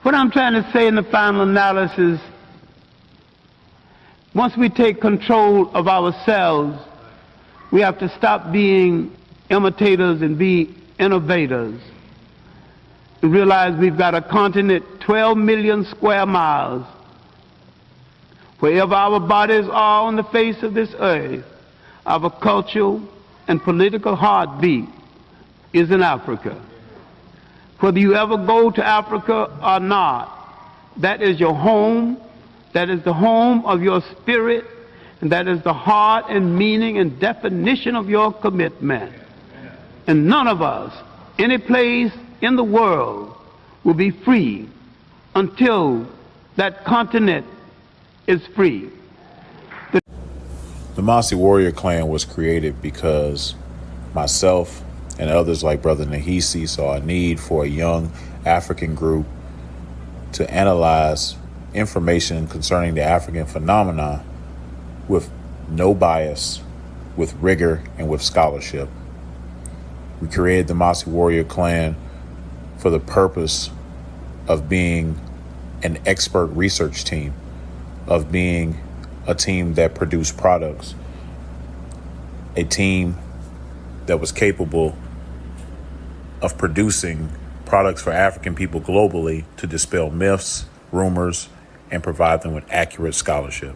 What I'm trying to say in the final analysis, once we take control of ourselves, we have to stop being imitators and be innovators. And realize we've got a continent 12 million square miles. Wherever our bodies are on the face of this earth, our cultural and political heartbeat is in Africa. Whether you ever go to Africa or not, that is your home, that is the home of your spirit, and that is the heart and meaning and definition of your commitment. And none of us, any place in the world, will be free until that continent is free. The Masi Warrior Clan was created because myself and others like Brother Nahisi saw a need for a young African group to analyze information concerning the African phenomena with no bias, with rigor, and with scholarship. We created the Masi Warrior Clan for the purpose of being an expert research team, of being a team that produced products, a team that was capable of producing products for African people globally to dispel myths, rumors, and provide them with accurate scholarship.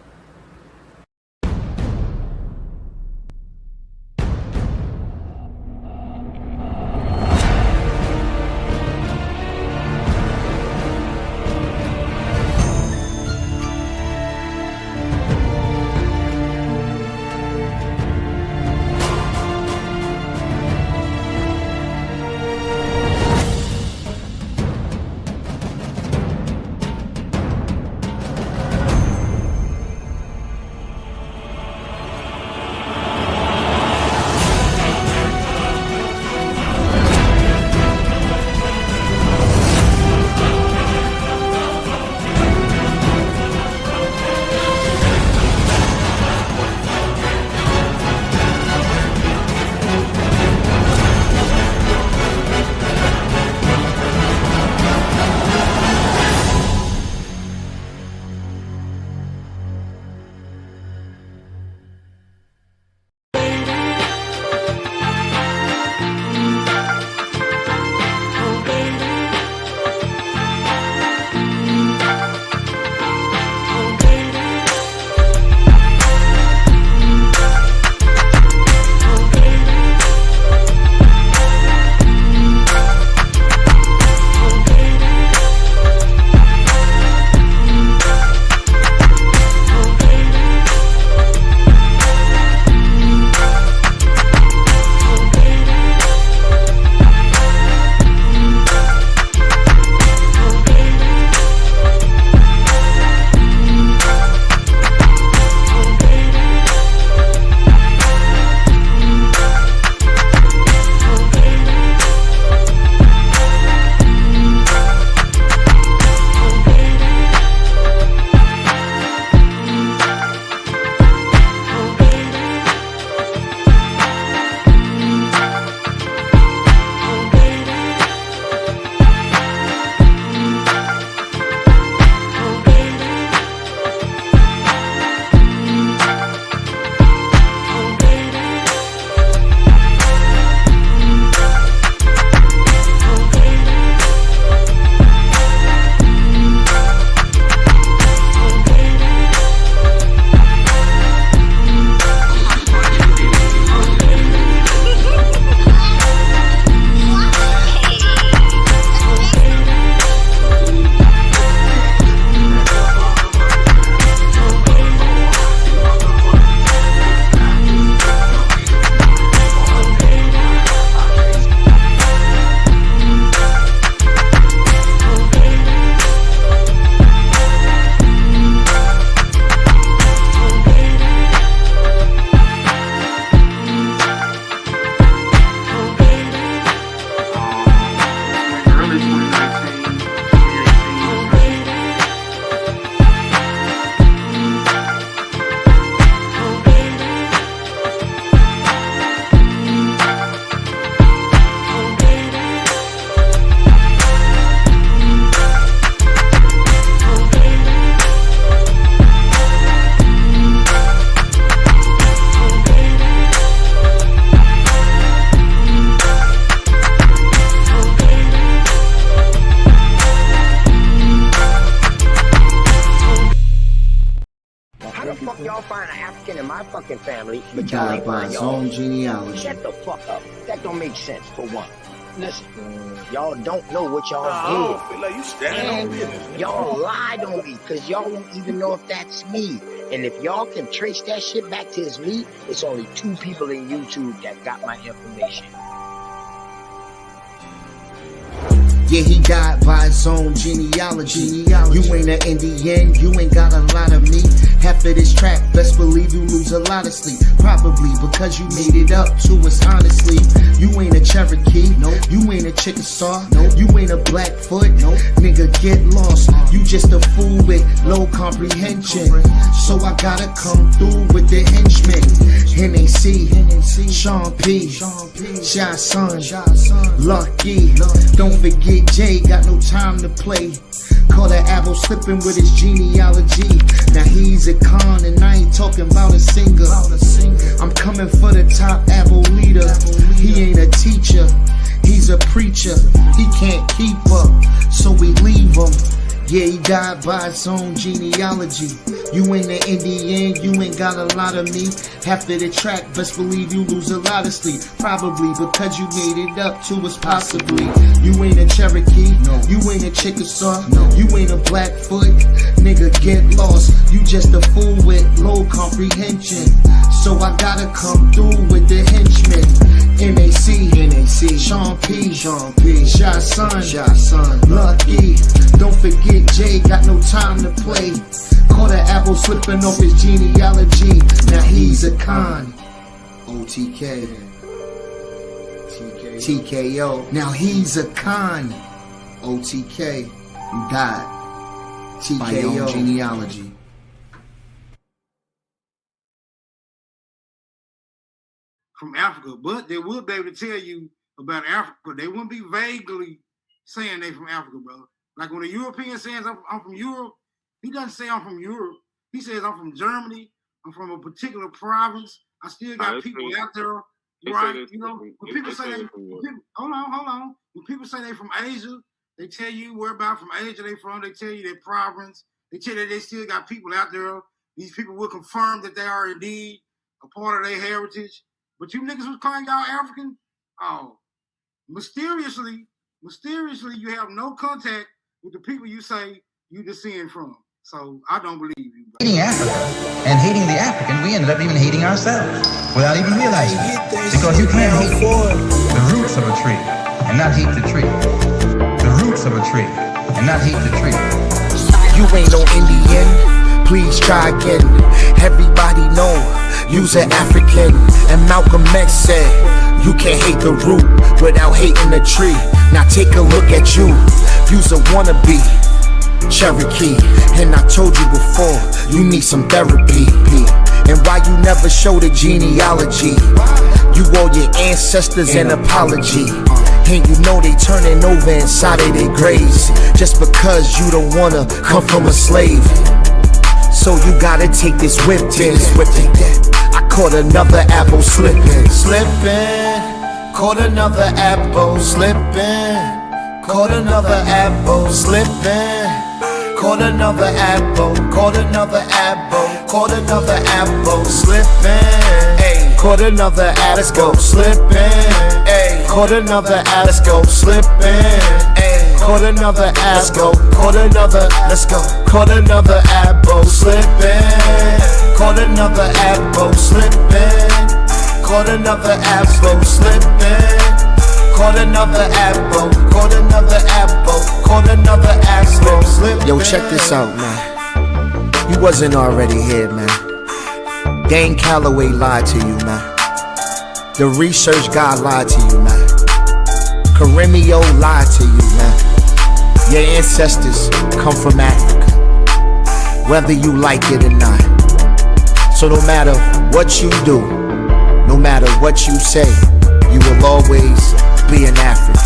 in my fucking family, He but y'all died ain't by find his y'all. own genealogy. Shut the fuck up. That don't make sense, for one. Listen, y'all don't know what y'all I did. don't feel like you standing on business. And y'all lied on me, because y'all won't even know if that's me. And if y'all can trace that shit back to it's me, it's only 2 people in YouTube that got my information. Yeah, he died by his own genealogy. You ain't an Indian, you ain't got a lot of me. Half of this track, best believe you lose a lot of sleep. Probably because you made it up to us honestly. You ain't a Cherokee, nope. You ain't a Chickasaw, nope. You ain't a Blackfoot, nope. Nigga, get lost. You just a fool with low comprehension. So I gotta come through with the henchmen. NAC, Sean P, Shy Son, Lucky. Don't forget Jay, got no time to play. Caught an apple slipping with his genealogy. Now he's a con and I ain't talking about a singer. I'm coming for the top apple leader. He ain't a teacher, he's a preacher. He can't keep up, so we leave him. Yeah, he died by his own genealogy. You ain't an Indian, you ain't got a lot of me. Half of the track, best believe you lose a lot of sleep. Probably because you made it up to us possibly. You ain't a Cherokee, no. You ain't a Chickasaw, no. You ain't a Blackfoot. Nigga, get lost. You just a fool with low comprehension. So I gotta come through with the henchmen. NAC, Sean P, Shy Son, Lucky. Don't forget Jay, got no time to play. Caught an apple slipping off his genealogy. Now he's a con. OTK, TKO. Now he's a con. OTK, you died. TKO genealogy. From Africa, but they will be able to tell you about Africa. They wouldn't be vaguely saying they from Africa, brother. Like when a European says I'm from Europe, he doesn't say I'm from Europe. He says I'm from Germany. I'm from a particular province. I still got people out there, right? You know, when people say hold on. When people say they from Asia, they tell you whereabouts from Asia they from. They tell you their province. They tell you they still got people out there. These people will confirm that they are indeed a part of their heritage. But you niggas was calling y'all African? Oh, mysteriously, you have no contact with the people you say you descend from. So I don't believe you. Bro. Hating Africa and hating the African, we ended up even hating ourselves without even realizing it. Because you can't hate the roots of a tree and not hate the tree. The roots of a tree and not hate the tree. You ain't no Indian, please try again. Everybody know you's an African. And Malcolm X said, you can't hate the root without hating the tree. Now take a look at you, you's a wannabe Cherokee. And I told you before, you need some therapy. And why you never show the genealogy? You owe your ancestors an apology. And you know they turning over inside of their graves just because you don't wanna come from a slave. So you gotta take this whip in. I caught another apple slipping. Caught another apple slipping. Caught another apple slipping. Caught another apple. Caught another apple. Caught another apple slipping. Ay. Caught another apple. Let's go slipping. Ay. Caught another apple. Let's go slipping. Ay. Caught another apple. Caught another. Let's go. Caught another apple slipping. Caught another apple slipping. Caught another apple slipping. Caught another apple. Caught another apple. Caught another apple slipping. Yo, check this out, man. You wasn't already here, man. Dane Calloway lied to you, man. The research guy lied to you, man. Karimio lied to you, man. Your ancestors come from Africa, whether you like it or not. So no matter what you do, no matter what you say, you will always be an African.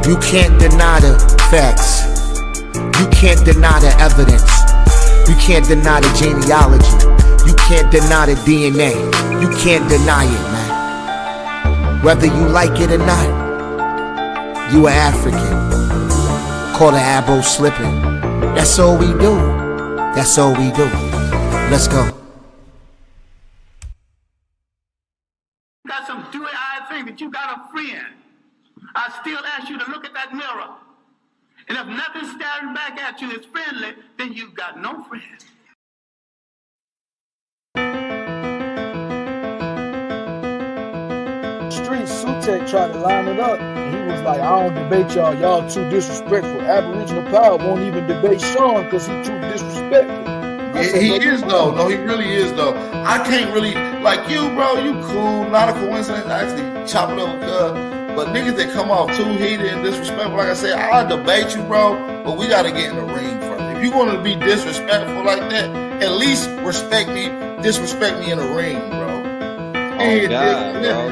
You can't deny the facts. You can't deny the evidence. You can't deny the genealogy. You can't deny the DNA. You can't deny it, man. Whether you like it or not, you are African. Caught an apple slipping. That's all we do. That's all we do. Let's go. I still ask you to look at that mirror. And if nothing staring back at you is friendly, then you've got no friends. Street Sutek tried to line it up, and he was like, I don't debate y'all. Y'all too disrespectful. Aboriginal Power won't even debate Sean because he's too disrespectful. Yeah, he is though. No, he really is though. I can't really like you, bro. You cool, not a coincidence. I actually chop it up with but niggas that come off too heated and disrespectful, like I said, I'll debate you, bro. But we gotta get in the ring first. If you want to be disrespectful like that, at least disrespect me in the ring, bro. Oh, God, bro.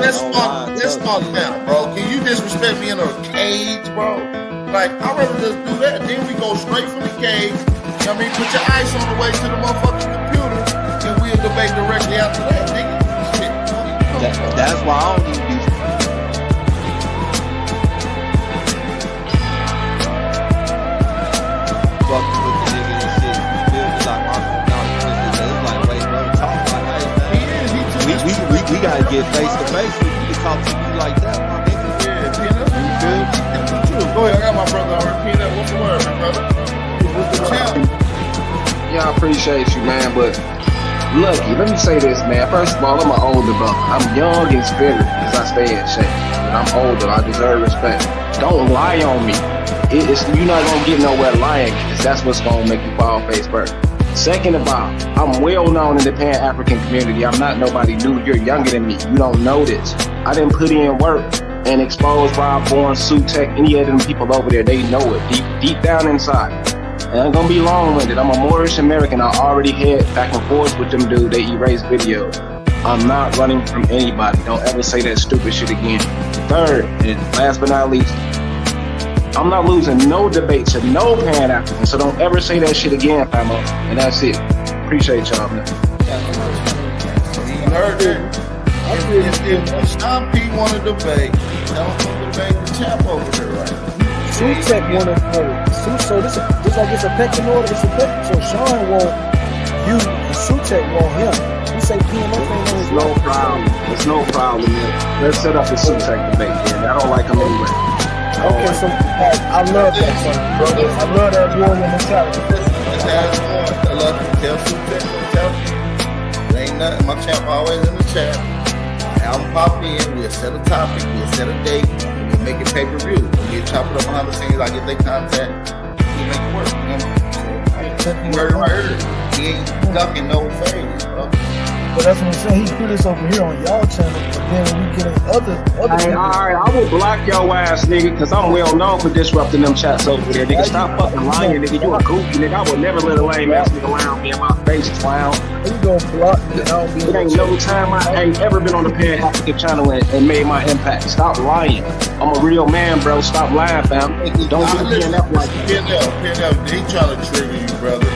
Let's start now, bro. Can you disrespect me in a cage, bro? Like, I'd rather just do that. Then we go straight from the cage. I mean, put your ice on the way to the motherfucking computer, and we'll debate directly after that, nigga. Shit. That's why I don't even do fucking with the nigga and shit. You feel me? Like, it's like, wait, bro, talk like that, man. We gotta get face to face. We can talk to you like that, my nigga. Yeah, Peanut. You feel me? Go ahead, I got my brother on here. Peanut, what's the word, my brother? What's the champ? Yeah, I appreciate you, man, but Lucky, let me say this, man. First of all, I'm an older brother. I'm young in spirit because I stay in shape. But I'm older. I deserve respect. Don't lie on me. You're not going to get nowhere lying because that's what's going to make you fall face first. Second of all, I'm well known in the Pan-African community. I'm not nobody new. You're younger than me. You don't know this. I didn't put in work and expose Rob Bourne, Sutek, any of them people over there. They know it deep down inside. And I'm gonna be long-winded. I'm a Moorish American. I already had back and forth with them dudes. They erased videos. I'm not running from anybody. Don't ever say that stupid shit again. Third, and last but not least, I'm not losing no debate to no Pan-African. So don't ever say that shit again, famo. And that's it. Appreciate y'all, man. You heard that? If Sean P want to debate, tell him to debate the champ over there, right? Sutek wanna know. So this like it's a pecking order. It's a pecking. So Sean want you, and Sutek want him. We say PMF ain't on his no problem. It's no problem, man. Let's set up the Sutek debate, man. I don't like him anyway. Okay, so I love that song, brother. I love that warrior mentality. That's how it's going. I love to tell Sutek, tell me. There ain't nothing. My champ always in the chat. Album pop in. We'll set a topic. We'll set a date. Make it pay-per-view. When you chop it up behind the scenes, I get their contact. We make it work. You heard it right here. He ain't ducking no phase, bro. But that's what I'm saying. He put this over here on y'all channel, but then when we get in other hey, alright, I will block your ass, nigga, because I'm well known for disrupting them chats over there. Nigga, stop fucking lying, nigga. You a goofy, nigga. I would never let a lame ass nigga around me in my face, clown. You gonna block me? It ain't no time I ain't ever been on the Pan-African channel and made my impact. Stop lying. I'm a real man, bro. Stop lying, fam. Don't do PNF like that. PNF, he trying to trigger you, brother.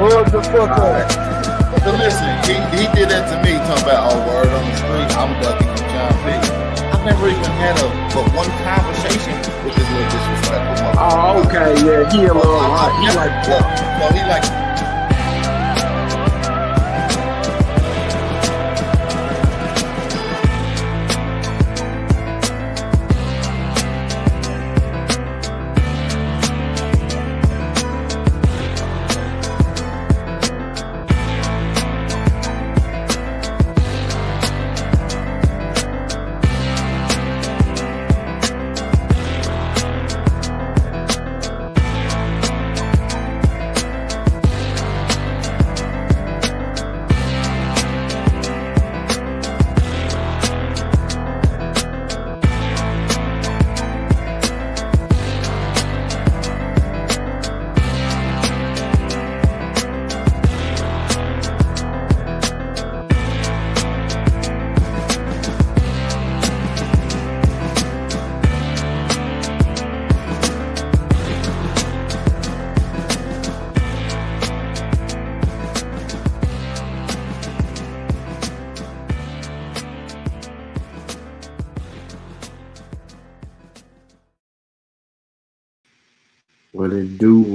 Word the fuck up. But listen, he did that to me, talking about, oh, word on the street, I'm ducking from John P. I've never even had but one conversation with this little disrespectful motherfucker. Oh, okay, yeah, he a little hot. He like, so he like,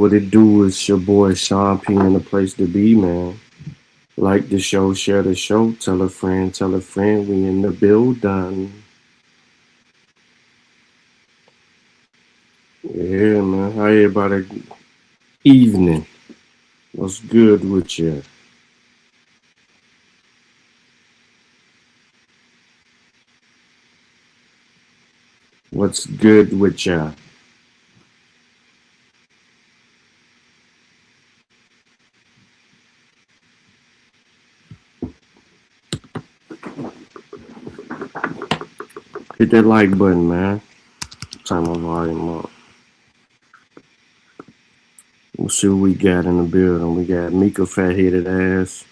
What it do is your boy Sean P in the place to be, man. Like the show, share the show, tell a friend, we in the building. Yeah, man. How everybody evening? What's good with you? What's good with you? Hit that like button, man. Turn my volume up. We'll see what we got in the building. We got Mika fat-headed ass.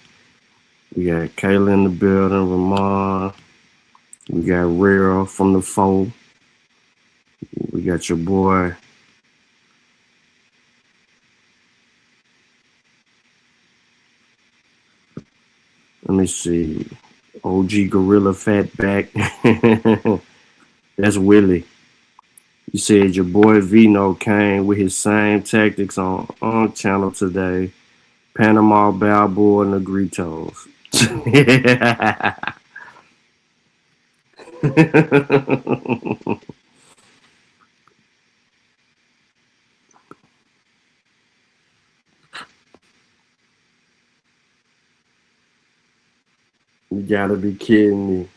We got Kayla in the building. Ramon. We got Rare from the foe. We got your boy. Let me see. OG Gorilla Fatback. That's Willie. You said your boy Vino came with his same tactics on channel today. Panama Balboa Negritos. You gotta be kidding me.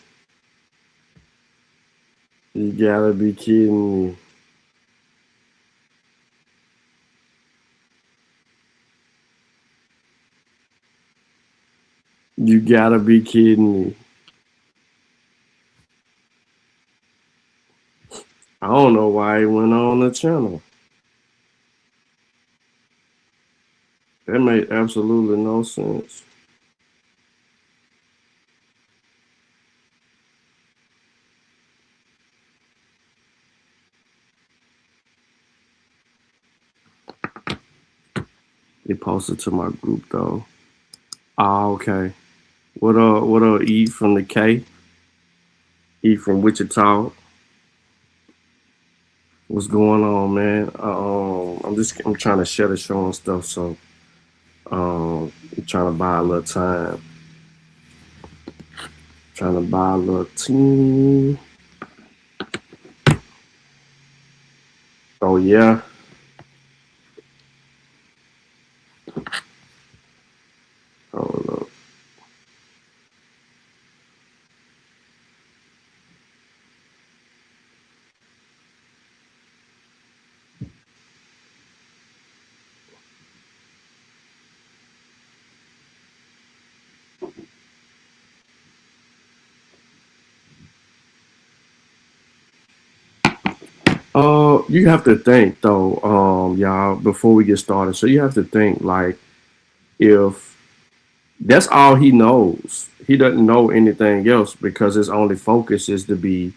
You gotta be kidding me. You gotta be kidding me. I don't know why he went on the channel. That made absolutely no sense. He posted to my group though. Oh, okay. What up, E from the K? E from Wichita. What's going on, man? I'm trying to share the show and stuff, so I'm trying to buy a little time. Trying to buy a little team. Oh yeah. Hold up. You have to think though, y'all, before we get started. So you have to think like if that's all he knows, he doesn't know anything else because his only focus is to be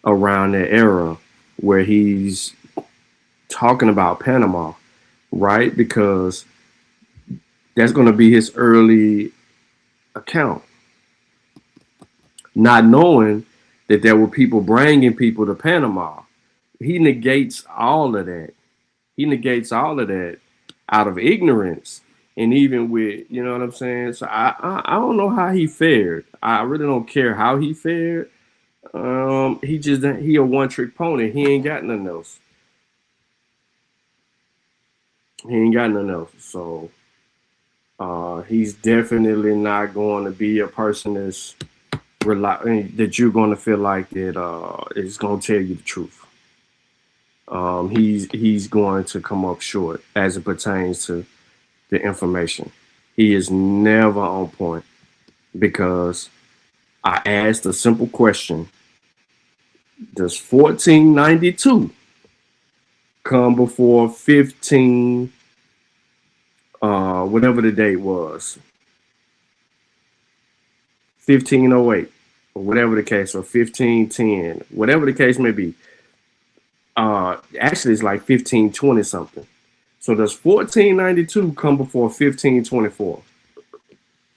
around that era where he's talking about Panama, right? Because that's going to be his early account. Not knowing that there were people bringing people to Panama. He negates all of that. He negates all of that out of ignorance. And even with, you know what I'm saying? So I don't know how he fared. I really don't care how he fared. He a one-trick pony. He ain't got nothing else. He ain't got nothing else. So he's definitely not going to be a person that you're going to feel like that is going to tell you the truth. He's going to come up short as it pertains to the information. He is never on point because I asked a simple question. Does 1492 come before 15, whatever the date was, 1508, or whatever the case, or 1510, whatever the case may be? Actually, it's like 1520 something. So does 1492 come before 1524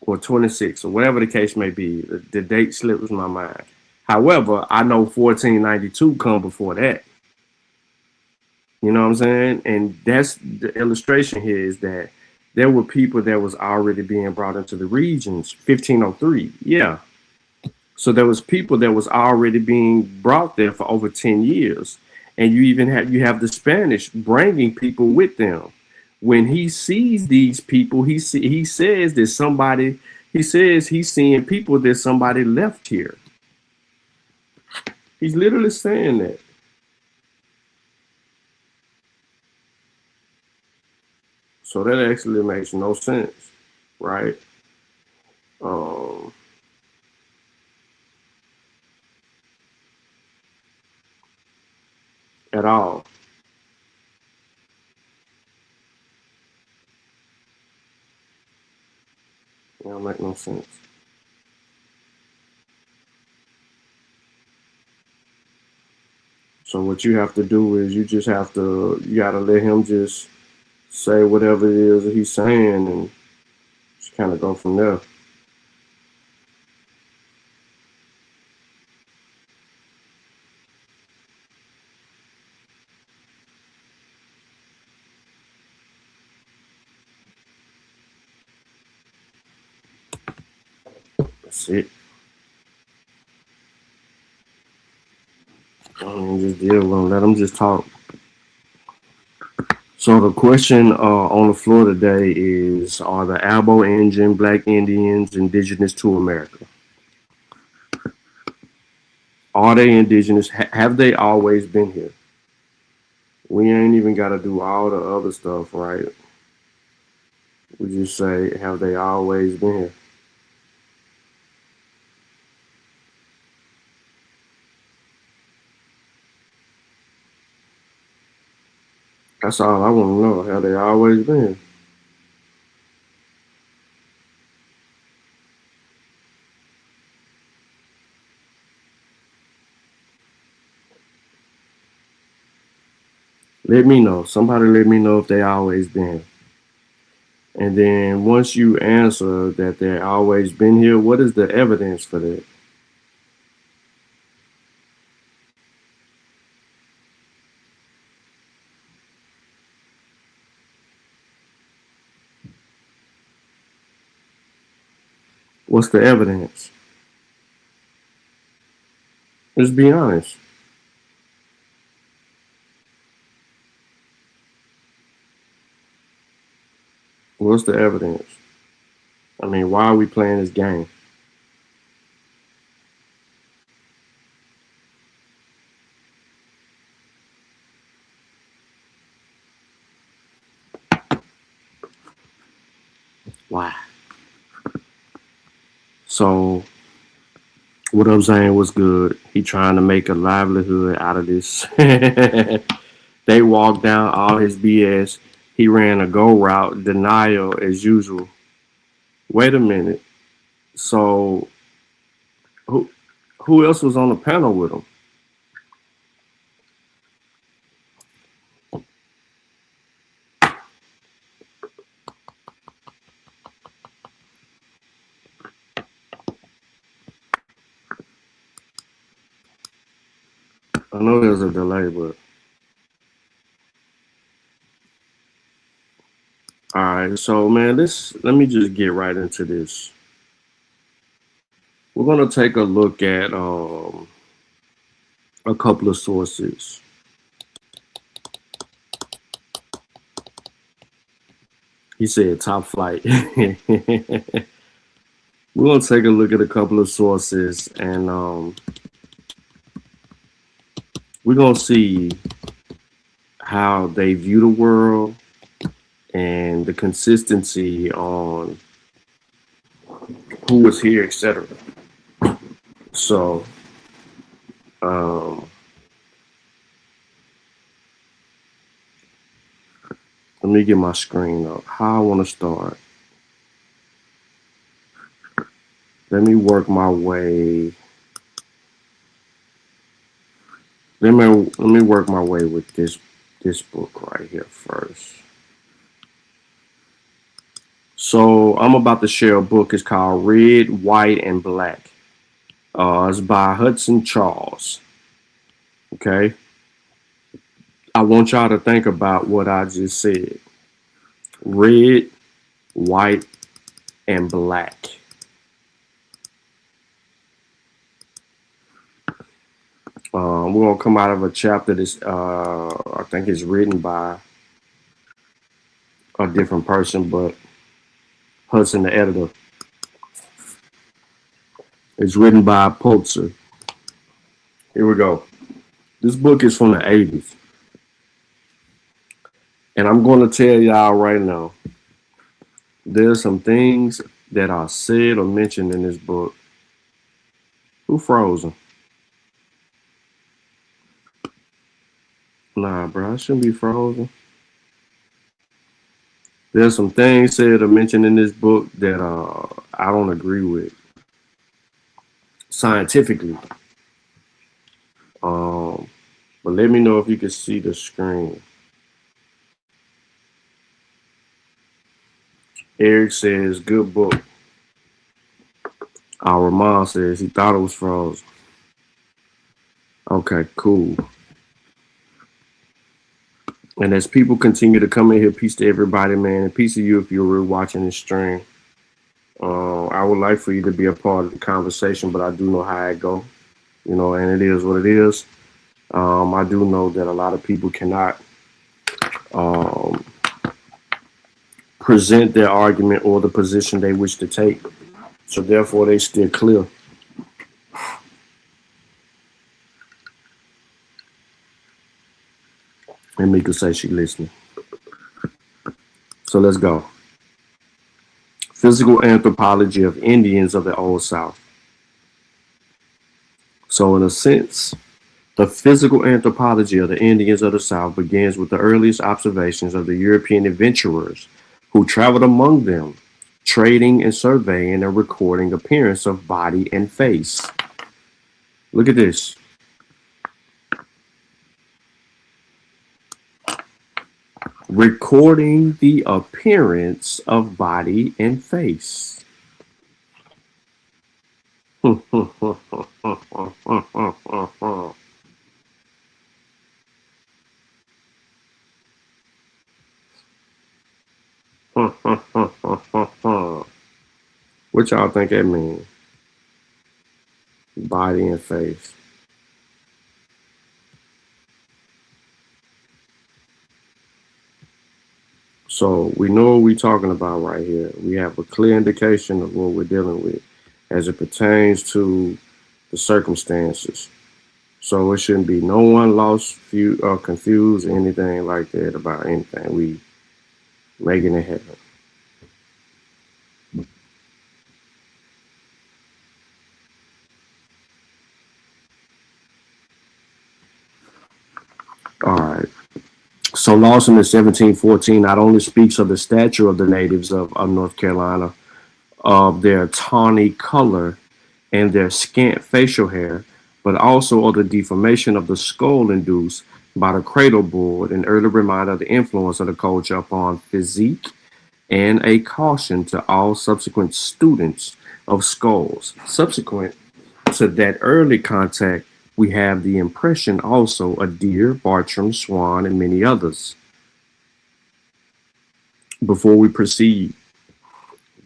or 26 or whatever the case may be? The date slips my mind. However, I know 1492 come before that. You know what I'm saying? And that's the illustration here is that there were people that was already being brought into the regions. 1503, yeah. So there was people that was already being brought there for over 10 years. And you have the Spanish bringing people with them. When he sees these people, he says that somebody. He says he's seeing people that somebody left here. He's literally saying that. So that actually makes no sense, right? At all. It don't make no sense. So what you have to do is you gotta let him just say whatever it is that he's saying and just kind of go from there. That's it. I mean, just deal with them. Let them just talk. So the question on the floor today is: are the Abo-Indian Black Indians indigenous to America? Are they indigenous? Have they always been here? We ain't even got to do all the other stuff, right? We just say, have they always been here? That's all I want to know. Have they always been here? Let me know. Somebody let me know if they always been here. And then once you answer that they always been here, what is the evidence for that? What's the evidence? Just be honest. What's the evidence? I mean, why are we playing this game? Why? So, what I'm saying was good. He trying to make a livelihood out of this. They walked down all his BS. He ran a go route, denial as usual. Wait a minute. So, who else was on the panel with him? I know there's a delay, but all right. So, man, let me just get right into this. We're gonna take a look at a couple of sources. He said top flight. We're gonna take a look at a couple of sources, and we're gonna see how they view the world and the consistency on who was here, etc. So, let me get my screen up. How I want to start. Let me work my way. Let me work my way with this book right here first. So I'm about to share a book. It's called Red, White, and Black. It's by Hudson Charles. Okay. I want y'all to think about what I just said. Red, white, and black. We're gonna come out of a chapter that's I think it's written by a different person, but Hudson, the editor, it's written by Pulitzer. Here we go. This book is from the 80s. And I'm going to tell y'all right now, there's some things that are said or mentioned in this book. Who frozen? Nah, bro, I shouldn't be frozen. There's some things said or mentioned in this book that I don't agree with scientifically. But let me know if you can see the screen. Eric says, good book. Our mom says he thought it was frozen. Okay, cool. And as people continue to come in here, peace to everybody, man, and peace to you if you're really watching this stream. I would like for you to be a part of the conversation, but I do know how it go, you know, and it is what it is. I do know that a lot of people cannot present their argument or the position they wish to take. So therefore, they steer clear. And Mika says she's listening. So let's go. Physical anthropology of Indians of the Old South. So in a sense, the physical anthropology of the Indians of the South begins with the earliest observations of the European adventurers who traveled among them, trading and surveying and recording appearance of body and face. Look at this. Recording the appearance of body and face. What y'all think that means? Body and face. So we know what we're talking about right here. We have a clear indication of what we're dealing with as it pertains to the circumstances. So it shouldn't be no one lost, confused, or anything like that about anything. We making it happen. All right. So Lawson in 1714 not only speaks of the stature of the natives of North Carolina, of their tawny color and their scant facial hair, but also of the deformation of the skull induced by the cradle board, an early reminder of the influence of the culture upon physique and a caution to all subsequent students of skulls. Subsequent to that early contact, we have the impression also of deer, Bartram, swan, and many others. Before we proceed,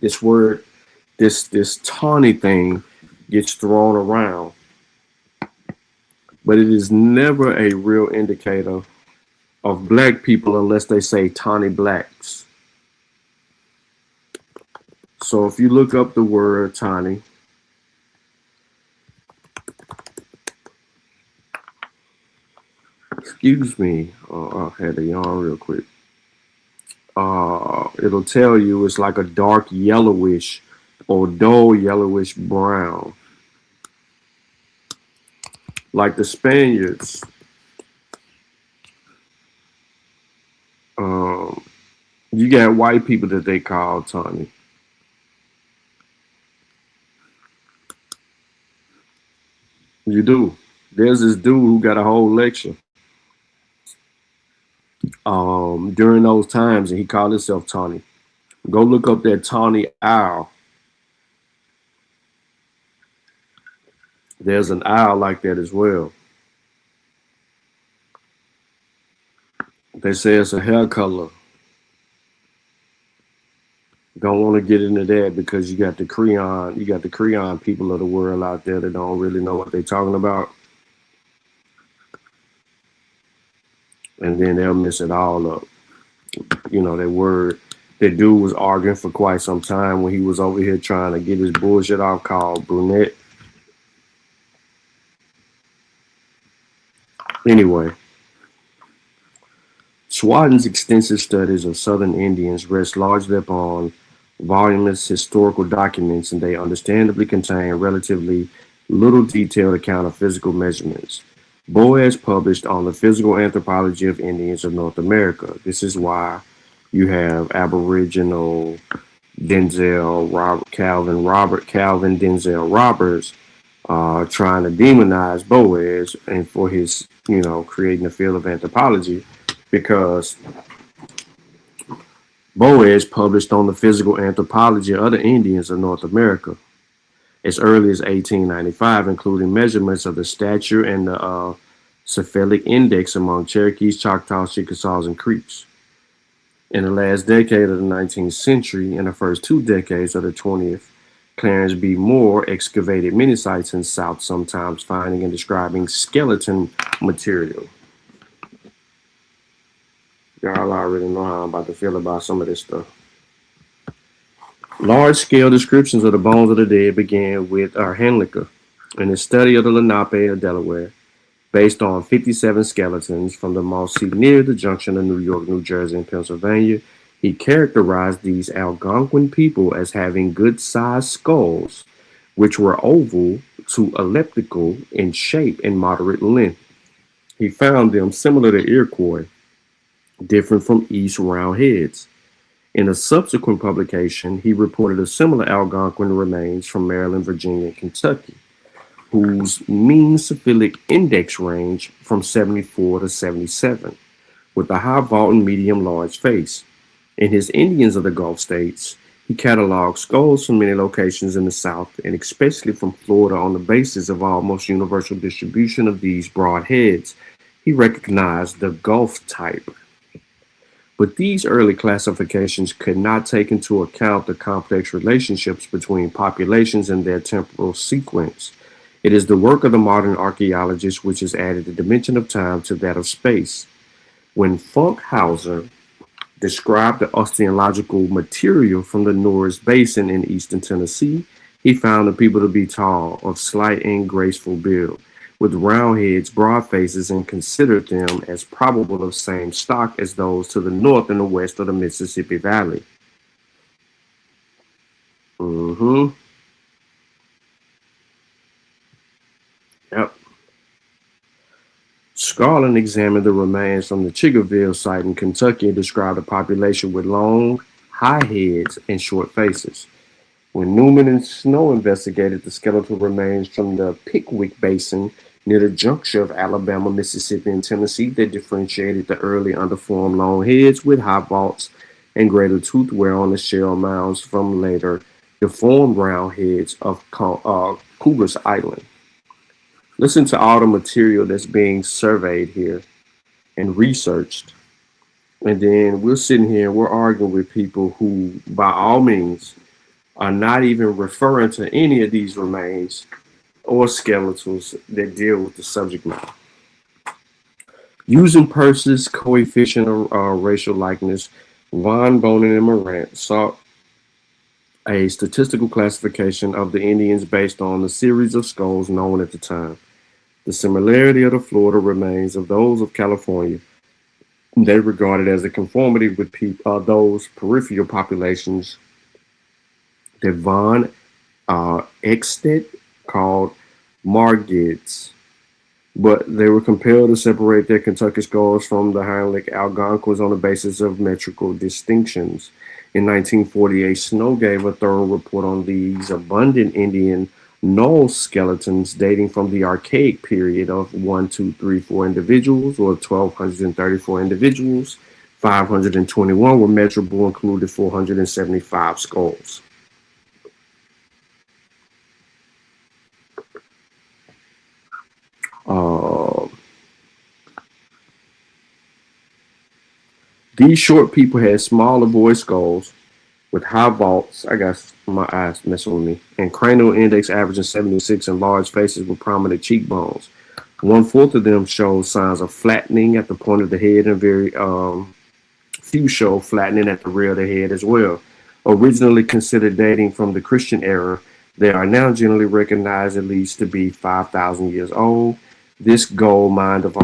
this word, this tawny thing gets thrown around, but it is never a real indicator of black people unless they say tawny blacks. So if you look up the word tawny, excuse me, I had to yawn real quick. It'll tell you it's like a dark yellowish or dull yellowish brown. Like the Spaniards, you got white people that they call tawny. You do. There's this dude who got a whole lecture during those times, and he called himself Tawny. Go look up that Tawny owl. There's an owl like that as well. They say it's a hair color. Don't want to get into that because you got the Creon people of the world out there that don't really know what they're talking about. and then they'll mess it all up. You know, that dude was arguing for quite some time when he was over here trying to get his bullshit off called brunette. Anyway, Swaden's extensive studies of Southern Indians rest largely upon voluminous historical documents, and they understandably contain relatively little detailed account of physical measurements. Boas published on the physical anthropology of Indians of North America. This is why you have Aboriginal Calvin Denzel Roberts trying to demonize Boas and for his, creating the field of anthropology, because Boas published on the physical anthropology of the Indians of North America as early as 1895, including measurements of the stature and the cephalic index among Cherokees, Choctaws, Chickasaws, and Creeks. In the last decade of the 19th century and the first 2 decades of the 20th, Clarence B. Moore excavated many sites in South, sometimes finding and describing skeleton material. Y'all already know how I'm about to feel about some of this stuff. Large-scale descriptions of the bones of the dead began with Henliker in his study of the Lenape of Delaware, based on 57 skeletons from the Moss Sea near the junction of New York, New Jersey, and Pennsylvania. He characterized these Algonquin people as having good-sized skulls, which were oval to elliptical in shape and moderate length. He found them similar to Iroquois, different from East Roundheads. In a subsequent publication, he reported a similar Algonquin remains from Maryland, Virginia, and Kentucky, whose mean cephalic index range from 74 to 77, with a high vault and medium large face. In his Indians of the Gulf States, he cataloged skulls from many locations in the South, and especially from Florida, on the basis of almost universal distribution of these broad heads. He recognized the Gulf type. But these early classifications could not take into account the complex relationships between populations and their temporal sequence. It is the work of the modern archaeologist which has added the dimension of time to that of space. When Funkhauser described the osteological material from the Norris Basin in eastern Tennessee, he found the people to be tall, of slight and graceful build, with round heads, broad faces, and considered them as probable of same stock as those to the north and the west of the Mississippi Valley. Yep. Scarlin examined the remains from the Chickerville site in Kentucky and described a population with long, high heads and short faces. When Newman and Snow investigated the skeletal remains from the Pickwick Basin near the juncture of Alabama, Mississippi, and Tennessee, they differentiated the early underformed long heads with high vaults and greater tooth wear on the shell mounds from later deformed round heads of Cougar's Island. Listen to all the material that's being surveyed here and researched. And then we're sitting here and we're arguing with people who, by all means, are not even referring to any of these remains or skeletals that deal with the subject matter. Using Peirce's coefficient of racial likeness, Von Bonin and Morant sought a statistical classification of the Indians based on the series of skulls known at the time. The similarity of the Florida remains of those of California, they regarded as a conformity with those peripheral populations that Von Eckstedt called Margids, but they were compelled to separate their Kentucky skulls from the Heinrich Algonquins on the basis of metrical distinctions. In 1948, Snow gave a thorough report on these abundant Indian null skeletons dating from the Archaic period of 1,234 individuals, or 1,234 individuals. 521 were measurable, included 475 skulls. These short people had smaller voice skulls with high vaults. I got my eyes messing with me. And cranial index averaging 76 and large faces with prominent cheekbones. 1/4 of them show signs of flattening at the point of the head, and very few show flattening at the rear of the head as well. Originally considered dating from the Christian era, they are now generally recognized at least to be 5,000 years old. This gold mine of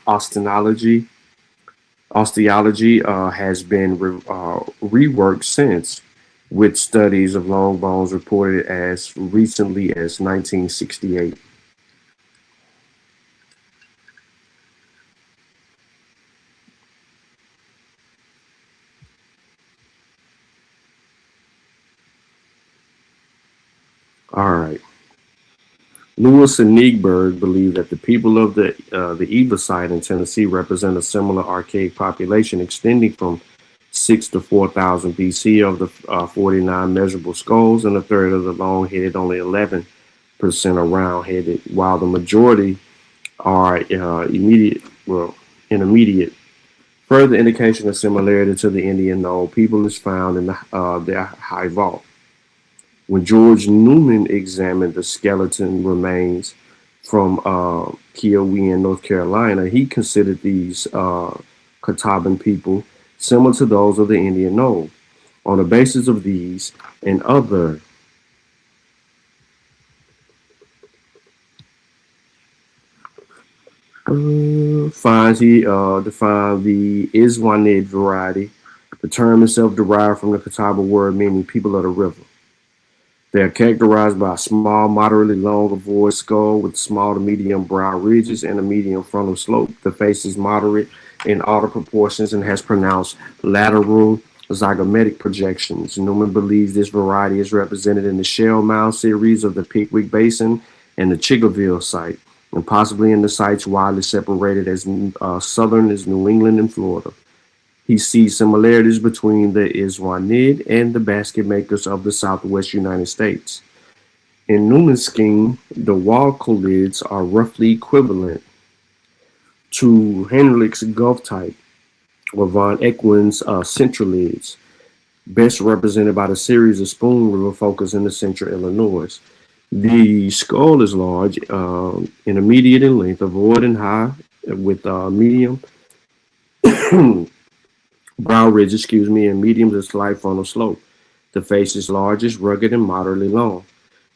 osteology has been reworked since, with studies of long bones reported as recently as 1968. All right. Lewis and Niegberg believe that the people of the Evosite in Tennessee represent a similar archaic population extending from 6 to 4,000 BC. Of the 49 measurable skulls, and a third of the long-headed, only 11% are round-headed, while the majority are intermediate. Further indication of similarity to the Indian Knoll people is found in their high vault. When George Newman examined the skeleton remains from Kiowa, North Carolina, he considered these Catawban people similar to those of the Indian Knoll. On the basis of these and other finds, he defined the Iswanid variety. The term itself derived from the Catawba word meaning people of the river. They are characterized by a small, moderately long ovoid skull with small to medium brow ridges and a medium frontal slope. The face is moderate in outer proportions and has pronounced lateral zygomatic projections. Newman believes this variety is represented in the Shell Mound series of the Pickwick Basin and the Chickerville site, and possibly in the sites widely separated as southern as New England and Florida. He sees similarities between the Iswanid and the basket makers of the southwest United States. In Newman's scheme, the Walcolids are roughly equivalent to Henrich's Gulf type or von Equin's centralids, best represented by the series of Spoon River focus in the central Illinois. The skull is large, intermediate in length, ovoid and high, with medium brow ridge, and medium to slight frontal slope. The face is largest, rugged, and moderately long.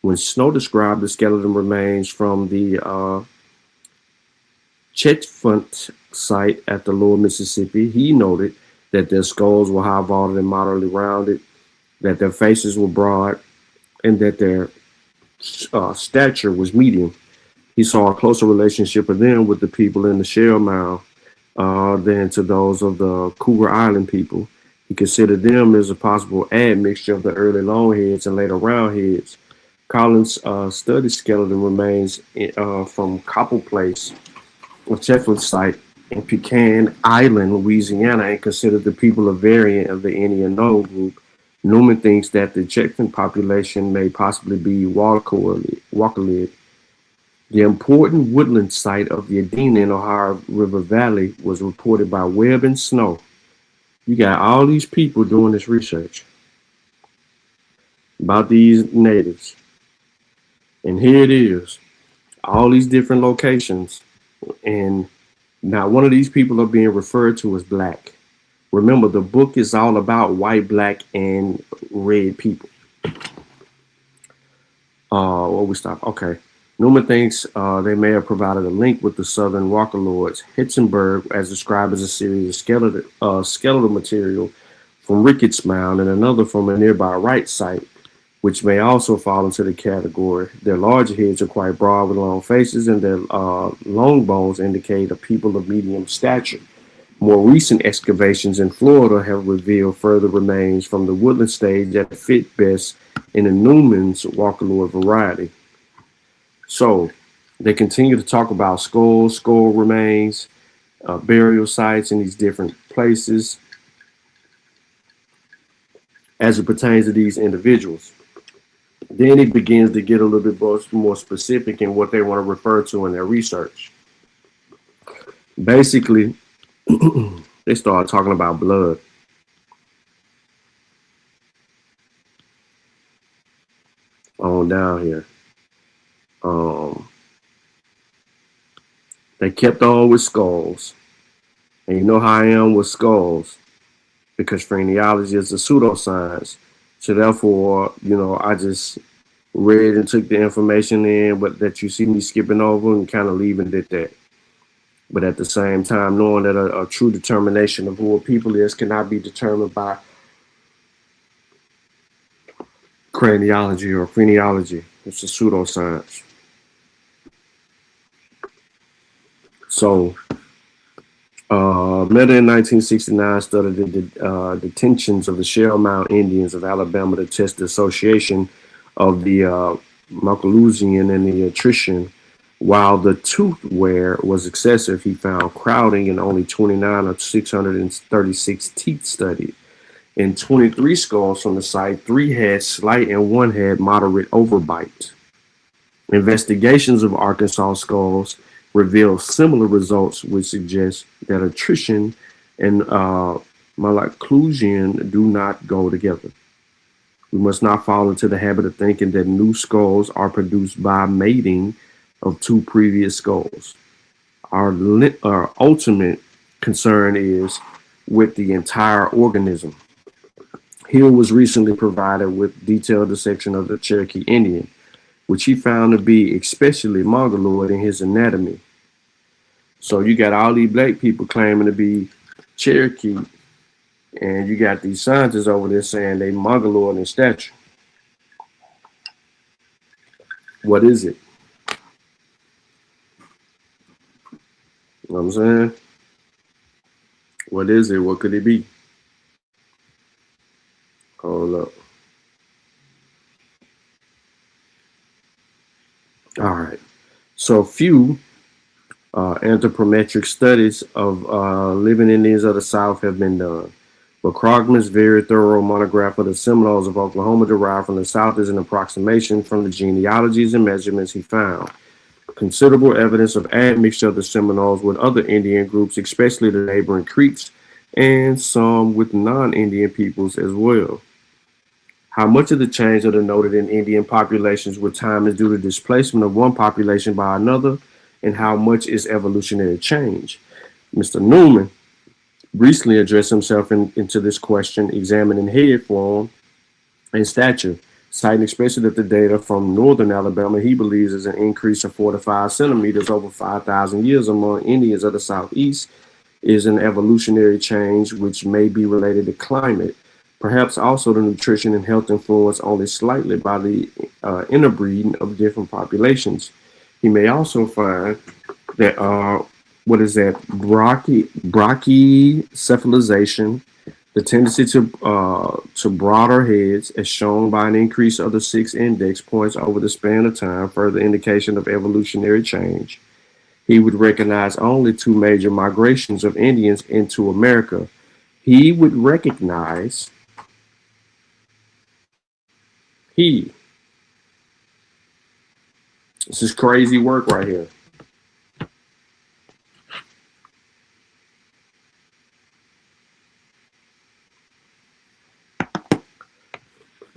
When Snow described the skeleton remains from the Chetfunt site at the Lower Mississippi, he noted that their skulls were high vaulted and moderately rounded, that their faces were broad, and that their stature was medium. He saw a closer relationship of them with the people in the Shell Mound than to those of the Cougar Island people. He considered them as a possible admixture of the early longheads and later roundheads. Collins studied skeleton remains from Copple Place, a Chetwood site in Pecan Island, Louisiana, and considered the people a variant of the Indian Knoll group. Newman thinks that the Chetwood population may possibly be Walcolid. The important woodland site of the Adena in Ohio River Valley was reported by Webb and Snow. You got all these people doing this research about these natives. And here it is, all these different locations. And not one of these people are being referred to as black. Remember, the book is all about white, black, and red people. Okay. Newman thinks they may have provided a link with the southern Walkerlords. Hitzenberg, as described as a series of skeletal material from Ricketts Mound and another from a nearby Wright site, which may also fall into the category. Their larger heads are quite broad with long faces, and their long bones indicate a people of medium stature. More recent excavations in Florida have revealed further remains from the woodland stage that fit best in the Newman's Walkerlord variety. So they continue to talk about skull remains, burial sites in these different places as it pertains to these individuals. Then it begins to get a little bit more specific in what they want to refer to in their research. Basically, they start talking about blood. On down here. They kept on with skulls. And you know how I am with skulls, because phrenology is a pseudoscience. So therefore, I just read and took the information in, but that you see me skipping over and kind of leaving it at that. But at the same time, knowing that a true determination of who a people is cannot be determined by craniology or phrenology. It's a pseudoscience. So, Meta in 1969 studied the detentions of the Shell Mound Indians of Alabama to test the association of the Makalusian and the attrition. While the tooth wear was excessive, he found crowding in only 29 of 636 teeth studied. In 23 skulls from the site, 3 had slight and 1 had moderate overbite. Investigations of Arkansas skulls reveal similar results, which suggest that attrition and malocclusion do not go together. We must not fall into the habit of thinking that new skulls are produced by mating of 2 previous skulls. Our ultimate concern is with the entire organism. Hill was recently provided with detailed dissection of the Cherokee Indian, which he found to be especially mongoloid in his anatomy. So you got all these black people claiming to be Cherokee, and you got these scientists over there saying they mongoloid in stature. What is it? You know what I'm saying? What is it? What could it be? Hold up. All right. So few anthropometric studies of living Indians of the South have been done. But Krogman's very thorough monograph of the Seminoles of Oklahoma derived from the South is an approximation from the genealogies and measurements he found. Considerable evidence of admixture of the Seminoles with other Indian groups, especially the neighboring Creeks, and some with non-Indian peoples as well. How much of the change that are noted in Indian populations with time is due to displacement of one population by another, and how much is evolutionary change? Mr. Newman recently addressed himself into this question, examining head form and stature, citing especially that the data from northern Alabama he believes is an increase of 4 to 5 centimeters over 5,000 years among Indians of the Southeast is an evolutionary change which may be related to climate. Perhaps also the nutrition and health influence only slightly by the interbreeding of different populations. He may also find that brachycephalization, the tendency to broader heads, as shown by an increase of the 6 index points over the span of time, further indication of evolutionary change. He would recognize only 2 major migrations of Indians into America. He would recognize this is crazy work right here.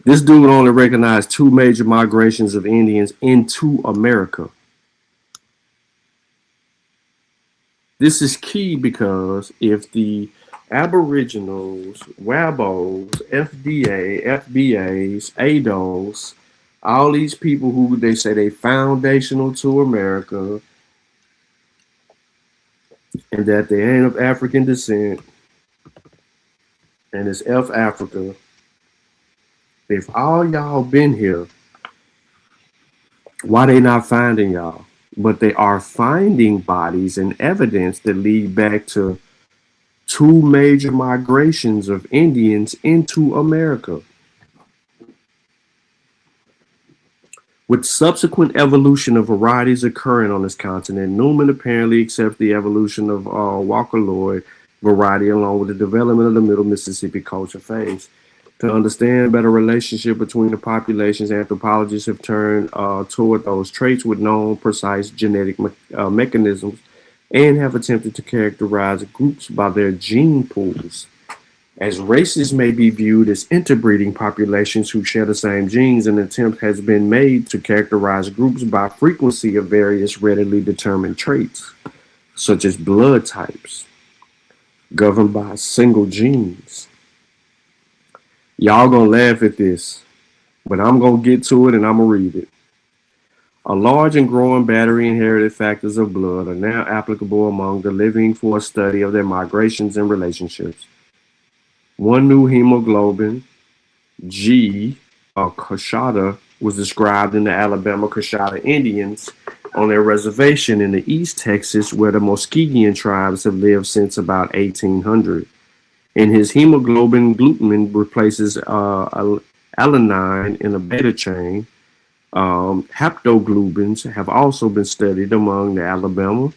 This dude only recognized 2 major migrations of Indians into America. This is key because if the Aboriginals, WABOs, FDA, FBAs, ADOs, all these people who they say they foundational to America and that they ain't of African descent and it's F Africa, if all y'all been here, why they not finding y'all? But they are finding bodies and evidence that lead back to 2 major migrations of Indians into America. With subsequent evolution of varieties occurring on this continent, Newman apparently accepts the evolution of Walkerloid variety along with the development of the Middle Mississippi culture phase. To understand better relationship between the populations, anthropologists have turned toward those traits with known precise genetic mechanisms and have attempted to characterize groups by their gene pools. As races may be viewed as interbreeding populations who share the same genes, an attempt has been made to characterize groups by frequency of various readily determined traits. such as blood types, governed by single genes. Y'all gonna laugh at this, but I'm gonna get to it and I'm gonna read it. A large and growing battery inherited factors of blood are now applicable among the living for a study of their migrations and relationships. One new hemoglobin, G, or Coshada, was described in the Alabama Coshada Indians on their reservation in the East Texas, where the Muskegean tribes have lived since about 1800. In his hemoglobin, glutamine replaces alanine in a beta chain. Haptoglobins have also been studied among the Alabama,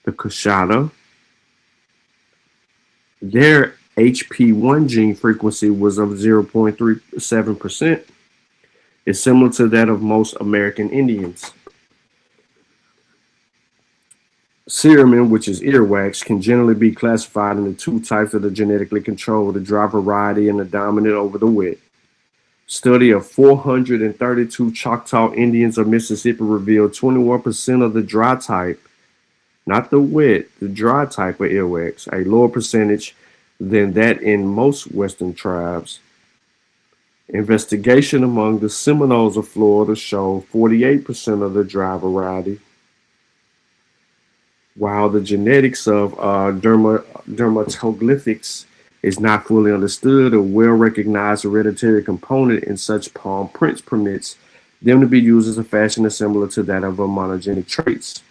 the Coshada. Their HP1 gene frequency was of 0.37%. It's similar to that of most American Indians. Cerumen, which is earwax, can generally be classified into two types that are genetically controlled, the dry variety and the dominant over the wet. Study of 432 Choctaw Indians of Mississippi revealed 21% of the dry type, not the wet, the dry type of earwax, a lower percentage than that in most Western tribes. Investigation among the Seminoles of Florida showed 48% of the dry variety. While the genetics of dermatoglyphics is not fully understood, a well-recognized hereditary component in such palm prints permits them to be used as a fashion similar to that of monogenic traits.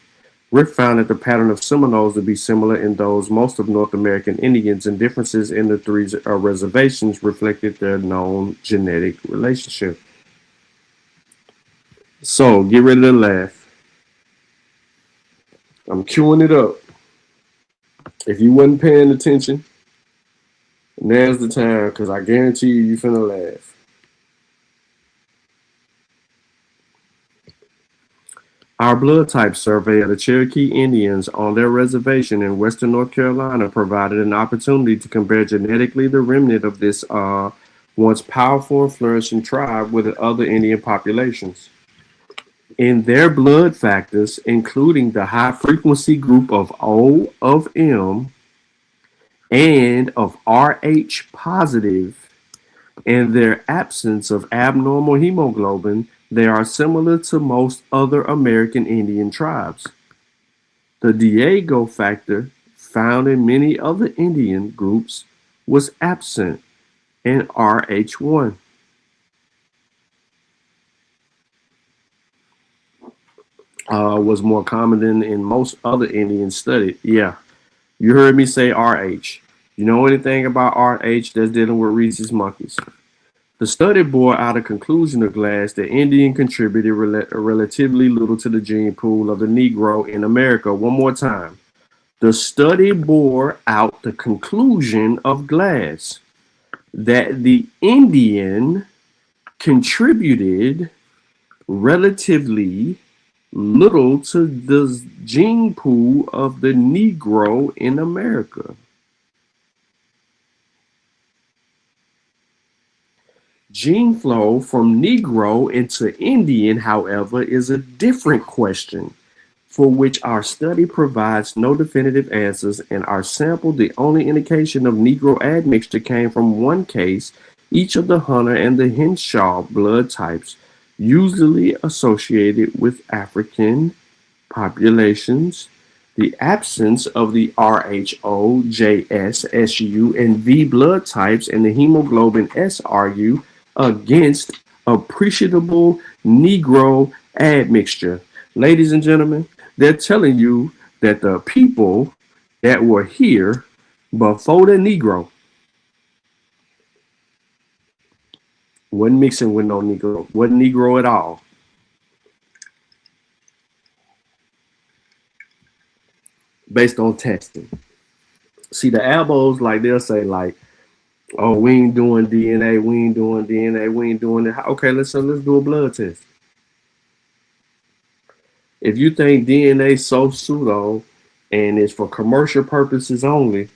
Rick found that the pattern of Seminoles to be similar in those most of North American Indians, and differences in the three reservations reflected their known genetic relationship. So, get ready to laugh. I'm queuing it up. If you wasn't paying attention, now's the time, because I guarantee you finna laugh. Our blood type survey of the Cherokee Indians on their reservation in western North Carolina provided an opportunity to compare genetically the remnant of this once powerful and flourishing tribe with other Indian populations. In their blood factors, including the high frequency group of O of M and of Rh positive, and their absence of abnormal hemoglobin, they are similar to most other American Indian tribes. The Diego factor, found in many other Indian groups, was absent in Rh1. Was more common than in most other Indians studied. Yeah, you heard me say Rh. You know anything about Rh that's dealing with rhesus monkeys? The study bore out a conclusion of Glass that Indian contributed relatively little to the gene pool of the Negro in America. One more time. The study bore out the conclusion of Glass that the Indian contributed relatively little to the gene pool of the Negro in America. Gene flow from Negro into Indian, however, is a different question for which our study provides no definitive answers, and our sample, the only indication of Negro admixture, came from one case, each of the Hunter and the Henshaw blood types, usually associated with African populations. The absence of the Rho, JS, SU, and V blood types and the hemoglobin SRU against appreciable Negro admixture. Ladies and gentlemen, they're telling you that the people that were here before the Negro wasn't mixing with no Negro, wasn't Negro at all. Based on testing. See, the elbows, like they'll say, like, oh, we ain't doing DNA, we ain't doing DNA, we ain't doing it. Okay, let's do a blood test. If you think DNA is so pseudo and it's for commercial purposes only,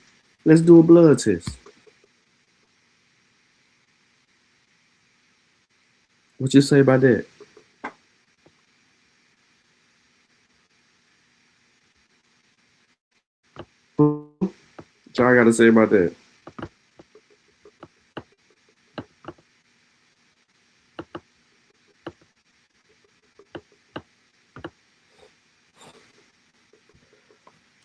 let's do a blood test. What you say about that? What y'all got to say about that?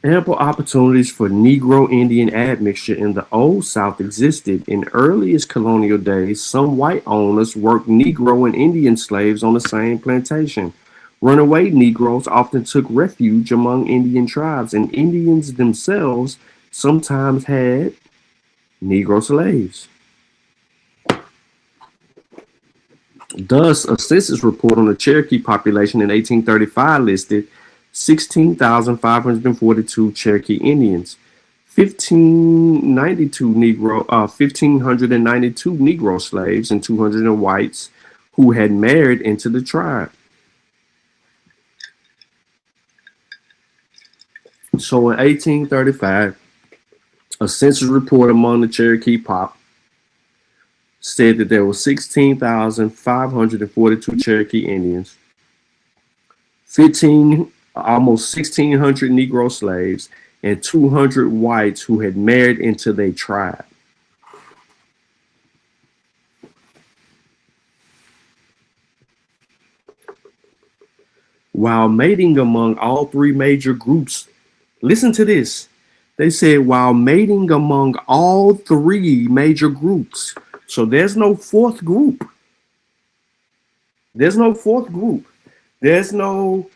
Ample opportunities for Negro-Indian admixture in the Old South existed. In earliest colonial days, some white owners worked Negro and Indian slaves on the same plantation. Runaway Negroes often took refuge among Indian tribes, and Indians themselves sometimes had Negro slaves. Thus, a census report on the Cherokee population in 1835 listed 16,542 Cherokee Indians, 1,592 Negro slaves, and 200 whites who had married into the tribe. So in 1835, a census report among the Cherokee pop said that there were 16,542 Cherokee Indians, almost 1,600 Negro slaves, and 200 whites who had married into their tribe. While mating among all three major groups, listen to this. They said while mating among all three major groups. So there's no fourth group. There's no fourth group. There's no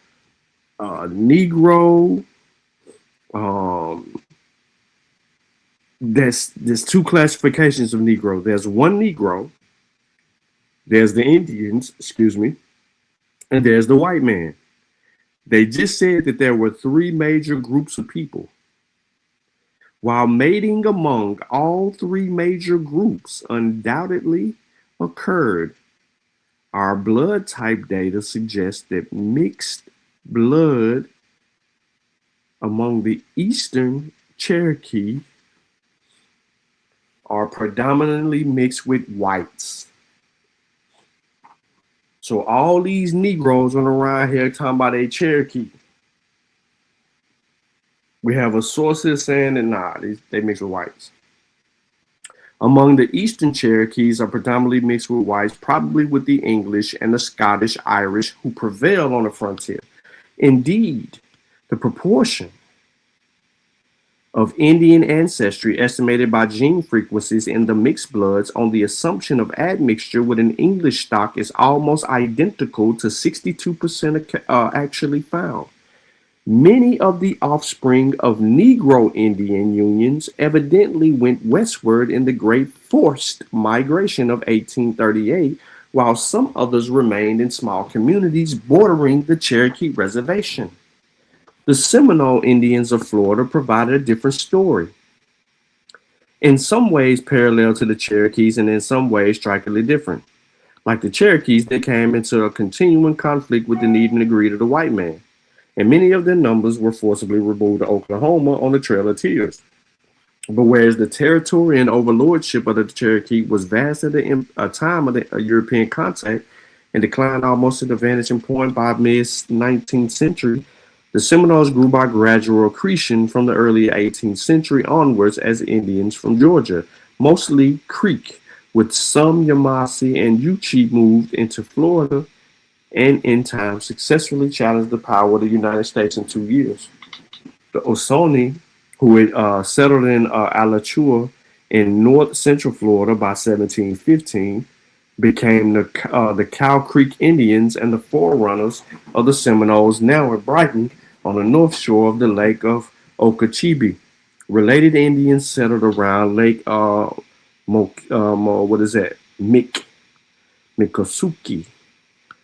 Negro. There's two classifications of Negro. There's one Negro. There's the Indians, and there's the white man. They just said that there were three major groups of people. While mating among all three major groups undoubtedly occurred, our blood type data suggests that mixed blood among the Eastern Cherokee are predominantly mixed with whites. So all these Negroes on around here talking about a Cherokee. We have a sources saying that they mix with whites. Among the Eastern Cherokees are predominantly mixed with whites, probably with the English and the Scottish Irish who prevailed on the frontier. Indeed, the proportion of Indian ancestry estimated by gene frequencies in the mixed bloods on the assumption of admixture with an English stock is almost identical to 62% actually found. Many of the offspring of Negro Indian unions evidently went westward in the Great Forced Migration of 1838, while some others remained in small communities bordering the Cherokee Reservation. The Seminole Indians of Florida provided a different story. In some ways parallel to the Cherokees and in some ways strikingly different. Like the Cherokees, they came into a continuing conflict with the need and greed of the white man, and many of their numbers were forcibly removed to Oklahoma on the Trail of Tears. But whereas the territory and overlordship of the Cherokee was vast at the time of the European contact and declined almost to the vanishing point by mid-19th century, the Seminoles grew by gradual accretion from the early 18th century onwards as Indians from Georgia, mostly Creek, with some Yamasee and Yuchi moved into Florida and in time successfully challenged the power of the United States in 2 years. The Oconee, who had settled in Alachua in north central Florida by 1715, became the Cow Creek Indians and the forerunners of the Seminoles, now at Brighton on the north shore of the Lake of Okeechobee. Related Indians settled around Lake Miccosukee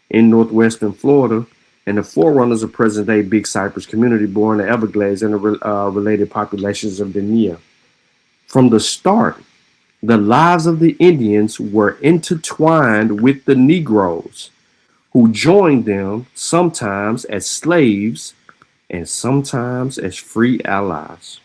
in northwestern Florida, and the forerunners of present-day Big Cypress community born in the Everglades and the related populations of Denia. From the start, the lives of the Indians were intertwined with the Negroes, who joined them sometimes as slaves and sometimes as free allies.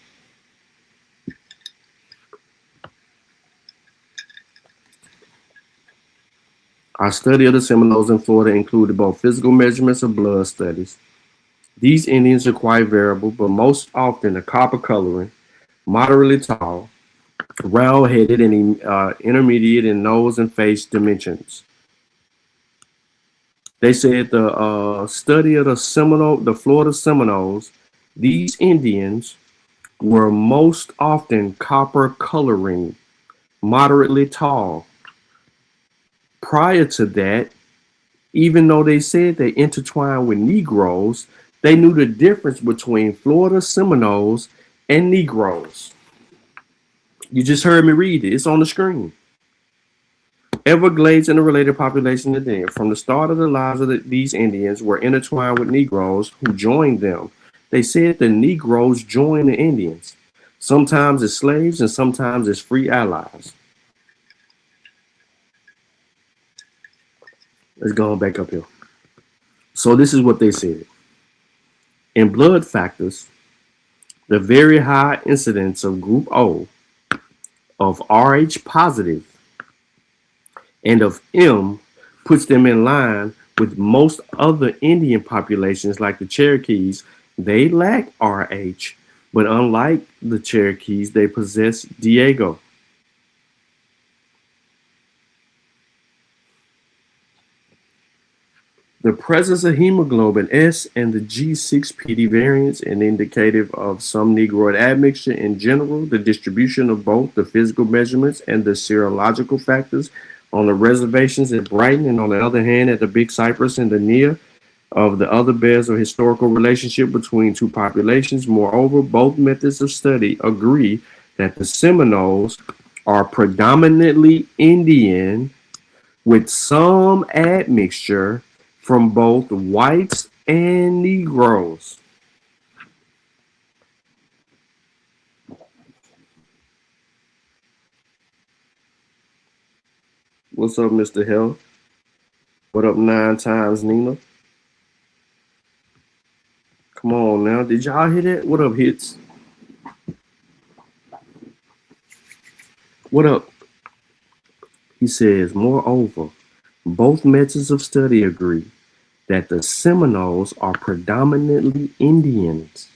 Our study of the Seminoles in Florida included both physical measurements of blood studies. These Indians are quite variable, but most often the copper coloring, moderately tall, round-headed, and intermediate in nose and face dimensions. They said the study of the Florida Seminoles, these Indians were most often copper coloring, moderately tall. Prior to that, even though they said they intertwined with Negroes, they knew the difference between Florida Seminoles and Negroes. You just heard me read it. It's on the screen. Everglades and the related population of them, from the start of the lives of these Indians, were intertwined with Negroes who joined them. They said the Negroes joined the Indians, sometimes as slaves and sometimes as free allies. Let's go back up here. So this is what they said. In blood factors, the very high incidence of group O, of Rh positive, and of M puts them in line with most other Indian populations like the Cherokees. They lack Rh, but unlike the Cherokees, they possess Diego. The presence of hemoglobin S and the G6PD variants is indicative of some Negroid admixture in general. The distribution of both the physical measurements and the serological factors on the reservations at Brighton, and on the other hand at the Big Cypress and the Nia, of the other bears a historical relationship between two populations. Moreover, both methods of study agree that the Seminoles are predominantly Indian with some admixture from both whites and Negroes. What's up, Mr. Health? What up, 9 times Nina? Come on now. Did y'all hear that? What up, Hits? What up? He says, moreover, both methods of study agree that the Seminoles are predominantly Indians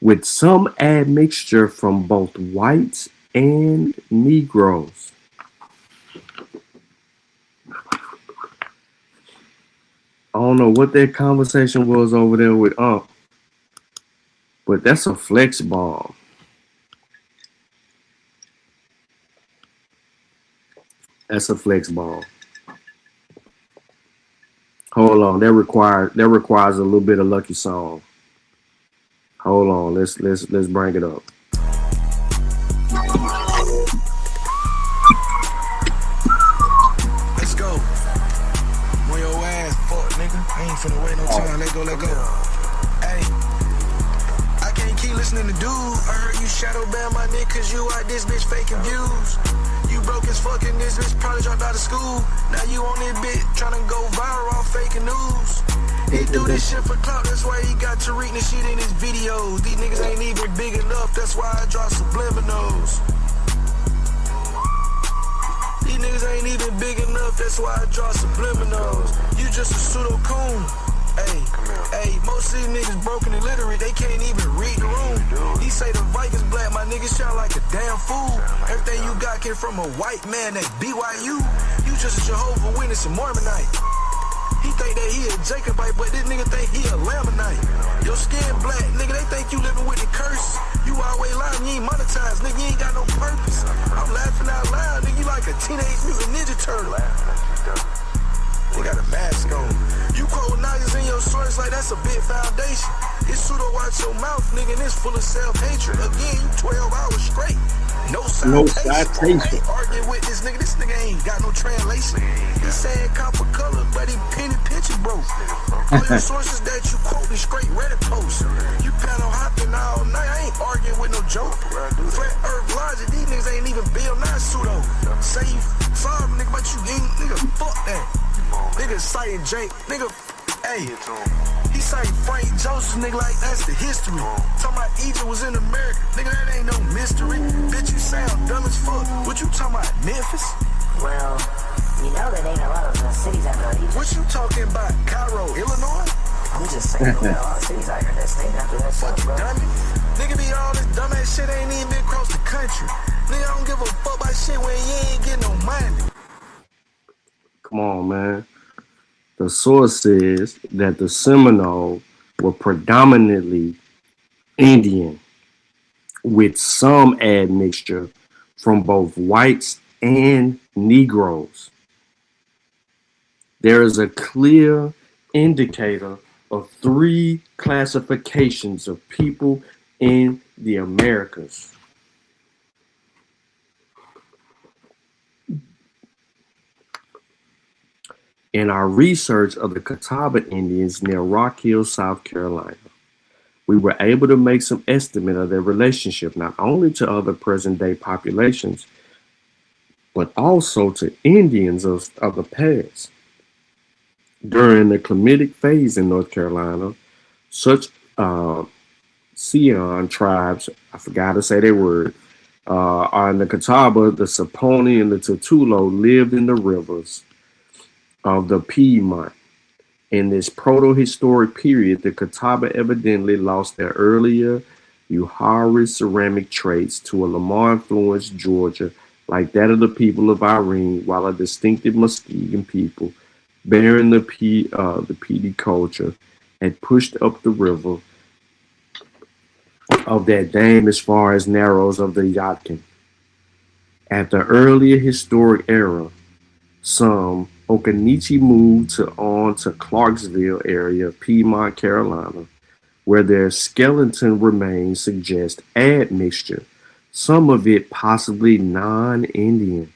with some admixture from both whites and Negroes. I don't know what that conversation was over there with but that's a flex bomb. That's a flex bomb. Hold on, that requires a little bit of Lucky Song. Hold on, let's bring it up. Let's go. On your ass, fuck nigga. I ain't finna wait no time. Let go. Hey, I can't keep listening to dude. I heard you shadow ban my nigga cause you out this bitch faking views. You broke as fuck in this bitch, probably dropped out of school. Now you on this bitch tryna go viral off faking news. He do this shit for clout, that's why he got to read this shit in his videos. These niggas ain't even big enough, that's why I draw subliminals. These niggas ain't even big enough, that's why I draw subliminals. You just a pseudo-coon. Hey, most of these niggas broken and illiterate, they can't even read the room. He say the Vikings black, my niggas sound like a damn fool. Everything you got came from a white man that's BYU. You just a Jehovah's Witness and Mormonite. He think that he a Jacobite, but this nigga think he a Lamanite. Your skin black, nigga, they think you living with the curse. You always lying, you ain't monetized, nigga, you ain't got no purpose. I'm laughing out loud, nigga, you like a Teenage Mutant Ninja Turtle. They got a mask on. You quote niggas in your source like that's a big foundation. It's pseudo watch your mouth, nigga, and it's full of self-hatred. Again, you 12 hours straight. No citation. I ain't arguing with this nigga ain't got no translation. He saying copper color, but he penny picture broke. All your sources that you quote is straight Reddit posts. You panel hopping all night, I ain't arguing with no joke. Flat earth logic, these niggas ain't even Bill Nye pseudo. Say you sorry, nigga, but you ain't, nigga, fuck that. Nigga citing Jake, nigga, hey, he citing Frank Joseph, nigga, like that's the history. Talking about Egypt was in America, nigga, that ain't no mystery. Bitch, you sound dumb as fuck. What you talking about, Memphis? Well, you know that ain't a lot of cities out there. What you talking about, Cairo, Illinois? I'm just saying, there are a lot of cities out here that's named after that stuff, bro. Dummy. Nigga be all this dumbass shit ain't even been across the country. Nigga don't give a fuck about shit when you ain't getting no money. Come on, man. The source says that the Seminoles were predominantly Indian, with some admixture from both whites and Negroes. There is a clear indicator of 3 classifications of people in the Americas. In our research of the Catawba Indians near Rock Hill, South Carolina, we were able to make some estimate of their relationship not only to other present-day populations, but also to Indians of the past. During the Climatic phase in North Carolina, such Sion tribes, I forgot to say their word, on the Catawba, the Saponi, and the Tutulo lived in the rivers of the Piedmont. In this proto-historic period, the Catawba evidently lost their earlier Uhari ceramic traits to a Lamar-influenced Georgia like that of the people of Irene, while a distinctive Muskegon people bearing the Pedi culture had pushed up the river of that dam as far as Narrows of the Yadkin. At the earlier historic era, some Occaneechi moved on to Clarksville area of Piedmont, Carolina, where their skeleton remains suggest admixture, some of it possibly non-Indian.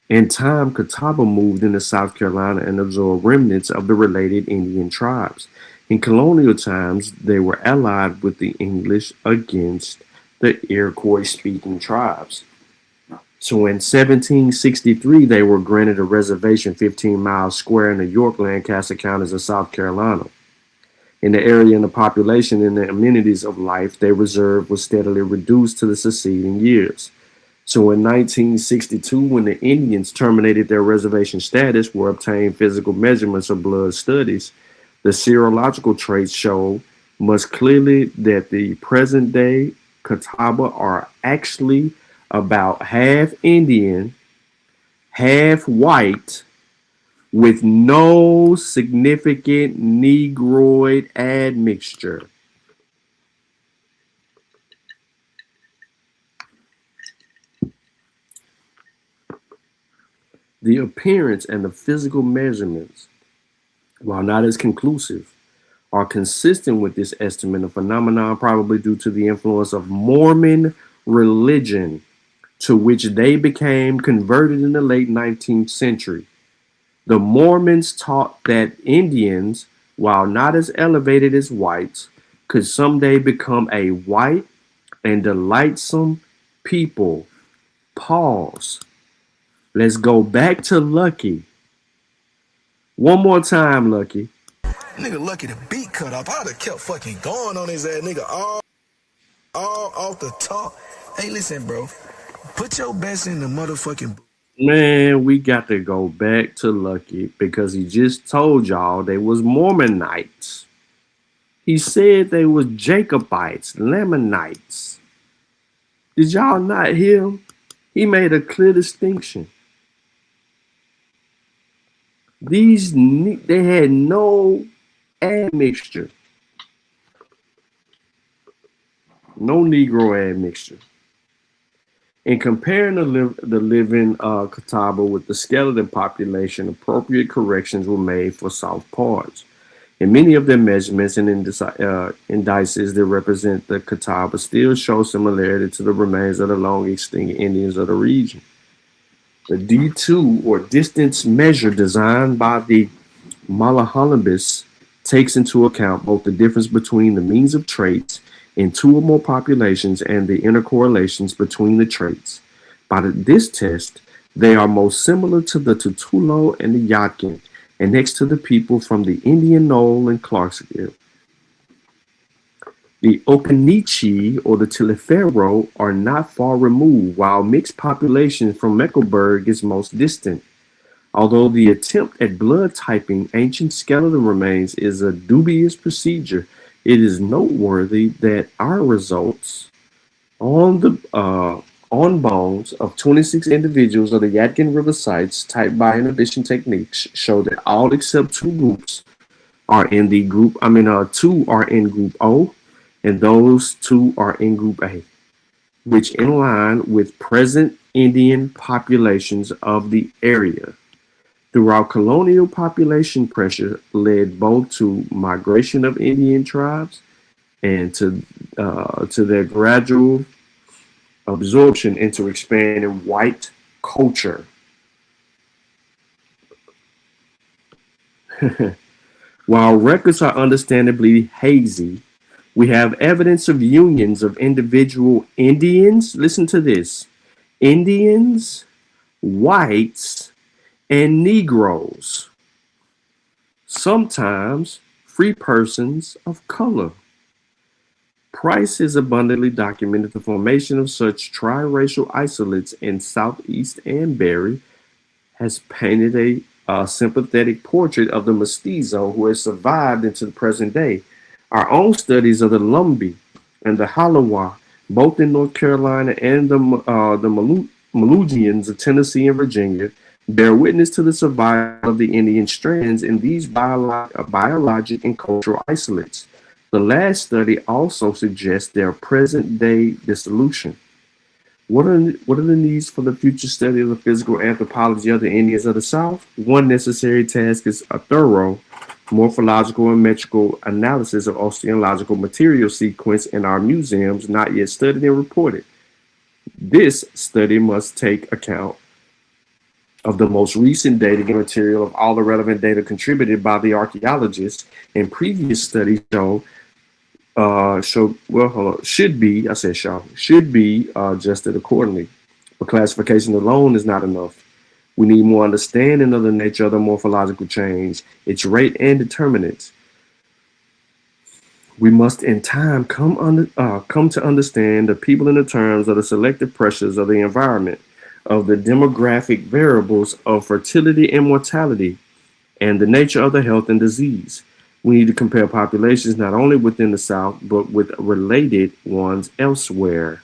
In time, Catawba moved into South Carolina and absorbed remnants of the related Indian tribes. In colonial times, they were allied with the English against the Iroquois-speaking tribes. So in 1763, they were granted a reservation 15 miles square in the York, Lancaster counties of South Carolina. In the area and the population and the amenities of life they reserved was steadily reduced to the succeeding years. So in 1962, when the Indians terminated their reservation status, were obtained physical measurements of blood studies, the serological traits show most clearly that the present day Catawba are actually about half Indian, half white, with no significant Negroid admixture. The appearance and the physical measurements, while not as conclusive, are consistent with this estimate of phenomenon, probably due to the influence of Mormon religion, to which they became converted in the late 19th century. The Mormons taught that Indians, while not as elevated as whites, could someday become a white and delightsome people. Pause. Let's go back to Lucky. One more time, Lucky. Nigga Lucky the beat cut off. I'd have kept fucking going on his ass, nigga, all off the top. Hey, listen, bro. Put your best in the motherfucking... Man, we got to go back to Lucky because he just told y'all they was Mormonites. He said they was Jacobites, Lamanites. Did y'all not hear him? He made a clear distinction. They had no admixture. No Negro admixture. In comparing the living Catawba with the skeleton population, appropriate corrections were made for soft parts. In many of their measurements and indices that represent the Catawba still show similarity to the remains of the long extinct Indians of the region. The D2, or distance measure designed by the Malahonabists, takes into account both the difference between the means of traits in 2 or more populations and the intercorrelations between the traits. By this test, they are most similar to the Tutulo and the Yadkin, and next to the people from the Indian Knoll and Clarksville. The Occaneechi or the Taliaferro are not far removed, while mixed population from Mecklenburg is most distant. Although the attempt at blood typing ancient skeleton remains is a dubious procedure, It is noteworthy that our results on the on bones of 26 individuals of the Yadkin River sites typed by inhibition techniques show that all except two groups are in the group. Two are in group O, and those two are in group A, which in line with present Indian populations of the area. Throughout colonial population pressure led both to migration of Indian tribes and to their gradual absorption into expanding white culture. While records are understandably hazy, we have evidence of unions of individual Indians, listen to this, Indians, whites, and Negroes, sometimes free persons of color. Price has abundantly documented the formation of such triracial isolates in Southeast, and Berry has painted a sympathetic portrait of the mestizo who has survived into the present day. Our own studies of the Lumbee and the Halawa, both in North Carolina, and the Malugians of Tennessee and Virginia, bear witness to the survival of the Indian strands in these biologic and cultural isolates. The last study also suggests their present-day dissolution. What are the needs for the future study of the physical anthropology of the Indians of the South? One necessary task is a thorough morphological and metrical analysis of osteological material sequence in our museums not yet studied and reported. This study must take account of the most recent data and material of all the relevant data contributed by the archaeologists, and previous studies should be adjusted accordingly. But classification alone is not enough. We need more understanding of the nature of the morphological change, its rate and determinants. We must in time come to understand the people in the terms of the selective pressures of the environment, of the demographic variables of fertility and mortality, and the nature of the health and disease. We need to compare populations not only within the South, but with related ones elsewhere,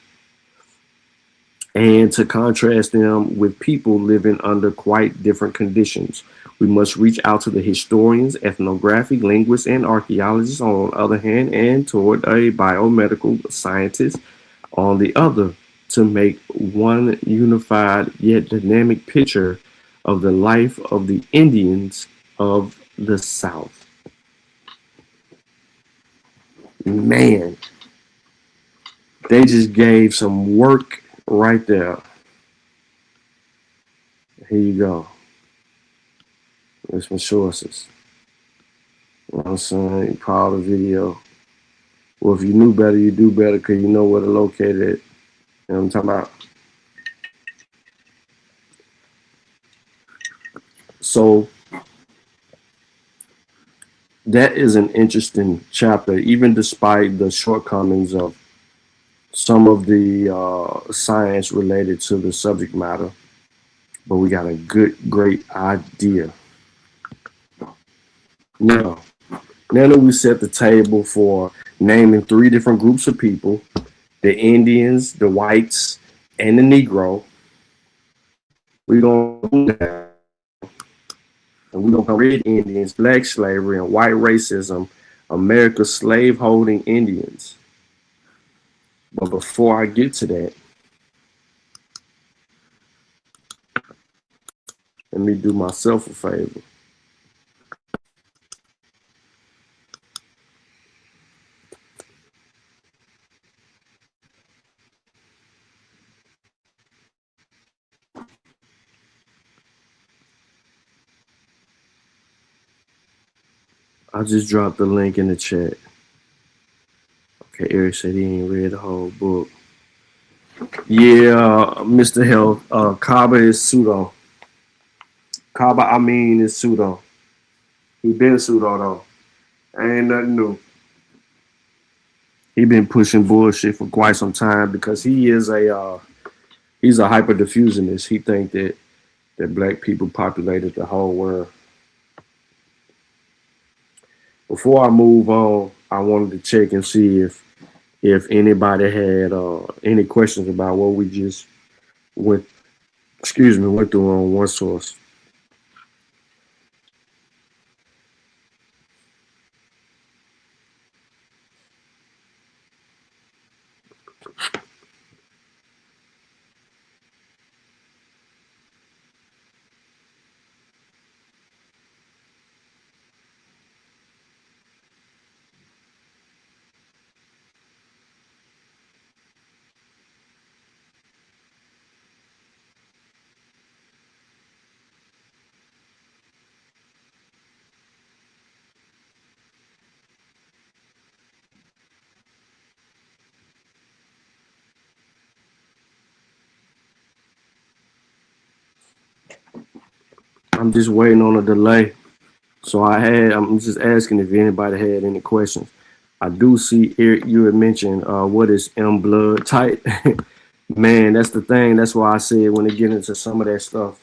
and to contrast them with people living under quite different conditions. We must reach out to the historians, ethnographic linguists, and archaeologists on the other hand, and toward a biomedical scientist on the other, to make one unified yet dynamic picture of the life of the Indians of the South. Man, they just gave some work right there. Here you go. There's some sources. You know what I'm saying? You pause the video. Well, if you knew better, you do better because you know where to locate it. You know what I'm talking about? So that is an interesting chapter, even despite the shortcomings of some of the science related to the subject matter. But we got a great idea. Now that we set the table for naming 3 different groups of people, the Indians, the whites, and the Negro, we're going to do that. And we're going to red Indians, black slavery, and white racism, America's slave-holding Indians. But before I get to that, let me do myself a favor. I just dropped the link in the chat. Okay, Eric said he ain't read the whole book. Yeah, Mr. Health, Kaba is pseudo. Kaba, is pseudo. He been pseudo though. Ain't nothing new. He been pushing bullshit for quite some time because he is he's a hyper diffusionist. He think that black people populated the whole world. Before I move on, I wanted to check and see if anybody had any questions about what we just went went through on one source. I'm just waiting on a delay. So I'm just asking if anybody had any questions. I do see Eric, you had mentioned what is M blood type. Man, that's the thing. That's why I said when they get into some of that stuff,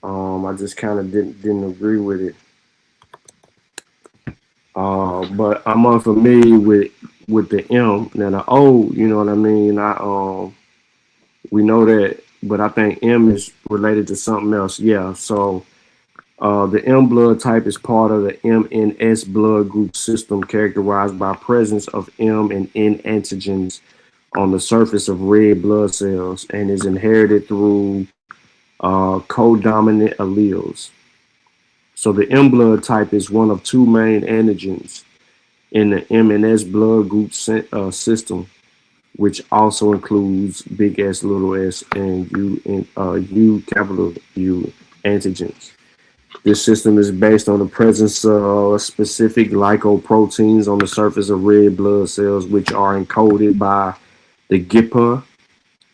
I just kind of didn't agree with it. But I'm unfamiliar with the M. Now the O, you know what I mean. We know that, but I think M is related to something else. Yeah. So the M blood type is part of the MNS blood group system, characterized by presence of M and N antigens on the surface of red blood cells, and is inherited through codominant alleles. So the M blood type is one of two main antigens in the MNS blood group system, which also includes big S, little s, and U capital U antigens. This system is based on the presence of specific glycoproteins on the surface of red blood cells, which are encoded by the GIPA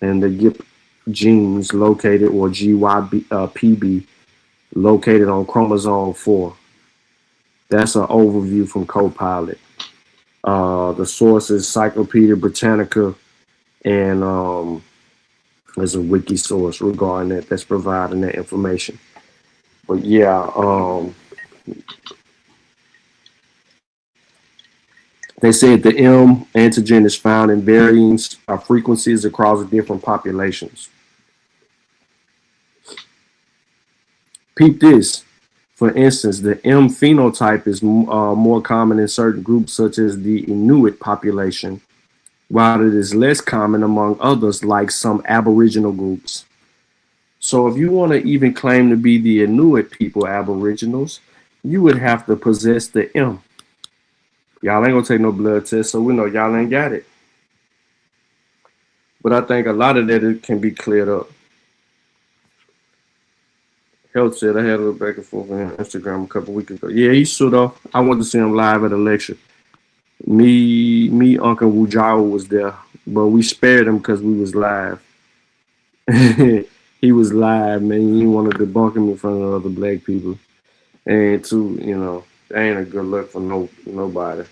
and the GIP genes located, or GYPB, located on chromosome 4. That's an overview from Copilot. The source is Encyclopedia Britannica, and there's a wiki source regarding that that's providing that information. But yeah, they said the M antigen is found in varying frequencies across different populations. Peep this. For instance, the M phenotype is more common in certain groups, such as the Inuit population, while it is less common among others, like some Aboriginal groups. So if you want to even claim to be the Inuit people, Aboriginals, you would have to possess the M. Y'all ain't gonna take no blood test, so we know y'all ain't got it. But I think a lot of that it can be cleared up. Health said I had a little back and forth on Instagram a couple weeks ago. Yeah, he stood off. I went to see him live at a lecture. Me, Uncle Wujao was there, but we spared him because we was live. He was live, man. He wanted to debunk him in front of other black people. And too, you know, that ain't a good look for nobody.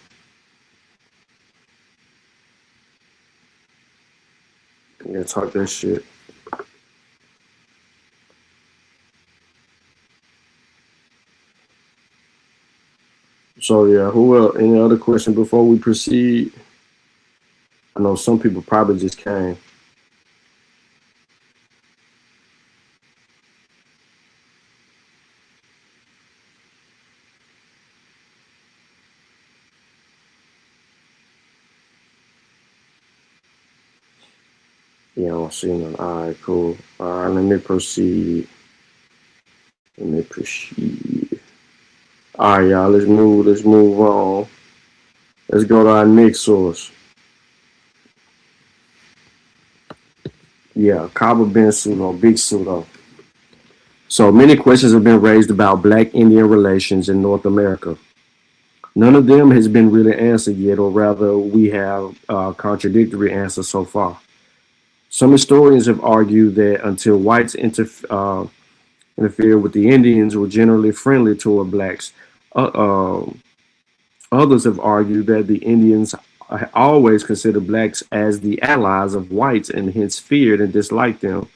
Yeah, talk that shit. So yeah, who else? Any other question before we proceed? I know some people probably just came. Yeah, I don't see none. All right, cool. All right, let me proceed. All right, y'all, let's move on. Let's go to our next source. Yeah, Kaba Ben Pseudo, Big Pseudo. So many questions have been raised about Black Indian relations in North America. None of them has been really answered yet, or rather, we have contradictory answers so far. Some historians have argued that until whites interfered with the Indians, were generally friendly toward blacks. Others have argued that the Indians always considered blacks as the allies of whites and hence feared and disliked them.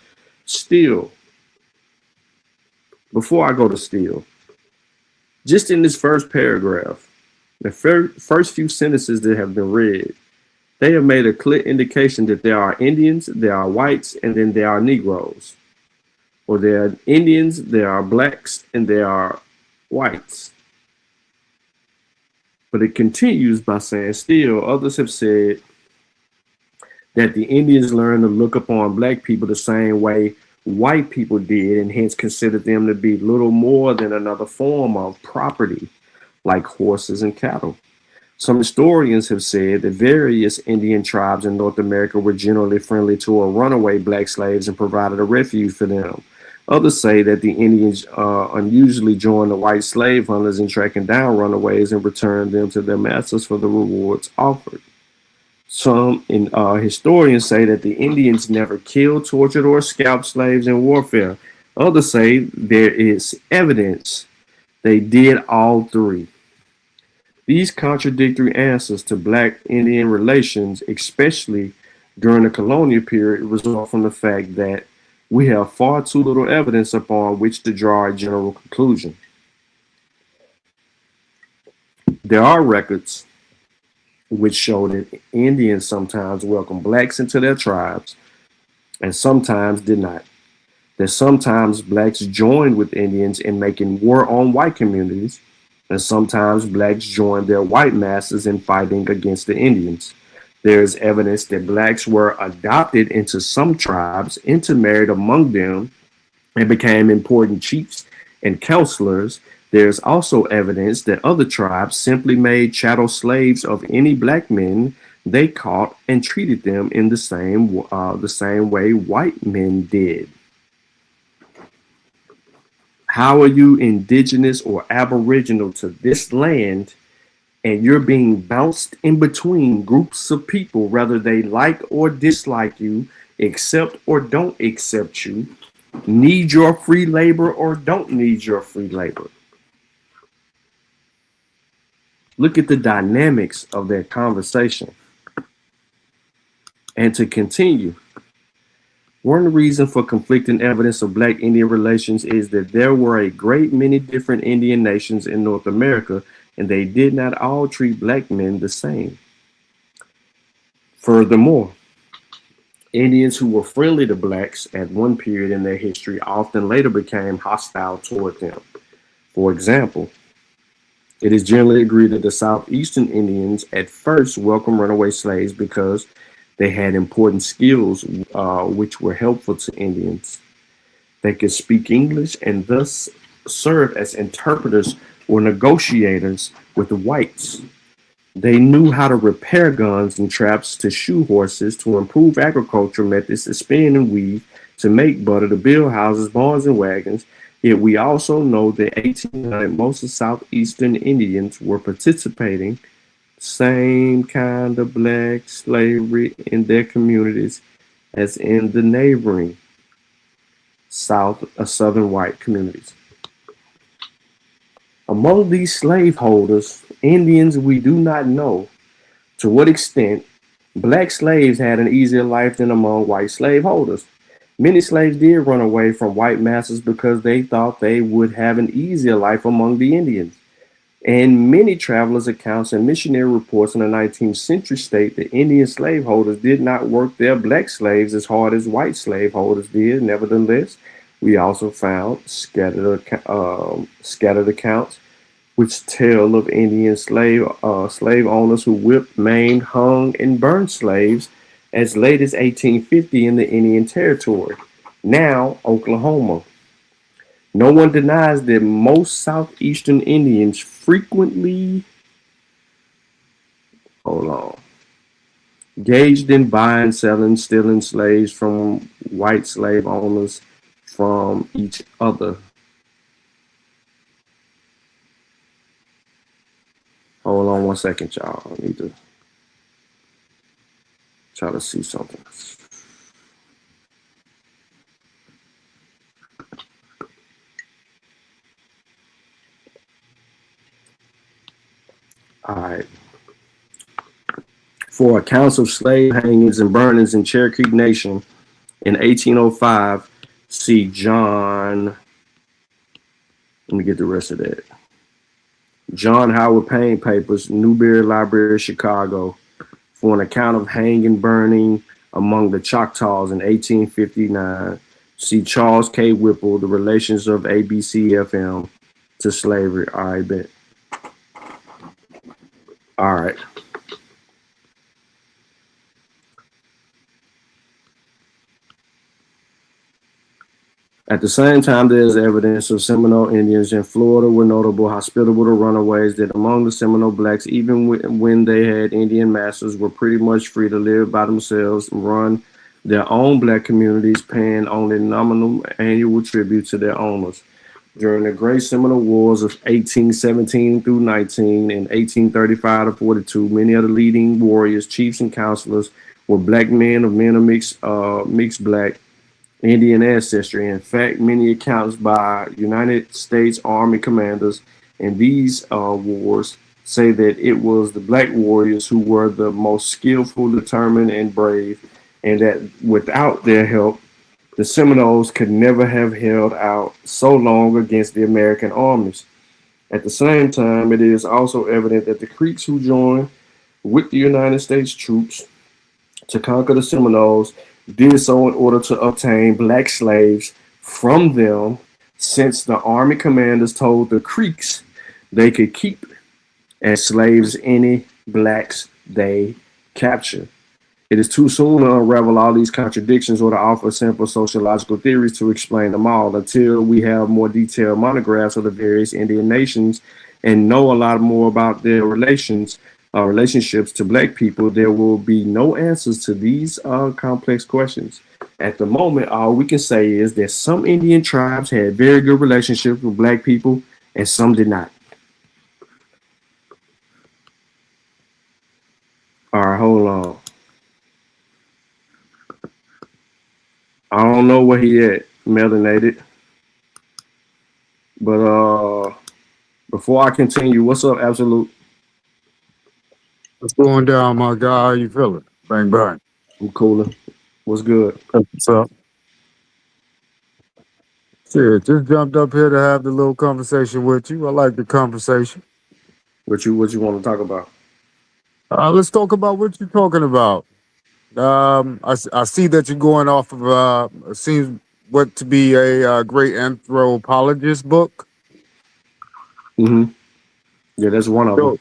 Still, before I go to still, just in this first paragraph, The first few sentences that have been read, they have made a clear indication that there are Indians, there are whites, and then there are Negroes. Or there are Indians, there are blacks, and there are whites. But it continues by saying, still, others have said that the Indians learned to look upon black people the same way white people did, and hence considered them to be little more than another form of property, like horses and cattle. Some historians have said that various Indian tribes in North America were generally friendly to runaway black slaves and provided a refuge for them. Others say that the Indians unusually joined the white slave hunters in tracking down runaways and returned them to their masters for the rewards offered. Some historians say that the Indians never killed, tortured, or scalped slaves in warfare. Others say there is evidence they did all three. These contradictory answers to Black-Indian relations, especially during the colonial period, result from the fact that we have far too little evidence upon which to draw a general conclusion. There are records which show that Indians sometimes welcomed blacks into their tribes and sometimes did not. That sometimes blacks joined with Indians in making war on white communities, and sometimes blacks joined their white masters in fighting against the Indians. There is evidence that blacks were adopted into some tribes, intermarried among them, and became important chiefs and counselors. There's also evidence that other tribes simply made chattel slaves of any black men they caught and treated them in the same way white men did. How are you indigenous or aboriginal to this land and you're being bounced in between groups of people, whether they like or dislike you, accept or don't accept you, need your free labor or don't need your free labor? Look at the dynamics of that conversation. And to continue, one reason for conflicting evidence of Black-Indian relations is that there were a great many different Indian nations in North America, and they did not all treat black men the same. Furthermore, Indians who were friendly to blacks at one period in their history often later became hostile toward them. For example, it is generally agreed that the southeastern Indians at first welcomed runaway slaves because they had important skills which were helpful to Indians. They could speak English and thus serve as interpreters or negotiators with the whites. They knew how to repair guns and traps, to shoe horses, to improve agricultural methods, to spin and weave, to make butter, to build houses, barns, and wagons. Yet we also know that 1800 most of southeastern Indians were participating same kind of black slavery in their communities as in the neighboring southern white communities. Among these slaveholders, Indians, we do not know to what extent black slaves had an easier life than among white slaveholders. Many slaves did run away from white masters because they thought they would have an easier life among the Indians. And many travelers' accounts and missionary reports in the 19th century state that Indian slaveholders did not work their black slaves as hard as white slaveholders did. Nevertheless, we also found scattered accounts which tell of Indian slave owners who whipped, maimed, hung, and burned slaves as late as 1850 in the Indian Territory, now Oklahoma. No one denies that most southeastern Indians frequently engaged in buying, selling, stealing slaves from white slave owners from each other. Hold on one second, y'all. I need to try to see something. All right. For accounts of slave hangings and burnings in Cherokee Nation in 1805, see John. Let me get the rest of that. John Howard Payne Papers, Newberry Library, Chicago, for an account of hanging and burning among the Choctaws in 1859. See Charles K. Whipple, The Relations of ABCFM to Slavery. All right, bet. All right. At the same time, there is evidence of Seminole Indians in Florida were notable, hospitable to runaways, that among the Seminole blacks, even when they had Indian masters, were pretty much free to live by themselves and run their own black communities, paying only nominal annual tribute to their owners. During the Great Seminole Wars of 1817 through 19 and 1835 to 42, many of the leading warriors, chiefs, and counselors were black men of mixed black Indian ancestry. In fact, many accounts by United States Army commanders in these wars say that it was the black warriors who were the most skillful, determined, and brave, and that without their help, the Seminoles could never have held out so long against the American armies. At the same time, it is also evident that the Creeks who joined with the United States troops to conquer the Seminoles did so in order to obtain black slaves from them, since the army commanders told the Creeks they could keep as slaves any blacks they captured. It is too soon to unravel all these contradictions or to offer simple sociological theories to explain them all. Until we have more detailed monographs of the various Indian nations and know a lot more about their relationships to black people, there will be no answers to these complex questions. At the moment, all we can say is that some Indian tribes had very good relationships with black people and some did not. All right, hold on. I don't know where he at, melanated. But before I continue, what's up, Absolute? What's going down, my guy? How you feeling? Bang, bang. I'm cooler. What's good? What's up? Shit, just jumped up here to have the little conversation with you. I like the conversation. What you want to talk about? Let's talk about what you're talking about. I see that you're going off of seems what to be a great anthropologist book. Mm-hmm. Yeah, that's one of them.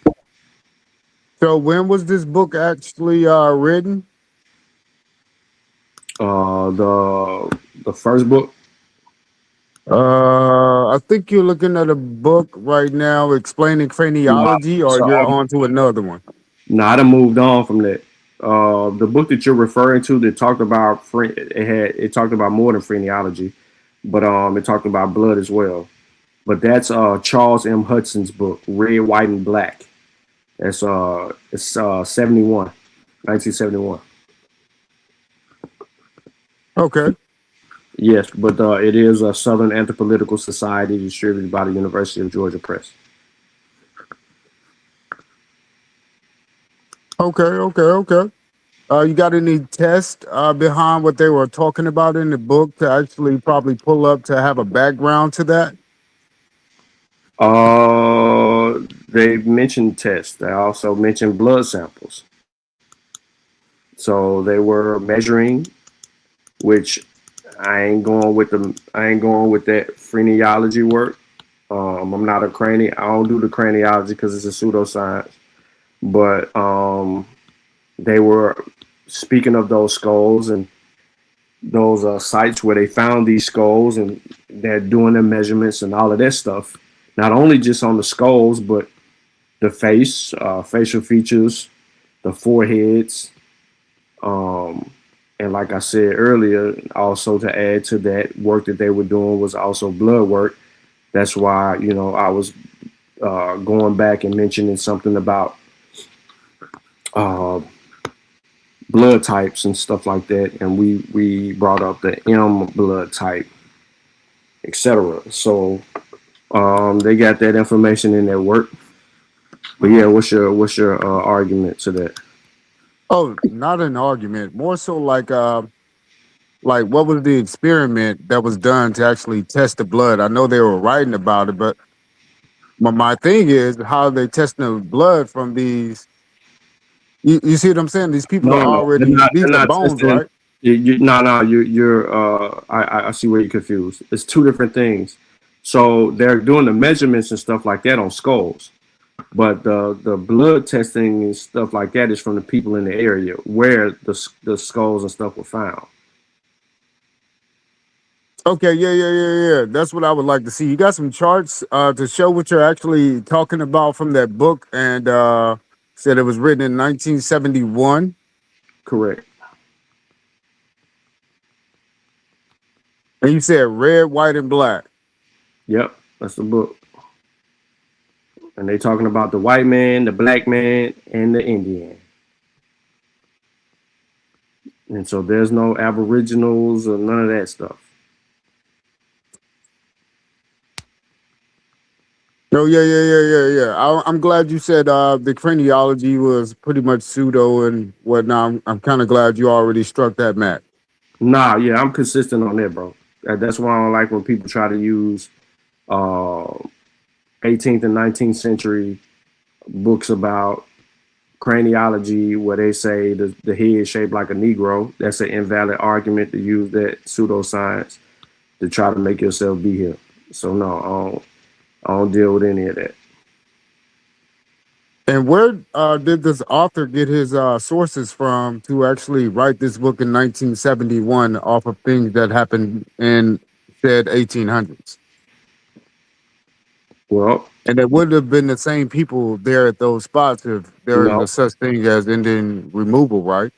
So when was this book actually written? The first book. I think you're looking at a book right now explaining craniology, or you're on to another one. No, I done moved on from that. The book that you're referring to that talked about it talked about more than phrenology, but it talked about blood as well. But that's Charles M. Hudson's book, Red, White, and Black. It's 1971. Okay. Yes, but it is a Southern Anthropolitical Society distributed by the University of Georgia Press. Okay. You got any test behind what they were talking about in the book to actually probably pull up to have a background to that? They mentioned tests. They also mentioned blood samples. So they were measuring, which I ain't going with that phrenology work. I'm not a I don't do the craniology because it's a pseudoscience. But they were speaking of those skulls and those sites where they found these skulls, and they're doing their measurements and all of that stuff. Not only just on the skulls, but the face, facial features, the foreheads, and like I said earlier, also to add to that work that they were doing was also blood work. That's why, I was going back and mentioning something about blood types and stuff like that, and we brought up the M blood type, etc. So they got that information in their work. But yeah, what's your argument to that? Oh, not an argument. More so like what was the experiment that was done to actually test the blood? I know they were writing about it, but my thing is, how are they testing the blood from these? You see what I'm saying? These people No, are no, they're already, not. these They're are not bones, testing. right? No. You're. I see where you're confused. It's two different things. So they're doing the measurements and stuff like that on skulls, but the blood testing and stuff like that is from the people in the area where the skulls and stuff were found. Okay, yeah. That's what I would like to see. You got some charts to show what you're actually talking about from that book, and said it was written in 1971. Correct. And you said red, white, and black. Yep, that's the book. And they talking about the white man, the black man, and the Indian. And so there's no aboriginals or none of that stuff. Oh yeah. I'm glad you said the craniology was pretty much pseudo and whatnot. I'm kind of glad you already struck that match. Nah, yeah, I'm consistent on that, bro. That's why I don't like when people try to use 18th and 19th century books about craniology where they say the head is shaped like a Negro. That's an invalid argument to use that pseudoscience to try to make yourself be here. So no, I don't deal with any of that. And where did this author get his sources from to actually write this book in 1971 off of things that happened in said 1800s? Well, and it would have been the same people there at those spots if there no, is such thing as Indian removal, right?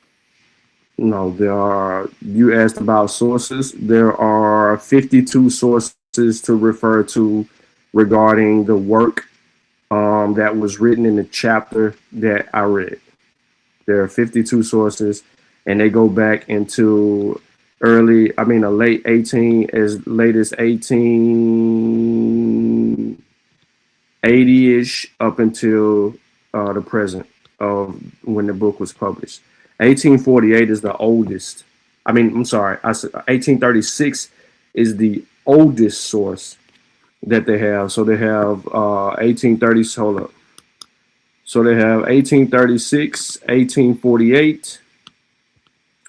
no, there are. You asked about sources. There are 52 sources to refer to regarding the work that was written in the chapter that I read. There are 52 sources, and they go back into a late 18, as late as 1880-ish up until the present of when the book was published. 1848 is the oldest. I'm sorry, 1836 is the oldest source that they have. So they have 1830. Hold up. So they have 1836, 1848.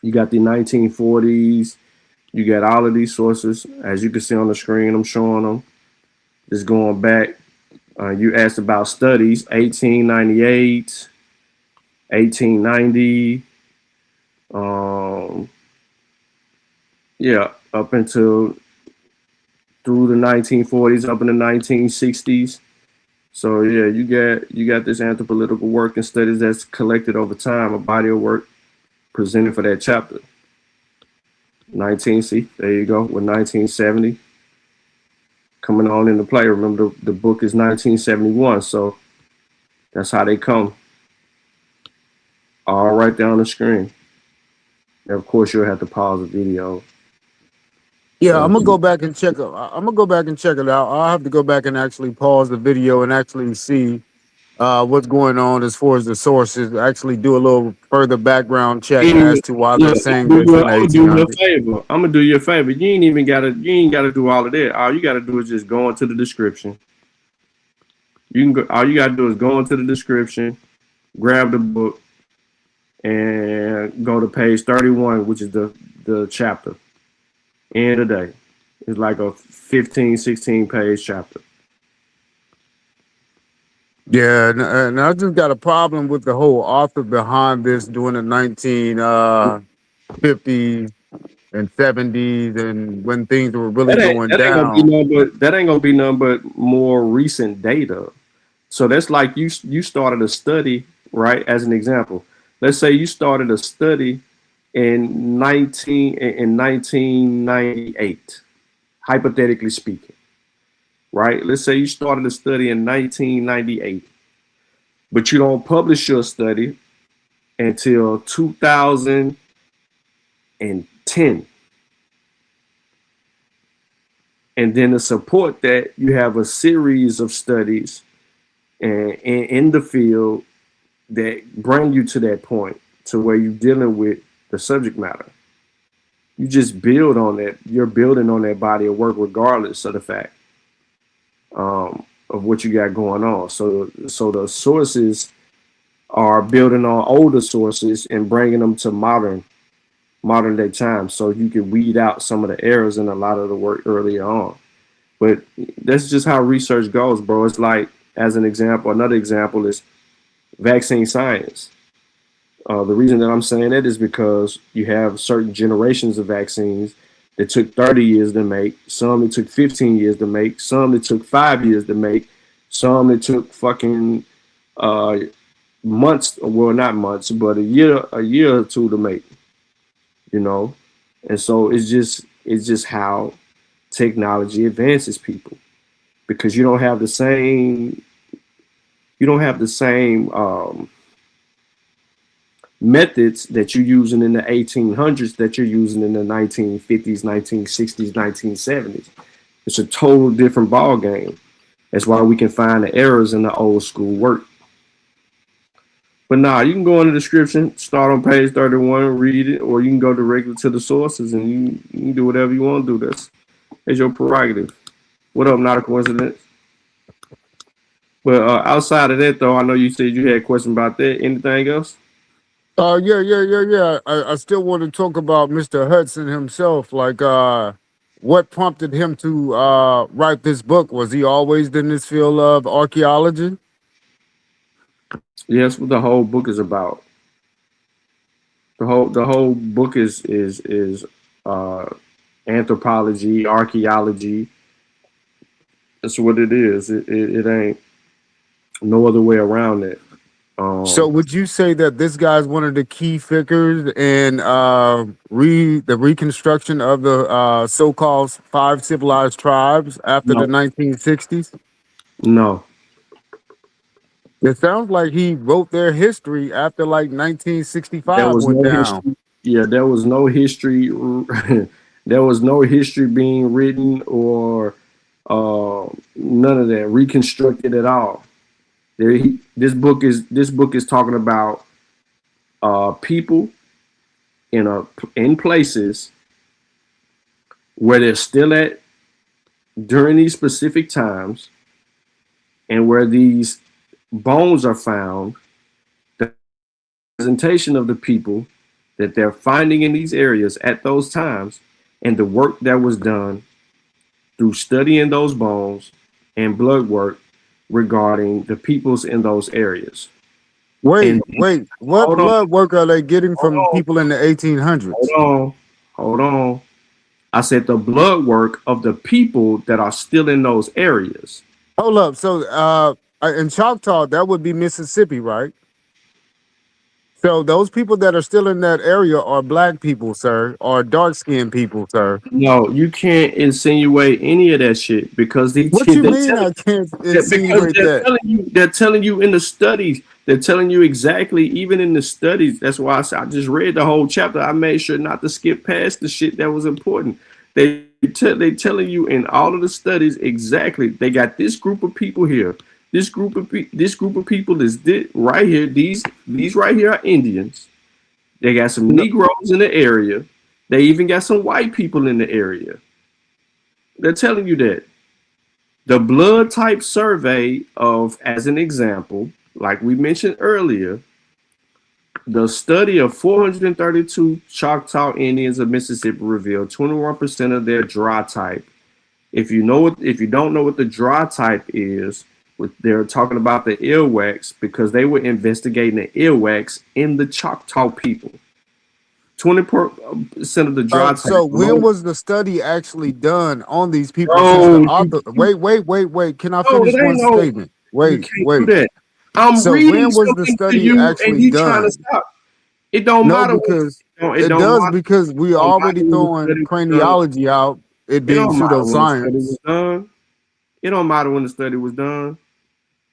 You got the 1940s. You got all of these sources. As you can see on the screen, I'm showing them. Just going back. You asked about studies. 1898, 1890. Yeah, up until through the 1940s, up in the 1960s. So yeah, you got this anthropological work and studies that's collected over time, a body of work presented for that chapter. There you go, with 1970 coming on into play. Remember, the book is 1971, so that's how they come. All right there on the screen. And of course, you'll have to pause the video. Yeah, I'm gonna go back and check it. I'm gonna go back and check it out. I'll have to go back and actually pause the video and actually see what's going on as far as the sources. Actually, do a little further background check as to why they're saying this in the 1800s. I'm gonna do you a favor. You ain't gotta do all of that. All you gotta do is just go into the description. All you gotta do is go into the description, grab the book, and go to page 31, which is the chapter. End of the day. It's like a 15, 16 page chapter. Yeah, and I just got a problem with the whole author behind this during the 1950s and 70s and when things were really going down. That ain't gonna be nothing but more recent data. So that's like you started a study, right? As an example, let's say you started a study in 1998, hypothetically speaking, right? Let's say you started a study in 1998, but you don't publish your study until 2010. And then to support that, you have a series of studies in the field that bring you to that point to where you're dealing with the subject matter. You just build on that. You're building on that body of work regardless of the fact. of what you got going on. So the sources are building on older sources and bringing them to modern day times, so you can weed out some of the errors in a lot of the work earlier on. But that's just how research goes, bro. It's like, as an example, another example is vaccine science. The reason that I'm saying that is because you have certain generations of vaccines that took 30 years to make, some it took 15 years to make, some it took 5 years to make, some it took fucking months, well, not months, but a year or two to make, you know. And so it's just how technology advances people, because you don't have the same methods that you're using in the 1800s that you're using in the 1950s, 1960s, 1970s. It's a total different ball game. That's why we can find the errors in the old school work. But nah, you can go in the description, start on page 31, read it, or you can go directly to the sources and you can do whatever you want to do. That's your prerogative. What up, not a coincidence? But outside of that, though, I know you said you had a question about that. Anything else? Yeah. I still want to talk about Mr. Hudson himself. Like, what prompted him to write this book? Was he always in this field of archaeology? Yes, what the whole book is about. The whole book is anthropology, archaeology. That's what it is. It ain't no other way around it. So would you say that this guy's one of the key figures in the reconstruction of the so-called 5 civilized tribes after the 1960s? No. It sounds like he wrote their history after like 1965 There was went no down. history. Yeah, there was no history. There was no history being written or none of that reconstructed at all. This book is talking about people in places where they're still at during these specific times, and where these bones are found. The presentation of the people that they're finding in these areas at those times, and the work that was done through studying those bones and blood work regarding the peoples in those areas. Wait, what blood work are they getting from people in the 1800s? Hold on. I said the blood work of the people that are still in those areas. Hold up. So in Choctaw, that would be Mississippi, right? So those people that are still in that area are black people, sir, or dark-skinned people, sir. No, you can't insinuate any of that shit, because what you mean I can't insinuate that? They're telling you in the studies. They're telling you exactly, even in the studies. That's why I just read the whole chapter. I made sure not to skip past the shit that was important. They telling you in all of the studies exactly. They got this group of people here. This group of people is right here. These right here are Indians. They got some Negroes in the area. They even got some white people in the area. They're telling you that. The blood type survey of, as an example, like we mentioned earlier, the study of 432 Choctaw Indians of Mississippi revealed 21% of their dry type. If you don't know what the dry type is, they're talking about the earwax, because they were investigating the earwax in the Choctaw people. 20% of the dry type. So when was the study actually done on these people? Wait. Can I finish one statement? Wait. I'm so reading when was the study actually done? Trying to stop. It don't matter, because it does matter. Because we already throwing craniology out. It being pseudoscience. It don't matter when the study was done.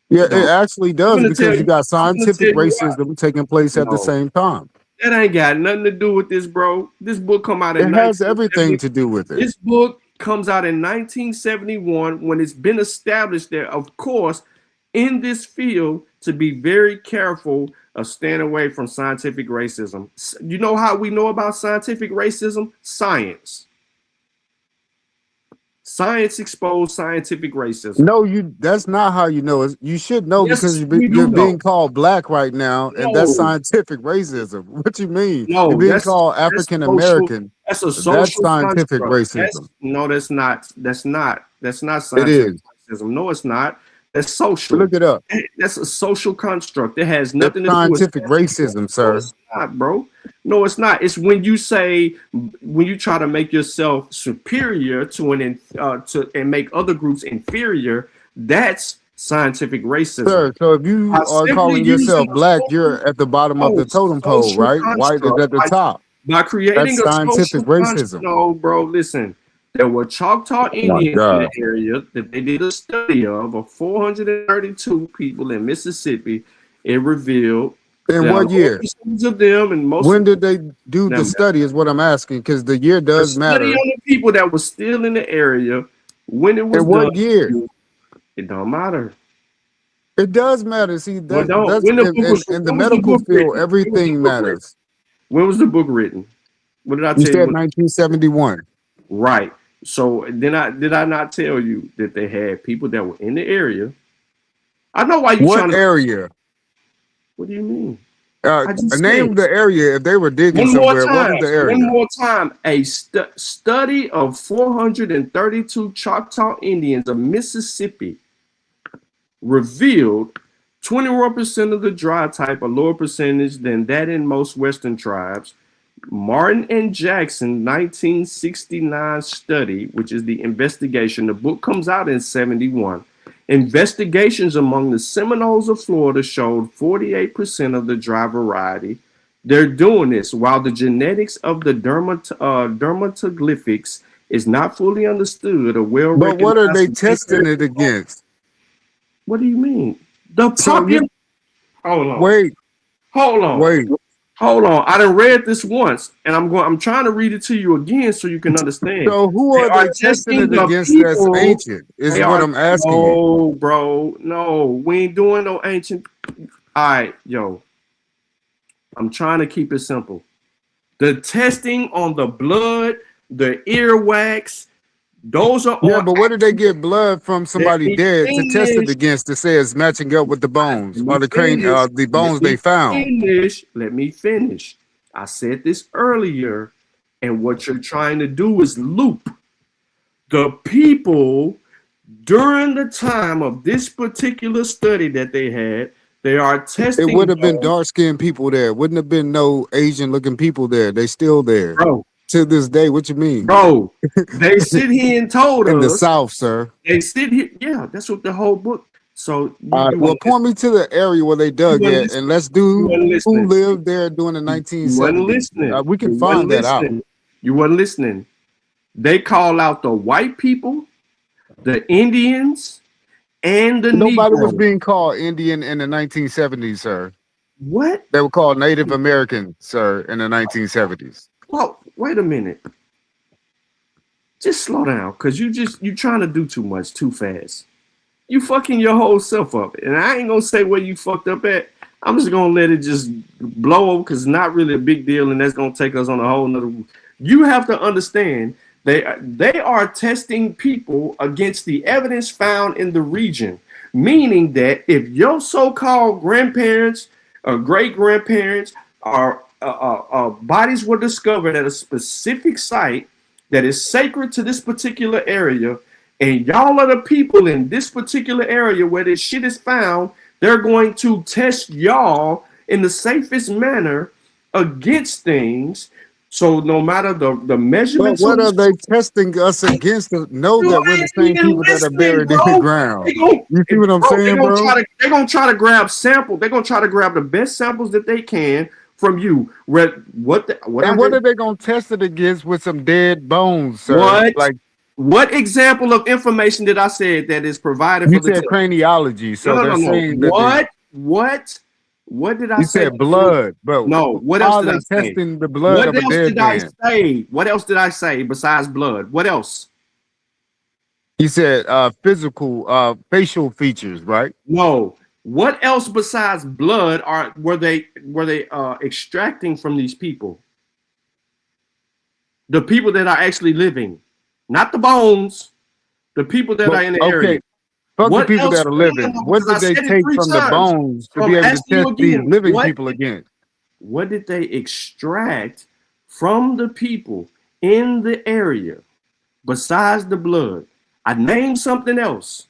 Yeah, it actually does, because you got scientific racism taking place at the same time. That ain't got nothing to do with this, bro. This book come out in. It has everything to do with it. This book comes out in 1971, when it's been established that, of course, in this field, to be very careful of staying away from scientific racism. You know how we know about scientific racism? Science. Science exposed scientific racism. No, that's not how you know it. You should know Yes, because we do you're know. being called black right now, and that's No, scientific racism. What you mean? You're no, being called African American. That's a That's social scientific construct. racism. That's not It scientific is. racism. No, it's not. That's social. Look it up. That's a social construct. It has That's nothing to do with scientific racism, No, sir. it's not, bro. No, it's not. It's when you try to make yourself superior to and make other groups inferior. That's scientific racism. Sir, so if you By are simply calling using yourself a black, social- you're at the bottom of the totem pole, social right? White is construct, at the top. by creating That's a scientific social racism. No, bro, listen. There were Choctaw Oh my Indians in God. the area that they did a study of 432 people in Mississippi. It revealed In that what year? most of them and most When did they do Now, the study is what I'm asking, because the year a does study matter. on the people that were still in the area when it was In what done. year? It don't matter. It does matter. See, Well, that's when the book was in the when was the medical book field, written? When was the everything book written? matters. When was the book written? What did I You tell said you? 1971. Right. So did I not tell you that they had people that were in the area? I know why you trying What to. area? What do you mean? I just Name said the area if they were digging one more somewhere. What time. was the area? One more time. A study of 432 Choctaw Indians of Mississippi revealed 21% of the dry type, a lower percentage than that in most Western tribes. Martin and Jackson 1969 study, which is the investigation. The book comes out in 71. Investigations among the Seminoles of Florida showed 48% of the dry variety. They're doing this while the genetics of the dermatoglyphics is not fully understood or well But what are they recognized. testing it against? What do you mean? The So popular. you Hold on. wait, Hold on. wait. Hold on. I done read this once, and I'm trying to read it to you again so you can understand. So who are they testing it the against that's people. ancient? Is They what are I'm asking you. No, bro. No, we ain't doing no ancient. All right, yo. I'm trying to keep it simple. The testing on the blood, the earwax, those are Yeah, all. but where did they get blood from somebody Let me dead to test it finish. against to say it's matching up with the bones Let or me the crane, finish. the bones Let me they found? finish. Let me finish. I said this earlier, and what you're trying to do is loop the people during the time of this particular study that they had. They are It testing would have been those, dark skinned people there. Wouldn't have been no Asian looking people there. They still there bro. to this day. What you mean? Bro, they sit here and told In the us. South, sir. They sit here. Yeah, that's what the whole book. So you Well, point me to the area where they dug wasn't at, listening. and let's You do wasn't who listening. lived there during the You wasn't 1970s. listening. We can You find wasn't that out. listening. You wasn't listening. They call out the white people, the Indians, and the Nobody was Negroes. being called Indian in the 1970s, sir. What? They were called Native American, sir, in the 1970s. Well, wait a minute. Just slow down, cause you trying to do too much too fast. You fucking your whole self up, and I ain't gonna say where you fucked up at. I'm just gonna let it just blow over, cause it's not really a big deal, and that's gonna take us on a whole nother. You have to understand they are testing people against the evidence found in the region, meaning that if your so-called grandparents or great grandparents are bodies were discovered at a specific site that is sacred to this particular area, and y'all are the people in this particular area where this shit is found, they're going to test y'all in the safest manner against things. So no matter the But measurements, what are they testing us against to know that we're the same people that are buried in the ground? You see what I'm saying, bro? They're gonna try to grab samples. They're gonna try to grab the best samples that they can from you. What are they gonna test it against with some dead bones, sir? What example of information did I say that is provided You for the said test? craniology, so they're saying that what did I you say? said blood, bro. No, what How else are did I they say? testing the blood What of a else dead did I man? say? What else did I say besides blood? What else? You said physical, facial features, right? No. What else besides blood were they extracting from these people? The people that are actually living, not the bones, The people that are in the area. Okay, fuck the What people else that are living. What because did I they said it take 3 from the times. bones to So be I'm able to asking you test these again, living people against? what did they extract from the people in the area besides the blood? I named something else.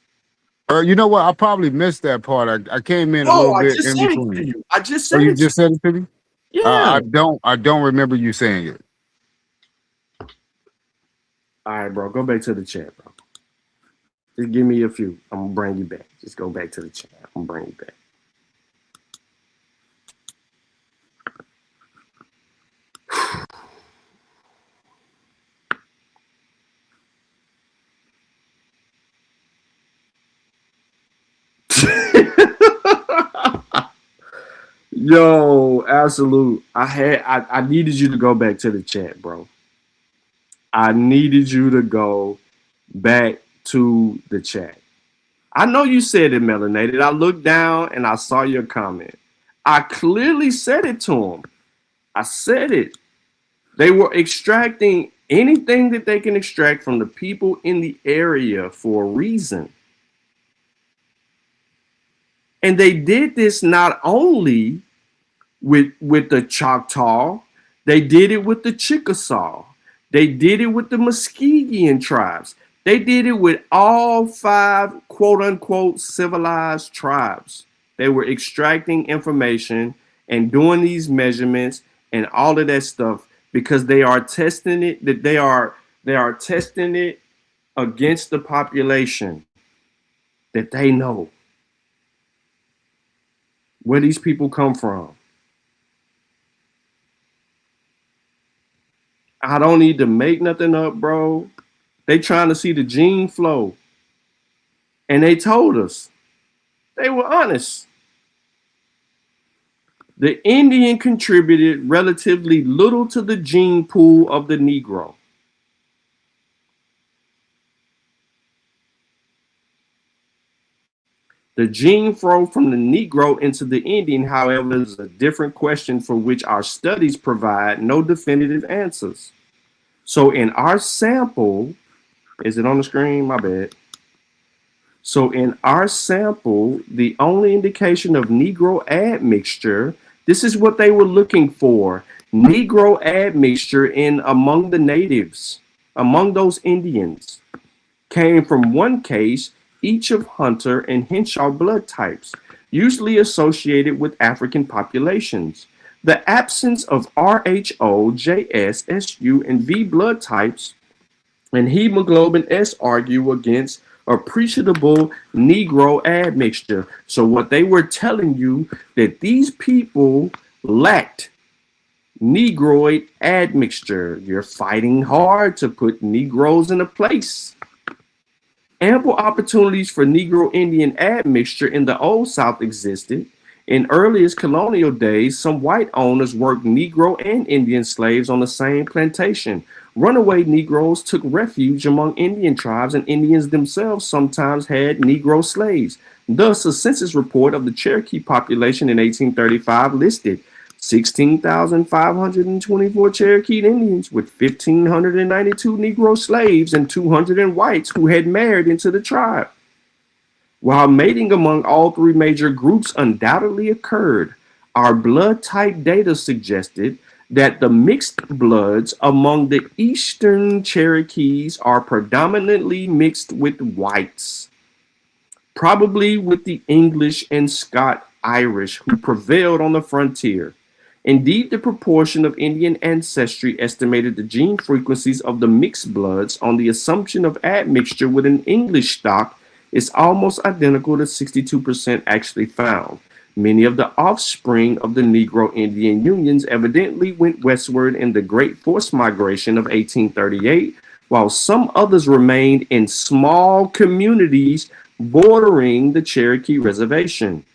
You know what? I probably missed that part. I came in a No, little I bit just in said it to between. you. I just Oh, said you it to just said it to me? you. Yeah. I don't remember you saying it. All right, bro. Go back to the chat, bro. Just give me a few. I'm gonna bring you back. Just go back to the chat. I'm gonna bring you back. Yo, absolute. I needed you to go back to the chat, bro. I needed you to go back to the chat. I know you said it, melanated. I looked down and I saw your comment. I clearly said it to him. I said it. They were extracting anything that they can extract from the people in the area for a reason. And they did this not only with the Choctaw, they did it with the Chickasaw, they did it with the Muskegean tribes, they did it with all 5 quote unquote civilized tribes. They were extracting information and doing these measurements and all of that stuff because they are testing it, that they are testing it against the population that they know where these people come from. I don't need to make nothing up, bro. They trying to see the gene flow. And they told us. They were honest. The Indian contributed relatively little to the gene pool of the Negro. The gene flow from the Negro into the Indian, however, is a different question for which our studies provide no definitive answers. So in our sample, is it on the screen? My bad. So in our sample, the only indication of Negro admixture, this is what they were looking for. Negro admixture in among the natives, among those Indians, came from one case, each of Hunter and Henshaw blood types, usually associated with African populations. The absence of RHO, JS, SU, and V blood types and hemoglobin S argue against appreciable Negro admixture. So what they were telling you that these people lacked Negroid admixture. You're fighting hard to put Negroes in a place. Ample opportunities for Negro Indian admixture in the Old South existed. In earliest colonial days, some white owners worked Negro and Indian slaves on the same plantation. Runaway Negroes took refuge among Indian tribes, and Indians themselves sometimes had Negro slaves. Thus, a census report of the Cherokee population in 1835 listed 16,524 Cherokee Indians with 1,592 Negro slaves and 200 whites who had married into the tribe. While mating among all 3 major groups undoubtedly occurred, our blood type data suggested that the mixed bloods among the Eastern Cherokees are predominantly mixed with whites, probably with the English and Scot-Irish who prevailed on the frontier. Indeed, the proportion of Indian ancestry estimated the gene frequencies of the mixed bloods on the assumption of admixture with an English stock is almost identical to 62% actually found. Many of the offspring of the Negro-Indian unions evidently went westward in the Great Forced Migration of 1838, while some others remained in small communities bordering the Cherokee Reservation.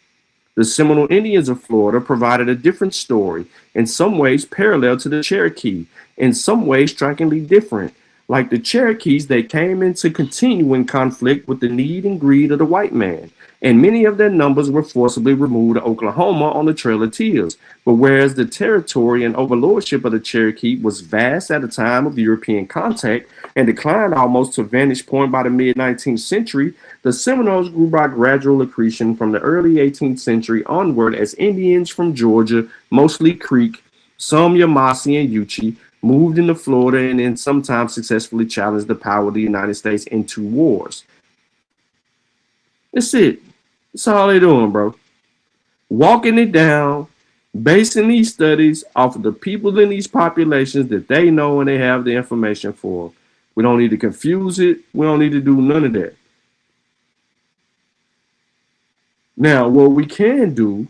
The Seminole Indians of Florida provided a different story, in some ways parallel to the Cherokee, in some ways strikingly different. Like the Cherokees, they came into continuing conflict with the need and greed of the white man, and many of their numbers were forcibly removed to Oklahoma on the Trail of Tears. But whereas the territory and overlordship of the Cherokee was vast at the time of European contact, and declined almost to vantage point by the mid-19th century, the Seminoles grew by gradual accretion from the early 18th century onward as Indians from Georgia, mostly Creek, some Yamasee and Yuchi, moved into Florida and then sometimes successfully challenged the power of the United States in 2 wars. That's it. That's all they're doing, bro. Walking it down, basing these studies off of the people in these populations that they know and they have the information for. We don't need to confuse it. We don't need to do none of that. Now, what we can do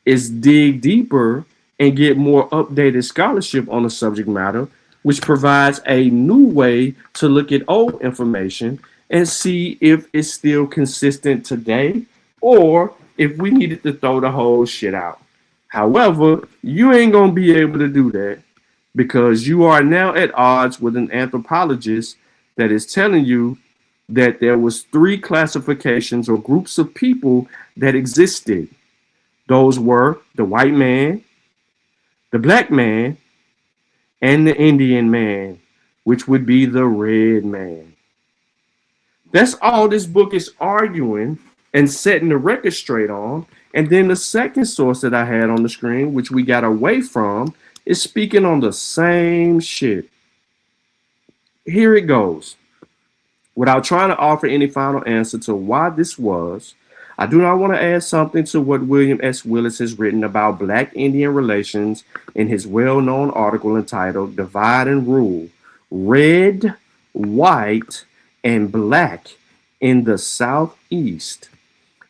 is dig deeper and get more updated scholarship on the subject matter, which provides a new way to look at old information and see if it's still consistent today or if we needed to throw the whole shit out. However, you ain't going to be able to do that because you are now at odds with an anthropologist that is telling you that there was 3 classifications or groups of people that existed. Those were the white man, the black man, and the Indian man, which would be the red man. That's all this book is arguing and setting the record straight on. And then the second source that I had on the screen, which we got away from, is speaking on the same shit. Here it goes. Without trying to offer any final answer to why this was, I do not want to add something to what William S. Willis has written about Black-Indian relations in his well-known article entitled Divide and Rule, Red, White, and Black in the Southeast.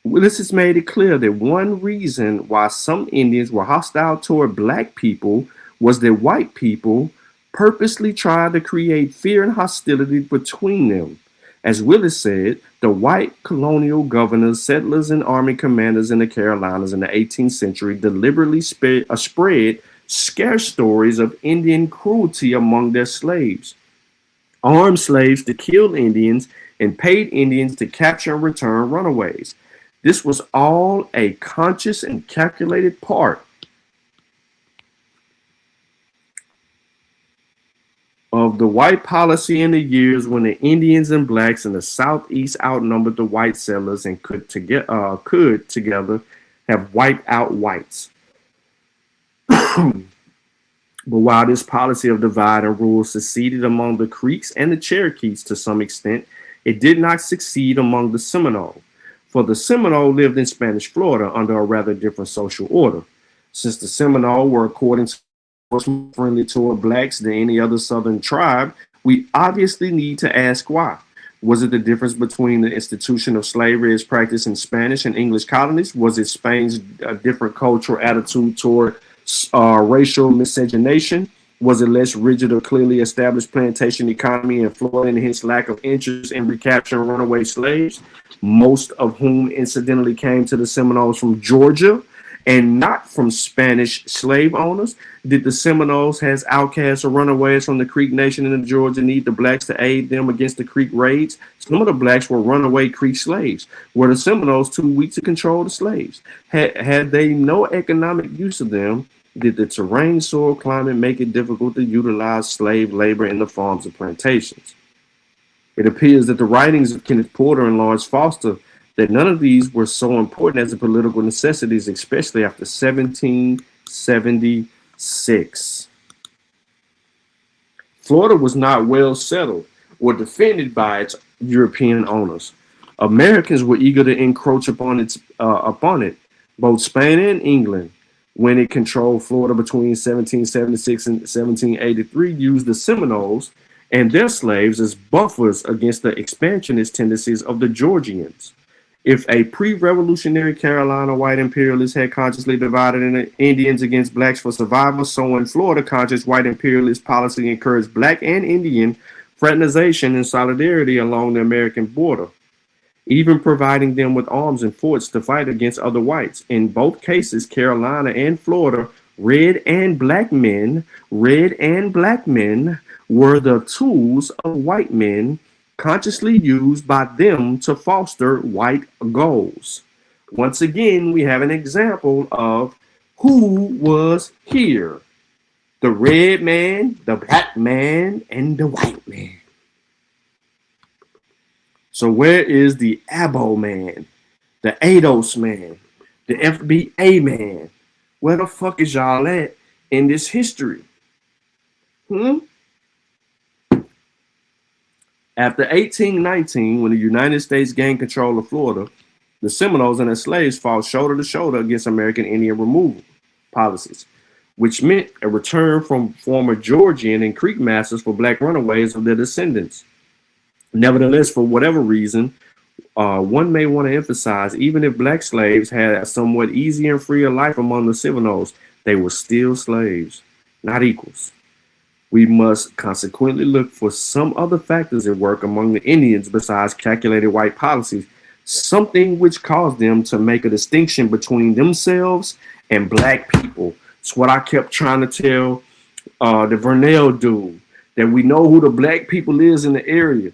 Willis has made it clear that one reason why some Indians were hostile toward Black people was that white people purposely tried to create fear and hostility between them. As Willis said, the white colonial governors, settlers, and army commanders in the Carolinas in the 18th century deliberately spread scare stories of Indian cruelty among their slaves, armed slaves to kill Indians, and paid Indians to capture and return runaways. This was all a conscious and calculated part of the white policy in the years when the Indians and blacks in the Southeast outnumbered the white settlers and could together have wiped out whites. But while this policy of divide and rule succeeded among the Creeks and the Cherokees to some extent, it did not succeed among the Seminole. For the Seminole lived in Spanish Florida under a rather different social order. Since the Seminole were, according to more friendly toward blacks than any other southern tribe, we obviously need to ask why. Was it the difference between the institution of slavery as practiced in Spanish and English colonies? Was it Spain's different cultural attitude toward racial miscegenation? Was it less rigid or clearly established plantation economy in Florida and hence lack of interest in recapturing runaway slaves, most of whom incidentally came to the Seminoles from Georgia and not from Spanish slave owners? Did the Seminoles, as outcasts or runaways from the Creek Nation in Georgia, need the blacks to aid them against the Creek raids? Some of the blacks were runaway Creek slaves. Were the Seminoles too weak to control the slaves? Had they no economic use of them? Did the terrain, soil, climate make it difficult to utilize slave labor in the farms and plantations? It appears that the writings of Kenneth Porter and Lawrence Foster that none of these were so important as the political necessities, especially after 1776. Florida was not well settled or defended by its European owners. Americans were eager to encroach upon it. Both Spain and England, when it controlled Florida between 1776 and 1783, used the Seminoles and their slaves as buffers against the expansionist tendencies of the Georgians. If a pre-revolutionary Carolina white imperialist had consciously divided Indians against blacks for survival, so in Florida, conscious white imperialist policy encouraged black and Indian fraternization and solidarity along the American border, even providing them with arms and forts to fight against other whites. In both cases, Carolina and Florida, red and black men were the tools of white men, consciously used by them to foster white goals. Once again, we have an example of who was here: the red man, the black man, and the white man. So where is the ABO man, the ADOS man, the FBA man? Where the fuck is y'all at in this history? After 1819, when the United States gained control of Florida, the Seminoles and their slaves fought shoulder to shoulder against American Indian removal policies, which meant a return from former Georgian and Creek masters for black runaways of their descendants. Nevertheless, for whatever reason, one may want to emphasize, even if black slaves had a somewhat easier and freer life among the Seminoles, they were still slaves, not equals. We must consequently look for some other factors at work among the Indians besides calculated white policies, something which caused them to make a distinction between themselves and black people. It's what I kept trying to tell the Vernell dude, that we know who the black people is in the area.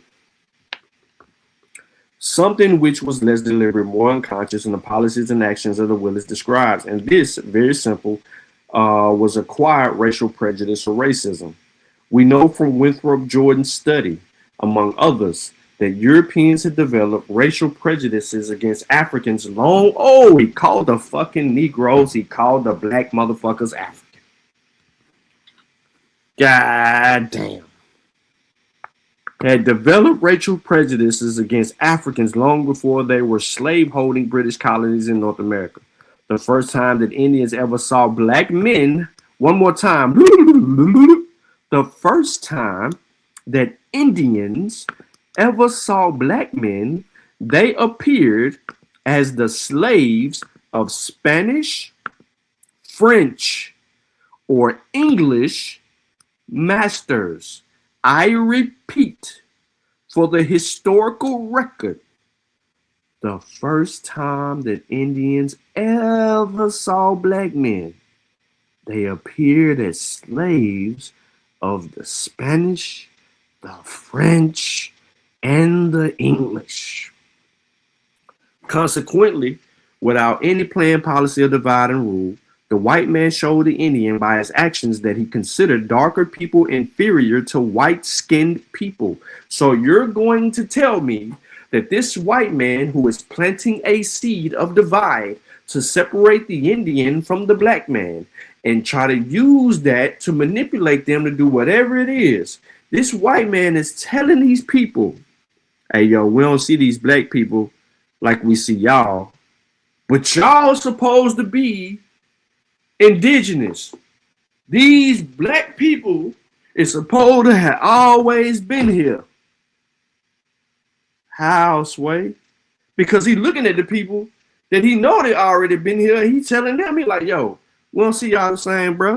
Something which was less deliberate, more unconscious in the policies and actions of the Willis describes. And this, very simple, was acquired racial prejudice or racism. We know from Winthrop Jordan's study, among others, that Europeans had developed racial prejudices against Africans long. Oh, he called the fucking Negroes, he called the black motherfuckers African. God damn. Had developed racial prejudices against Africans long before they were slave-holding British colonies in North America. The first time that Indians ever saw black men, one more time, the first time that Indians ever saw black men, they appeared as the slaves of Spanish, French, or English masters. I repeat, for the historical record, the first time that Indians ever saw black men, they appeared as slaves of the Spanish, the French, and the English. Consequently, without any planned policy of divide and rule, the white man showed the Indian by his actions that he considered darker people inferior to white-skinned people. So you're going to tell me that this white man who is planting a seed of divide to separate the Indian from the black man and try to use that to manipulate them to do whatever it is, this white man is telling these people, hey, yo, we don't see these black people like we see y'all, but y'all supposed to be indigenous. These black people is supposed to have always been here. How, Sway? Because he looking at the people that he know they already been here. He telling them, he like, yo, we don't see y'all the same, bro.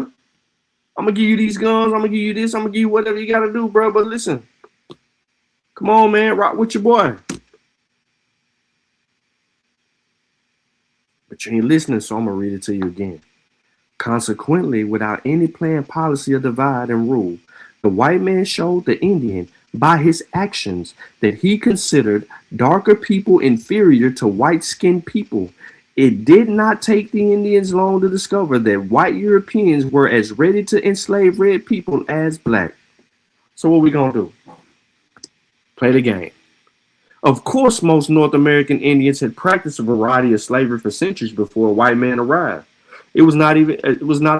I'm gonna give you these guns. I'm gonna give you this. I'm gonna give you whatever you gotta do, bro. But listen, come on, man, rock with your boy. But you ain't listening, so I'm gonna read it to you again. Consequently, without any planned policy of divide and rule, the white man showed the Indian by his actions that he considered darker people inferior to white-skinned people. It did not take the Indians long to discover that white Europeans were as ready to enslave red people as black. So what we gonna do? Play the game. Of course, most North American Indians had practiced a variety of slavery for centuries before a white man arrived. It was not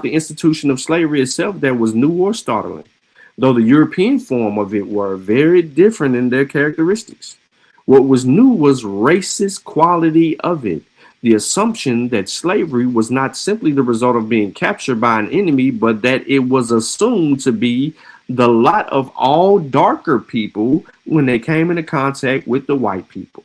the institution of slavery itself that was new or startling, though the European form of it were very different in their characteristics. What was new was racist quality of it, the assumption that slavery was not simply the result of being captured by an enemy, but that it was assumed to be the lot of all darker people when they came into contact with the white people.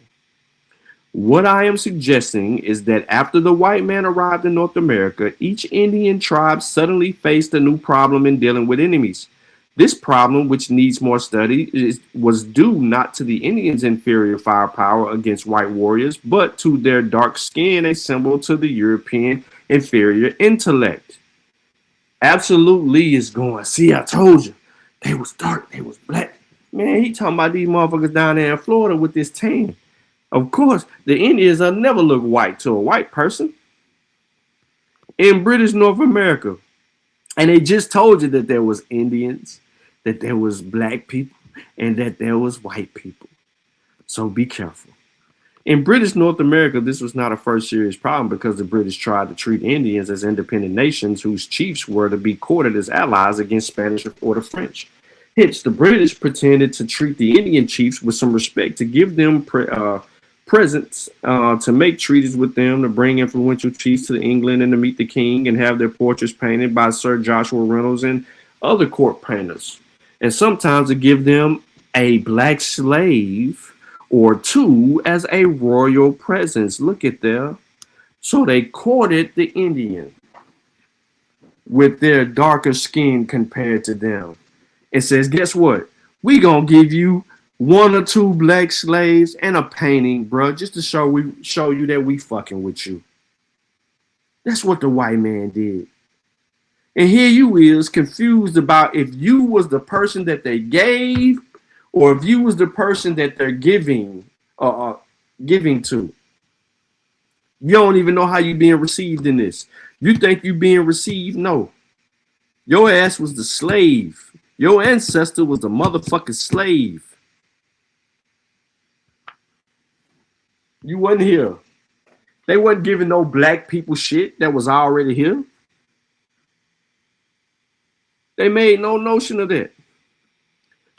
What I am suggesting is that after the white man arrived in North America, each Indian tribe suddenly faced a new problem in dealing with enemies. This problem, which needs more study, was due not to the Indians' inferior firepower against white warriors, but to their dark skin, a symbol to the European inferior intellect. Absolute Lee is going, see, I told you, they was dark, they was black. Man, he talking about these motherfuckers down there in Florida with this tan. Of course, the Indians will never look white to a white person. In British North America, and they just told you that there was Indians, that there was black people, and that there was white people. So be careful. In British North America, this was not a first serious problem because the British tried to treat Indians as independent nations whose chiefs were to be courted as allies against Spanish or the French. Hence, the British pretended to treat the Indian chiefs with some respect, to give them presents, to make treaties with them, to bring influential chiefs to England and to meet the king and have their portraits painted by Sir Joshua Reynolds and other court painters. And sometimes to give them a black slave or two as a royal presence. Look at there. So they courted the Indian with their darker skin compared to them. It says, guess what? We gonna give you 1 or 2 black slaves and a painting, bro, just to show you that we fucking with you. That's what the white man did. And here you is confused about if you was the person that they gave or if you was the person that they're giving to. You don't even know how you being received in this. You think you being received? No. Your ass was the slave. Your ancestor was the motherfucking slave. You wasn't here. They wasn't giving no black people shit that was already here. They made no notion of that.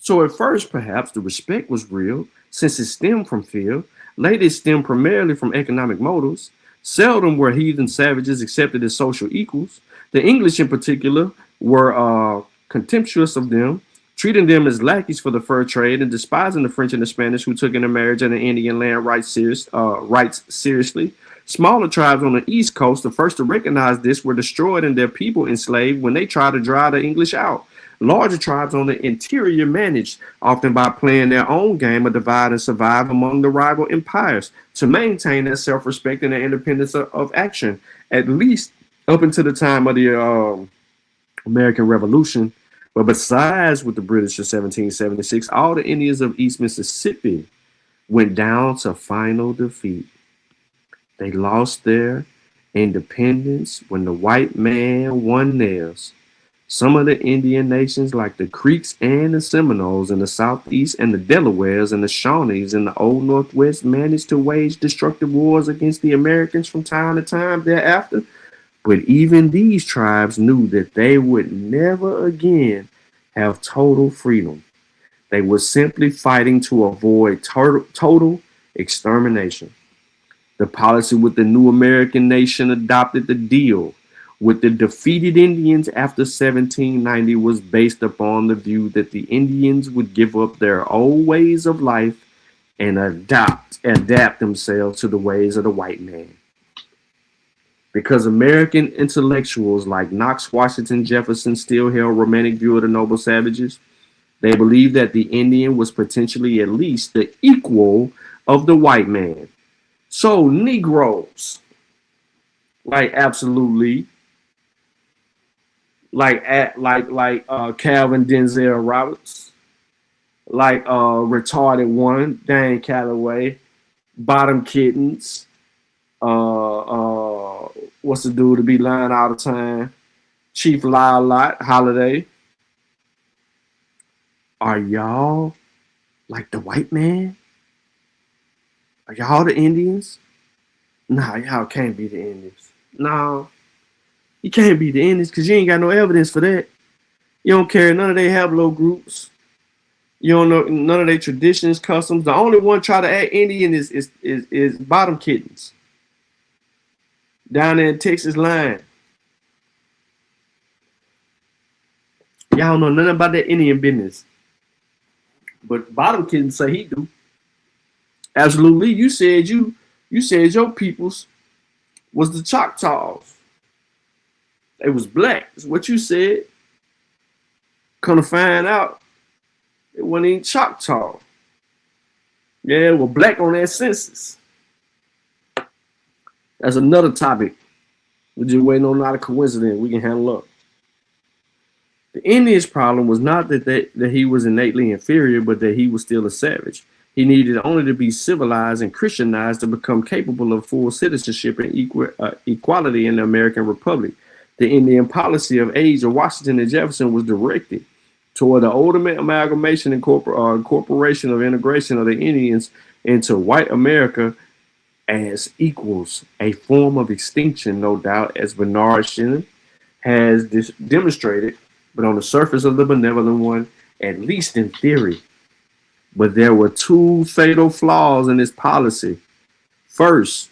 So at first, perhaps the respect was real, since it stemmed from fear. Later, it stemmed primarily from economic motives. Seldom were heathen savages accepted as social equals. The English, in particular, were contemptuous of them, treating them as lackeys for the fur trade and despising the French and the Spanish who took into marriage and the Indian land rights seriously. Smaller tribes on the East Coast, the first to recognize this, were destroyed and their people enslaved when they tried to drive the English out. Larger tribes on the interior managed, often by playing their own game of divide and survive among the rival empires, to maintain their self-respect and their independence of action, at least up until the time of the American Revolution. But besides with the British in 1776, all the Indians of East Mississippi went down to final defeat. They lost their independence when the white man won theirs. Some of the Indian nations, like the Creeks and the Seminoles in the Southeast and the Delawares and the Shawnees in the Old Northwest, managed to wage destructive wars against the Americans from time to time thereafter. But even these tribes knew that they would never again have total freedom. They were simply fighting to avoid total extermination. The policy with the new American nation adopted the deal with the defeated Indians after 1790 was based upon the view that the Indians would give up their old ways of life and adapt themselves to the ways of the white man. Because American intellectuals like Knox, Washington, Jefferson still held romantic view of the noble savages, they believed that the Indian was potentially at least the equal of the white man. So Negroes, absolutely, Calvin Denzel Roberts, retarded one, Dan Calloway, bottom kittens, what's the dude to be lying all the time? Chief Lie-a-Lot, Holiday. Are y'all like the white man? Are y'all the Indians? Nah, y'all can't be the Indians. No, you can't be the Indians because you ain't got no evidence for that. You don't carry none of their haplogroups. You don't know none of their traditions, customs. The only one try to act Indian is bottom kittens down there in Texas line. Y'all don't know nothing about that Indian business. But bottom kittens say he do. Absolutely. You said your peoples was the Choctaws. They was black. That's what you said. Come to find out, it wasn't even Choctaw. Yeah, it was black on their census. That's another topic. We're just waiting on not a coincidence. We can handle up. The Indian's problem was not that he was innately inferior, but that he was still a savage. He needed only to be civilized and Christianized to become capable of full citizenship and equality in the American Republic. The Indian policy of age of Washington and Jefferson was directed toward the ultimate amalgamation and incorporation of integration of the Indians into white America as equals, a form of extinction, no doubt, as Bernard Shin has demonstrated, but on the surface of the benevolent one, at least in theory. But there were two fatal flaws in this policy. First,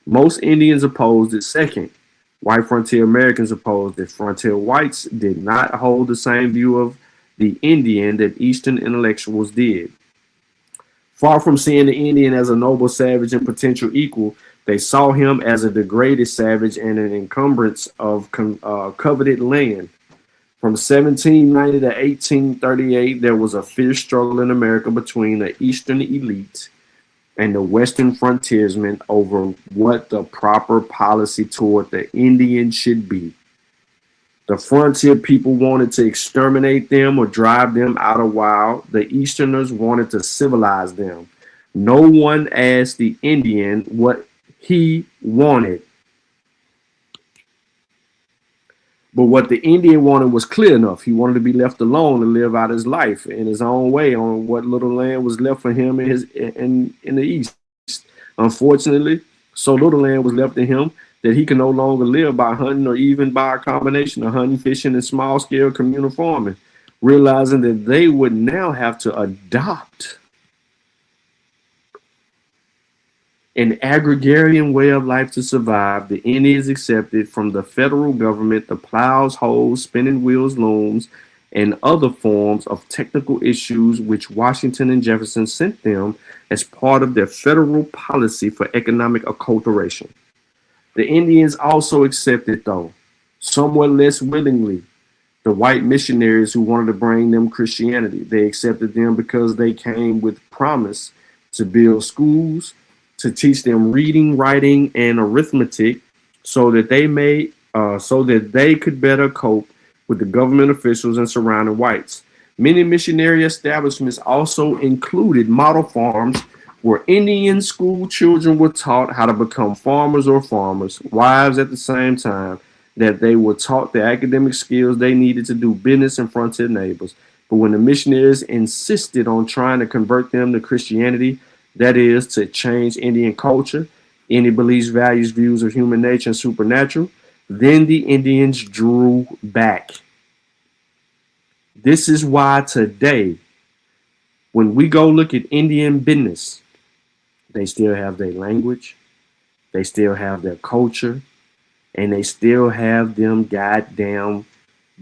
most Indians opposed it. Second, white frontier Americans opposed it. Frontier whites did not hold the same view of the Indian that Eastern intellectuals did. Far from seeing the Indian as a noble savage and potential equal, they saw him as a degraded savage and an encumbrance of coveted land. From 1790 to 1838, there was a fierce struggle in America between the Eastern elite and the Western frontiersmen over what the proper policy toward the Indian should be. The frontier people wanted to exterminate them or drive them out of wild. The Easterners wanted to civilize them. No one asked the Indian what he wanted. But what the Indian wanted was clear enough. He wanted to be left alone and live out his life in his own way on what little land was left for him in the East. Unfortunately, so little land was left to him that he could no longer live by hunting or even by a combination of hunting, fishing, and small-scale communal farming, realizing that they would now have to adopt an agrarian way of life to survive. The Indians accepted from the federal government the plows, hoes, spinning wheels, looms, and other forms of technical issues which Washington and Jefferson sent them as part of their federal policy for economic acculturation. The Indians also accepted, though, somewhat less willingly, the white missionaries who wanted to bring them Christianity. They accepted them because they came with promise to build schools, to teach them reading, writing, and arithmetic, so that they could better cope with the government officials and surrounding whites. Many missionary establishments also included model farms where Indian school children were taught how to become farmers or farmers, wives at the same time, that they were taught the academic skills they needed to do business in front of their neighbors. But when the missionaries insisted on trying to convert them to Christianity, that is, to change Indian culture, Indian beliefs, values, views of human nature and supernatural, then the Indians drew back. This is why today, when we go look at Indian business, they still have their language, they still have their culture, and they still have them goddamn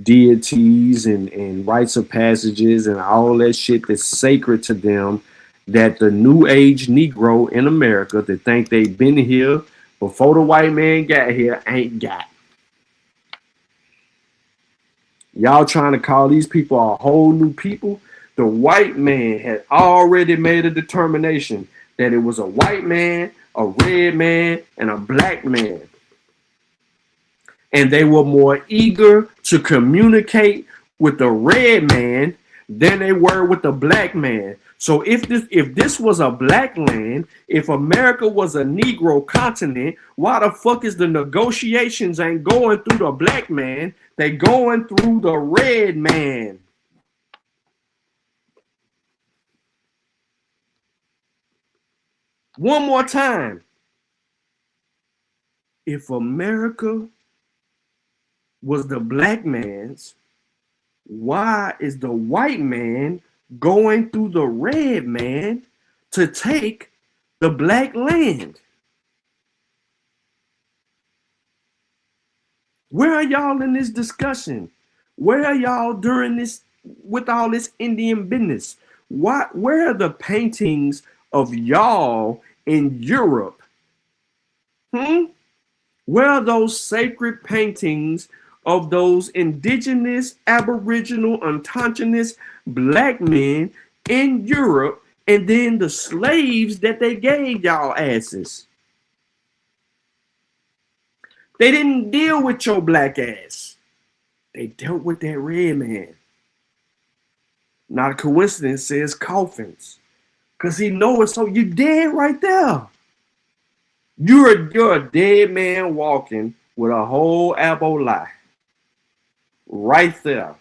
deities and rites of passages and all that shit that's sacred to them that the new age Negro in America that think they've been here before the white man got here ain't got. Y'all trying to call these people a whole new people? The white man had already made a determination that it was a white man, a red man, and a black man. And they were more eager to communicate with the red man than they were with the black man. So if this was a black land, if America was a Negro continent, why the fuck is the negotiations ain't going through the black man? They going through the red man. One more time. If America was the black man's, why is the white man going through the red man to take the black land? Where are y'all in this discussion? Where are y'all during this, with all this Indian business? Where are the paintings of y'all in Europe? Where are those sacred paintings of those indigenous, aboriginal, autochthonous black men in Europe, and then the slaves that they gave y'all asses? They didn't deal with your black ass. They dealt with that red man. Not a coincidence, says coffins. Because he knows, so you're dead right there. You're a dead man walking with a whole apple lie. Right there.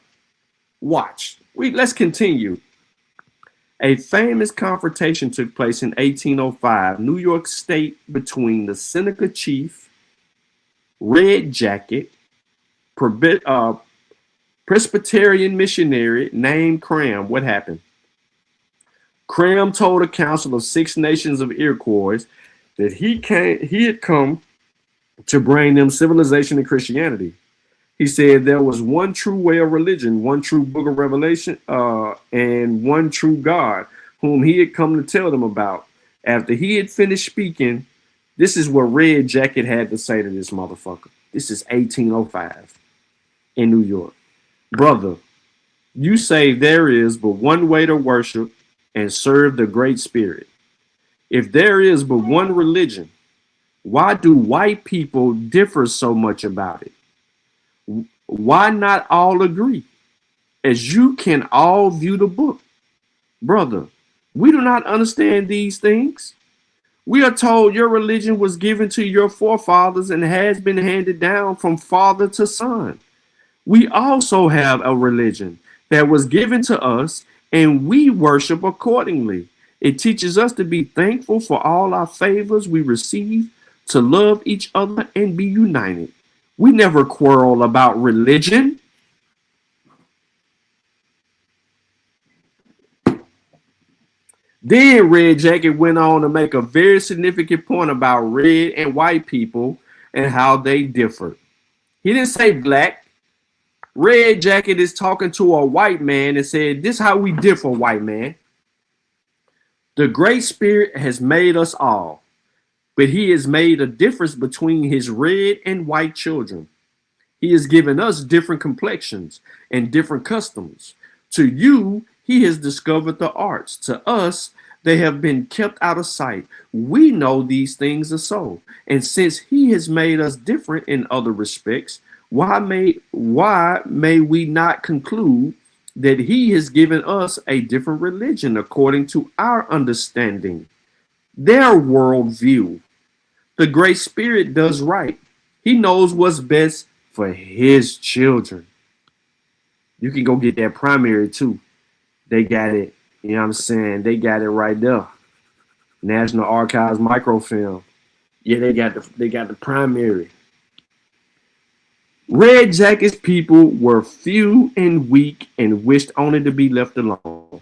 Watch. Let's continue. A famous confrontation took place in 1805, New York State, between the Seneca chief, Red Jacket, Presbyterian missionary named Cram. What happened? Cram told a council of 6 nations of Iroquois that he had come to bring them civilization and Christianity. He said there was one true way of religion, one true book of Revelation, and one true God, whom he had come to tell them about. After he had finished speaking, this is what Red Jacket had to say to this motherfucker. This is 1805 in New York. Brother, you say there is but one way to worship and serve the Great Spirit. If there is but one religion, why do white people differ so much about it? Why not all agree? As you can all view the book. Brother, we do not understand these things. We are told your religion was given to your forefathers and has been handed down from father to son. We also have a religion that was given to us and we worship accordingly. It teaches us to be thankful for all our favors we receive, to love each other and be united. We never quarrel about religion. Then Red Jacket went on to make a very significant point about red and white people and how they differed. He didn't say black. Red Jacket is talking to a white man and said, this is how we differ, white man. The Great Spirit has made us all, but he has made a difference between his red and white children. He has given us different complexions and different customs. To you, he has discovered the arts. To us, they have been kept out of sight. We know these things are so. And since he has made us different in other respects, why may we not conclude that he has given us a different religion according to our understanding, their worldview? The Great Spirit does right. He knows what's best for his children. You can go get that primary too. They got it. You know what I'm saying? They got it right there. National Archives microfilm. Yeah, they got the primary. Red Jacket's people were few and weak and wished only to be left alone.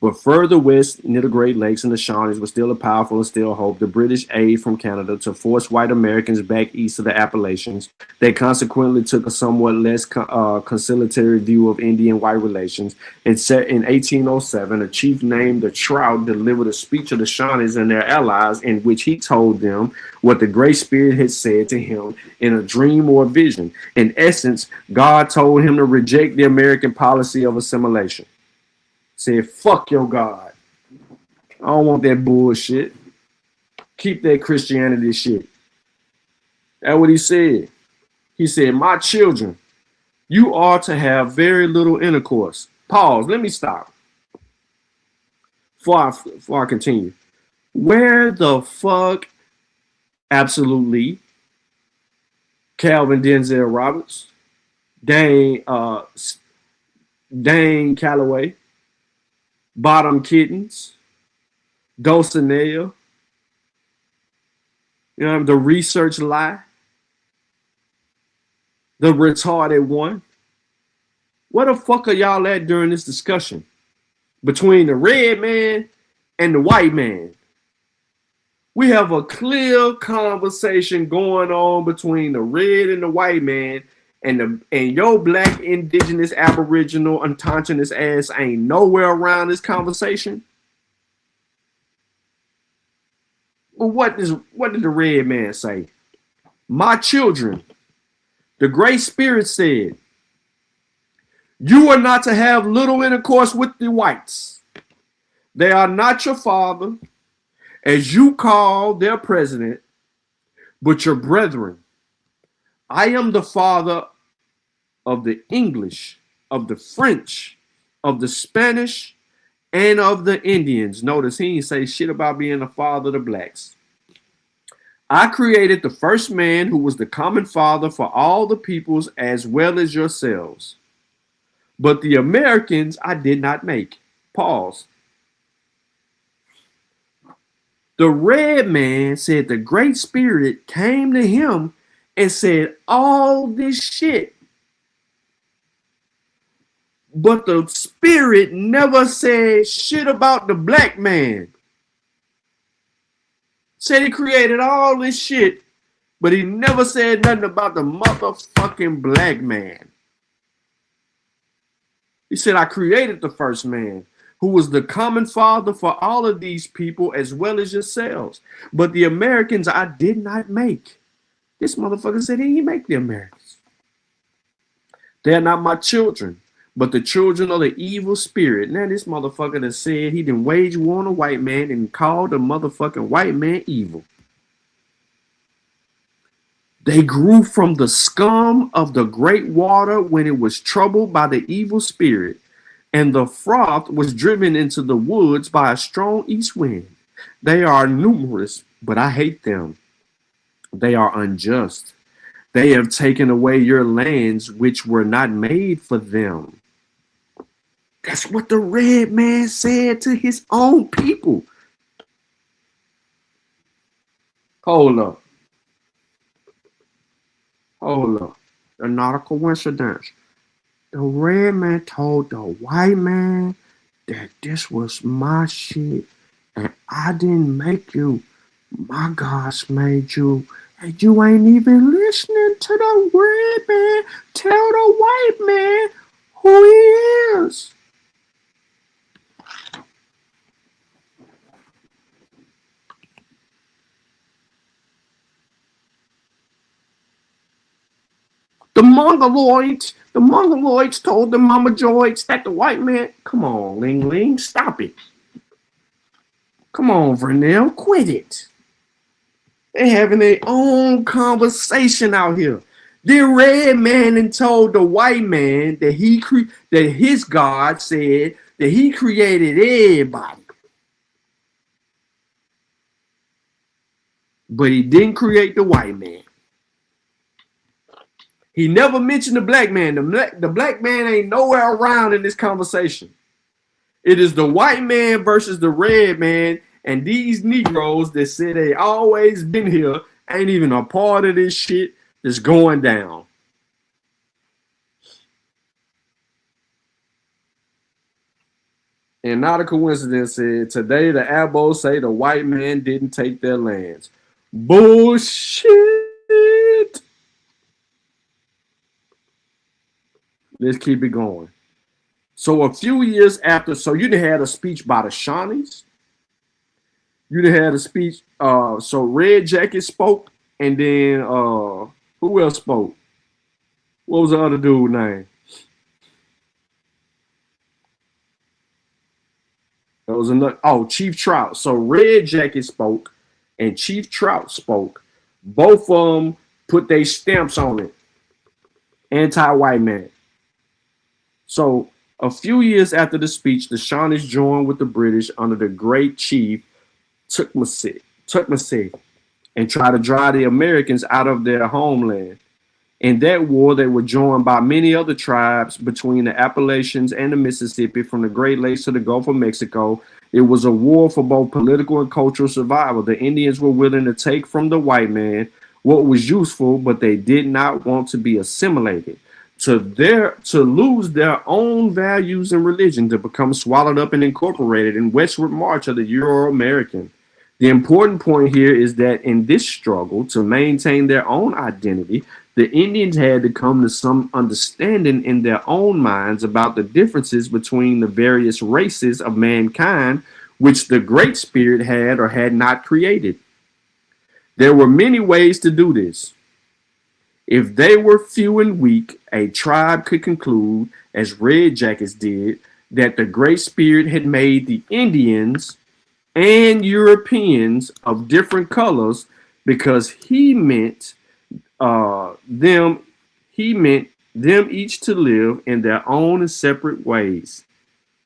But further west, near the Great Lakes and the Shawnees, was still a powerful and still hope. The British aid from Canada to force white Americans back east of the Appalachians. They consequently took a somewhat less conciliatory view of Indian-white relations. And in 1807, a chief named the Trout delivered a speech of the Shawnees and their allies in which he told them what the Great Spirit had said to him in a dream or a vision. In essence, God told him to reject the American policy of assimilation. Said, fuck your God. I don't want that bullshit. Keep that Christianity shit. That's what he said. He said, my children, you are to have very little intercourse. Pause. Let me stop. Before I continue. Where the fuck, absolutely, Calvin Denzel Roberts, Dane Calloway, Bottom Kittens, Dulcinea, you know, the research lie, the retarded one. Where the fuck are y'all at during this discussion between the red man and the white man? We have a clear conversation going on between the red and the white man. And your black, indigenous, aboriginal, unconscious ass ain't nowhere around this conversation. Well, what did the red man say? My children, the Great Spirit said, you are not to have little intercourse with the whites. They are not your father, as you call their president, but your brethren. I am the father of the English, of the French, of the Spanish, and of the Indians. Notice he didn't say shit about being the father of the blacks. I created the first man who was the common father for all the peoples as well as yourselves. But the Americans I did not make. Pause. The red man said the Great Spirit came to him and said all this shit. But the Spirit never said shit about the black man. Said he created all this shit, but he never said nothing about the motherfucking black man. He said, I created the first man, who was the common father for all of these people as well as yourselves. But the Americans I did not make. This motherfucker said he didn't make the Americans. They're not my children, but the children of the evil spirit. Now this motherfucker that said he didn't wage war on a white man and called the motherfucking white man evil. They grew from the scum of the great water when it was troubled by the evil spirit, and the froth was driven into the woods by a strong east wind. They are numerous, but I hate them. They are unjust. They have taken away your lands which were not made for them. That's what the red man said to his own people. Hold up. Hold up. They're not a coincidence. The red man told the white man that this was my shit and I didn't make you. My gods made you. And you ain't even listening to the red man tell the white man who he is. The Mongoloids told the Mamajoids that the white man, come on, Ling Ling, stop it. Come on, Vernell, quit it. They're having their own conversation out here. The red man and told the white man that that his God said that he created everybody. But he didn't create the white man. He never mentioned the black man. The black man ain't nowhere around in this conversation. It is the white man versus the red man, and these Negroes that say they always been here ain't even a part of this shit that's going down. And not a coincidence, said today the Abos say the white man didn't take their lands. Bullshit. Let's keep it going. So a few years after, so you done had a speech by the Shawnees. You done had a speech. So Red Jacket spoke, and then who else spoke? What was the other dude's name? That was another. Oh, Chief Trout. So Red Jacket spoke, and Chief Trout spoke. Both of them put their stamps on it. Anti-white man. So a few years after the speech, the Shawnees joined with the British under the great chief Tecumseh and tried to drive the Americans out of their homeland. In that war, they were joined by many other tribes between the Appalachians and the Mississippi, from the Great Lakes to the Gulf of Mexico. It was a war for both political and cultural survival. The Indians were willing to take from the white man what was useful, but they did not want to be assimilated. To lose their own values and religion, to become swallowed up and incorporated in westward march of the Euro-American. The important point here is that in this struggle to maintain their own identity, the Indians had to come to some understanding in their own minds about the differences between the various races of mankind, which the Great Spirit had or had not created. There were many ways to do this. If they were few and weak, a tribe could conclude, as Red Jackets did, that the Great Spirit had made the Indians and Europeans of different colors because he meant them each to live in their own and separate ways.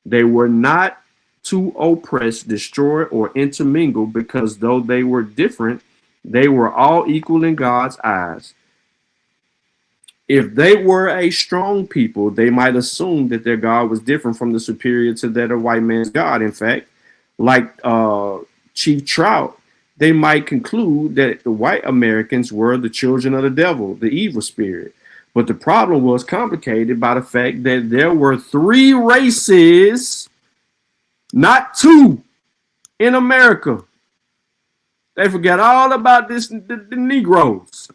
They were not to oppress, destroy, or intermingle, because though they were different, they were all equal in God's eyes. If they were a strong people, they might assume that their God was different from the superior to that of white man's God. In fact, like Chief Trout, they might conclude that the white Americans were the children of the devil, the evil spirit. But the problem was complicated by the fact that there were 3 races, not 2, in America. They forgot all about the Negroes.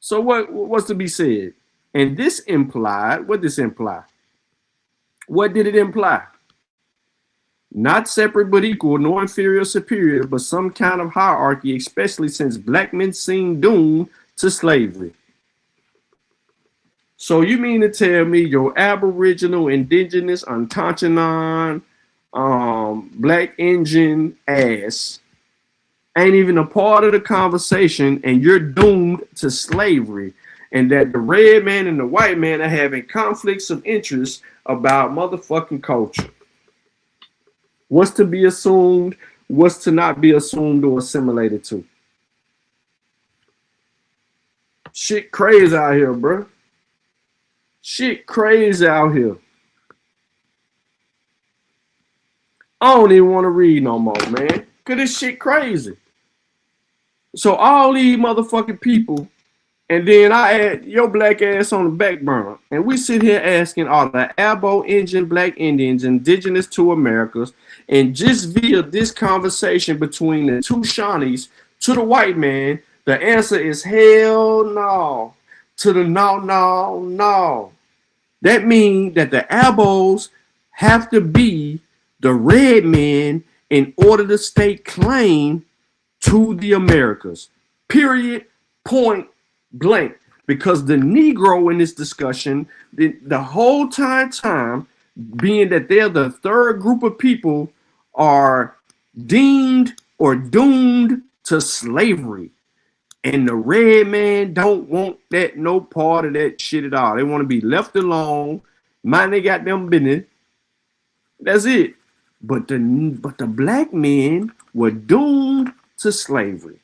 So what's to be said? And this implied, what did this imply? What did it imply? Not separate but equal, nor inferior or superior, but some kind of hierarchy, especially since black men seem doomed to slavery. So you mean to tell me your Aboriginal, Indigenous, Untouchanon, Black Indian ass ain't even a part of the conversation, and you're doomed to slavery, and that the red man and the white man are having conflicts of interest about motherfucking culture? What's to be assumed, what's to not be assumed or assimilated to? Shit crazy out here, bro. Shit crazy out here. I don't even want to read no more, man. Cause this shit crazy. So all these motherfucking people, and then I add your black ass on the back burner. And we sit here asking, are the Abo-Indian Black Indians indigenous to Americas? And just via this conversation between the two Shawnees to the white man, the answer is hell no. To the no. That means that the Abos have to be the red men in order to stake claim to the Americas. Period. Point blank. Because the Negro in this discussion, the whole time, being that they're the third group of people, are deemed or doomed to slavery. And the red man don't want that, no part of that shit at all. They want to be left alone, mind they goddamn business. That's it. But the black men were doomed to slavery.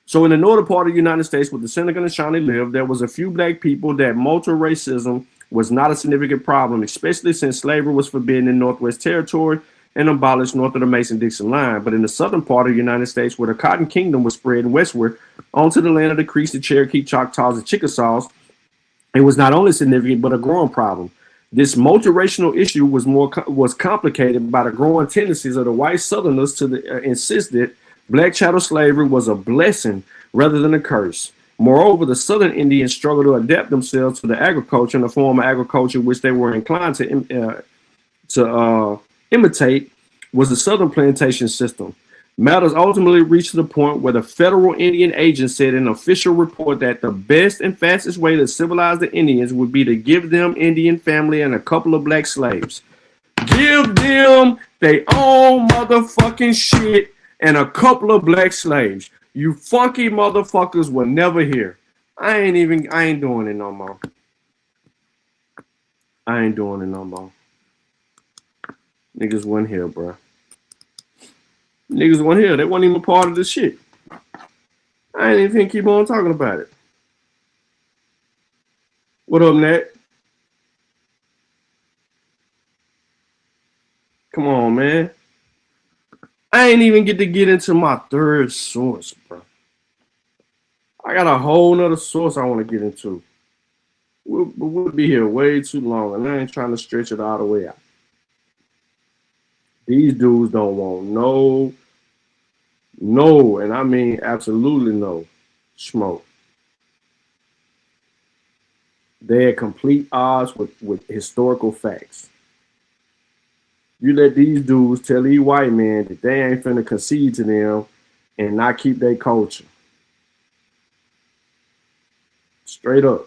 So in the northern part of the United States, where the Seneca and Shawnee lived, there was a few black people that multi-racism was not a significant problem, especially since slavery was forbidden in Northwest Territory and abolished north of the Mason-Dixon line. But in the southern part of the United States, where the Cotton Kingdom was spreading westward onto the land of the Creeks, the Cherokee, Choctaws, and Chickasaws, it was not only significant but a growing problem. This multiracial issue was complicated by the growing tendencies of the white Southerners to insist that black chattel slavery was a blessing rather than a curse. Moreover, the Southern Indians struggled to adapt themselves to the agriculture and the form of agriculture which they were inclined to imitate was the Southern plantation system. Matters ultimately reached to the point where the federal Indian agent said in an official report that the best and fastest way to civilize the Indians would be to give them Indian family and a couple of black slaves. Give them their own motherfucking shit and a couple of black slaves. You funky motherfuckers will never hear. I ain't doing it no more. Niggas wasn't here, bro. Niggas wasn't here. They wasn't even a part of this shit. I ain't even keep on talking about it. What up, Nat? Come on, man. I ain't even get into my third source, bro. I got a whole nother source I want to get into. We'll be here way too long, and I ain't trying to stretch it all the way out. These dudes don't want no, and I mean absolutely no smoke. They're at complete odds with historical facts. You let these dudes tell these white men that they ain't finna concede to them and not keep their culture. Straight up.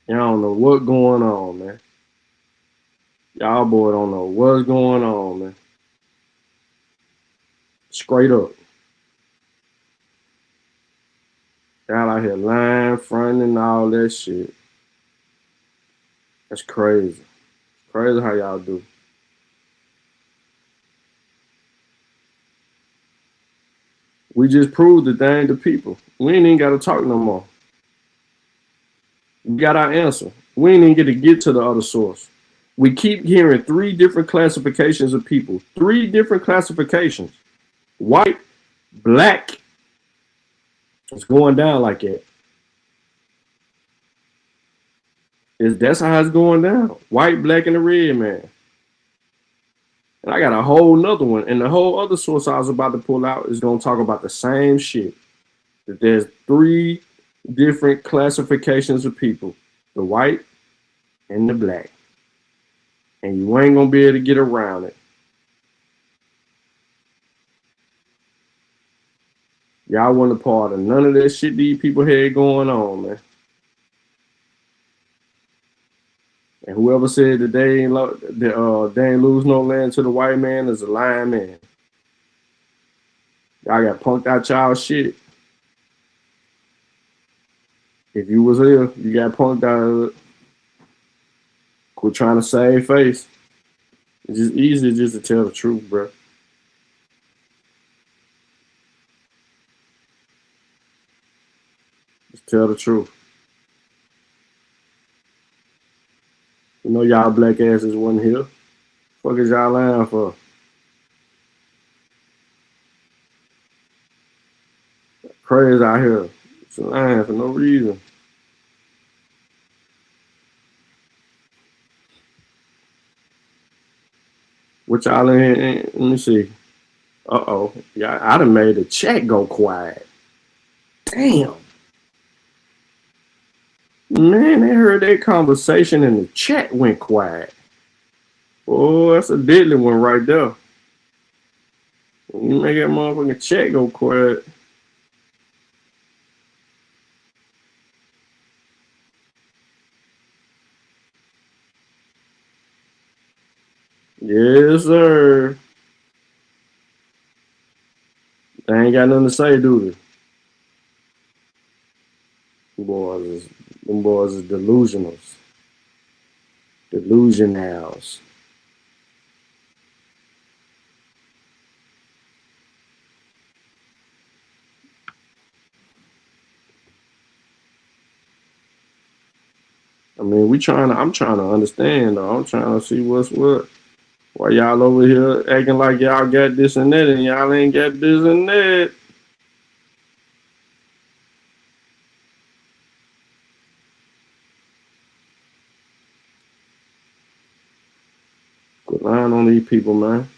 Y'all don't know what's going on, man. Y'all boy don't know what's going on, man. Straight up. Y'all out here lying, fronting, and all that shit. That's crazy. Crazy how y'all do. We just proved the thing to people. We ain't even got to talk no more. We got our answer. We ain't even get to the other source. We keep hearing 3 different classifications of people. 3 different classifications. White, black. It's going down like that. That's how it's going down. White, black, and the red man. And I got a whole nother one. And the whole other source I was about to pull out is going to talk about the same shit. That there's 3 different classifications of people. The white and the black. And you ain't going to be able to get around it. Y'all wasn't a part of none of that shit these people had going on, man. And whoever said that they ain't lose no land to the white man is a lying man. Y'all got punked out y'all shit. If you was here, you got punked out of it. Quit trying to save face. It's just easy just to tell the truth, bro. Just tell the truth. You know y'all black asses wasn't here. Fuck is y'all lying for? Crazy out here. It's lying for no reason. What y'all in here? Let me see. Uh-oh. Yeah, I done made the chat go quiet. Damn. Man, they heard that conversation and the chat went quiet. Oh, that's a deadly one right there. You make that motherfucking chat go quiet. Yes, sir. They ain't got nothing to say, do they? Them boys is delusionals. Delusionals. I mean, I'm trying to understand, though. I'm trying to see what's what. Why y'all over here acting like y'all got this and that and y'all ain't got this and that? Quit lying on these people, man.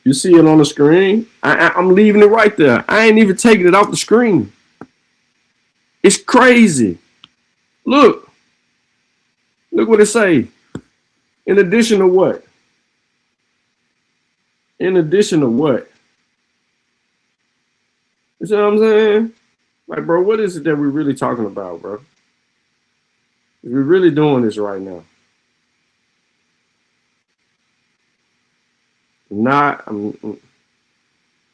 You see it on the screen? I'm leaving it right there. I ain't even taking it off the screen. It's crazy. Look. Look what it say. In addition to what? In addition to what? You see what I'm saying? Like, bro, what is it that we're really talking about, bro? We're really doing this right now. I'm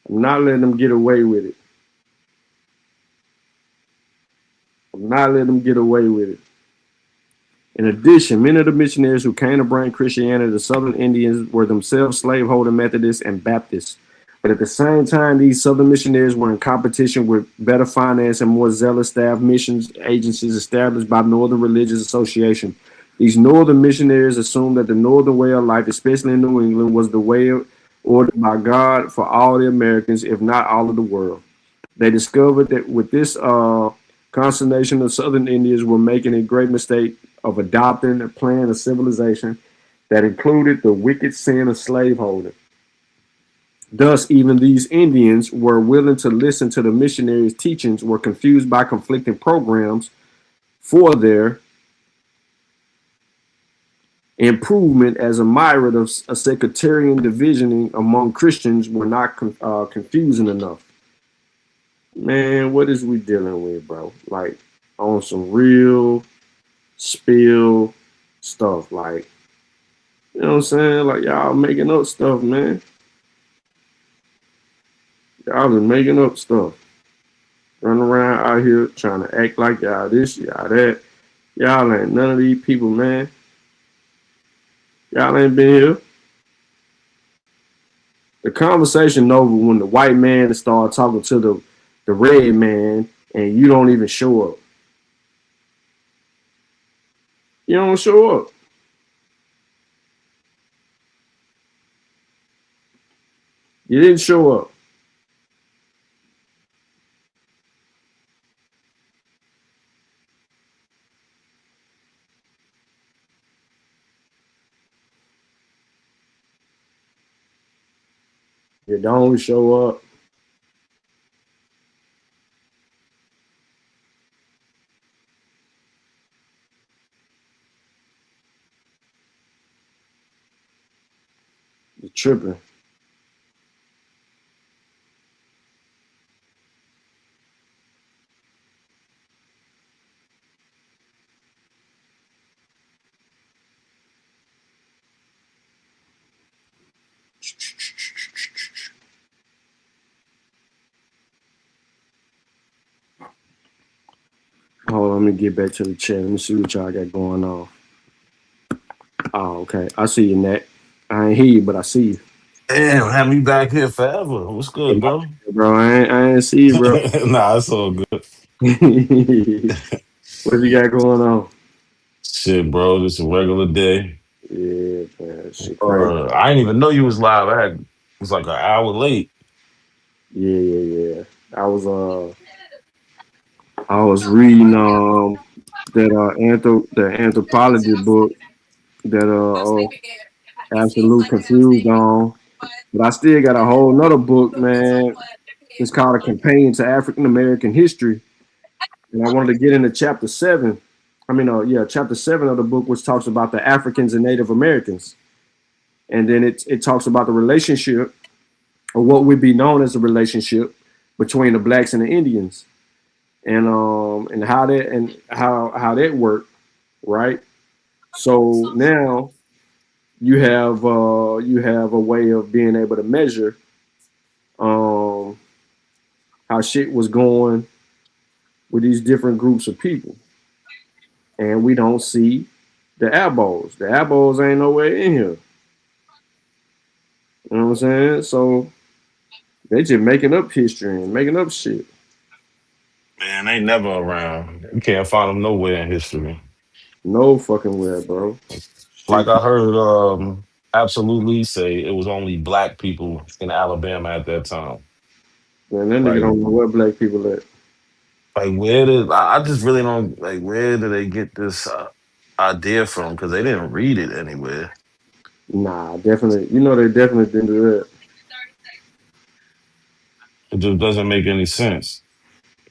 not letting them get away with it. I'm not letting them get away with it. In addition, many of the missionaries who came to bring Christianity to Southern Indians were themselves slaveholding Methodists and Baptists. But at the same time, these Southern missionaries were in competition with better finance and more zealous staff missions agencies established by Northern Religious Association. These Northern missionaries assumed that the Northern way of life, especially in New England, was the way ordered by God for all the Americans, if not all of the world. They discovered that with this consternation of Southern Indians were making a great mistake of adopting a plan of civilization that included the wicked sin of slaveholding. Thus, even these Indians were willing to listen to the missionaries' teachings, were confused by conflicting programs for their improvement as a myriad of a sectarian divisioning among Christians were not confusing enough. Man, what is we dealing with, bro? Like, on some real spill stuff. Like, you know what I'm saying? Like, y'all making up stuff, man. Y'all been making up stuff. Running around out here trying to act like y'all this, y'all that. Y'all ain't none of these people, man. Y'all ain't been here. The conversation over when the white man start talking to the red man and you don't even show up. You don't show up. You didn't show up. You don't show up. You're tripping. Hold on, let me get back to the chat. Let me see what y'all got going on. Oh, okay. I see you, Nat. I ain't hear you, but I see you. Damn, have me back here forever. What's good, bro? Bro, I ain't see you, bro. Nah, it's all good. What you got going on? Shit, bro, just a regular day. Yeah, man, shit crazy. I didn't even know you was live. It was like an hour late. Yeah. I was reading the anthropology book that absolute confused on, but I still got a whole nother book, man. It's called A Companion to African American History, and I wanted to get into chapter 7. Chapter 7 of the book, which talks about the Africans and Native Americans, and then it talks about the relationship, or what would be known as a relationship, between the blacks and the Indians, and how that worked, right? So now you have a way of being able to measure how shit was going with these different groups of people, and we don't see the eyeballs. The eyeballs ain't nowhere in here. You know what I'm saying? So they just making up history and making up shit. Man, they never around. You can't find them nowhere in history. No fucking way, bro. Like Shit. I heard absolutely say it was only black people in Alabama at that time. Man, that nigga Like, don't know where black people at. where did I just really don't like where did they get this idea from? Because they didn't read it anywhere. Nah, definitely. You know they definitely didn't do that It just doesn't make any sense.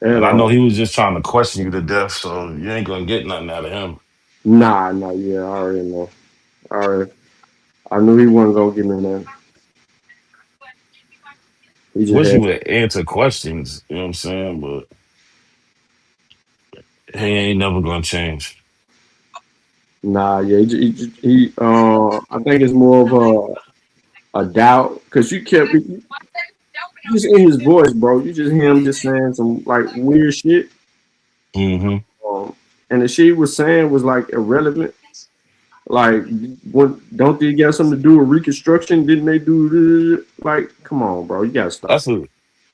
at And I know all. he was just trying to question you to death, so you ain't gonna get nothing out of him. Nah, yeah, I already know. I knew he wasn't gonna give me that. He just Wish you had would answer questions, you know what I'm saying? But he ain't never gonna change. nah, yeah. I think it's more of a doubt because just in his voice, bro. You just hear him just saying some like weird shit. Mm-hmm. And the shit he was saying was like irrelevant. Like, what? Don't they got something to do with Reconstruction? Didn't they do this? Like, come on, bro. You gotta stop.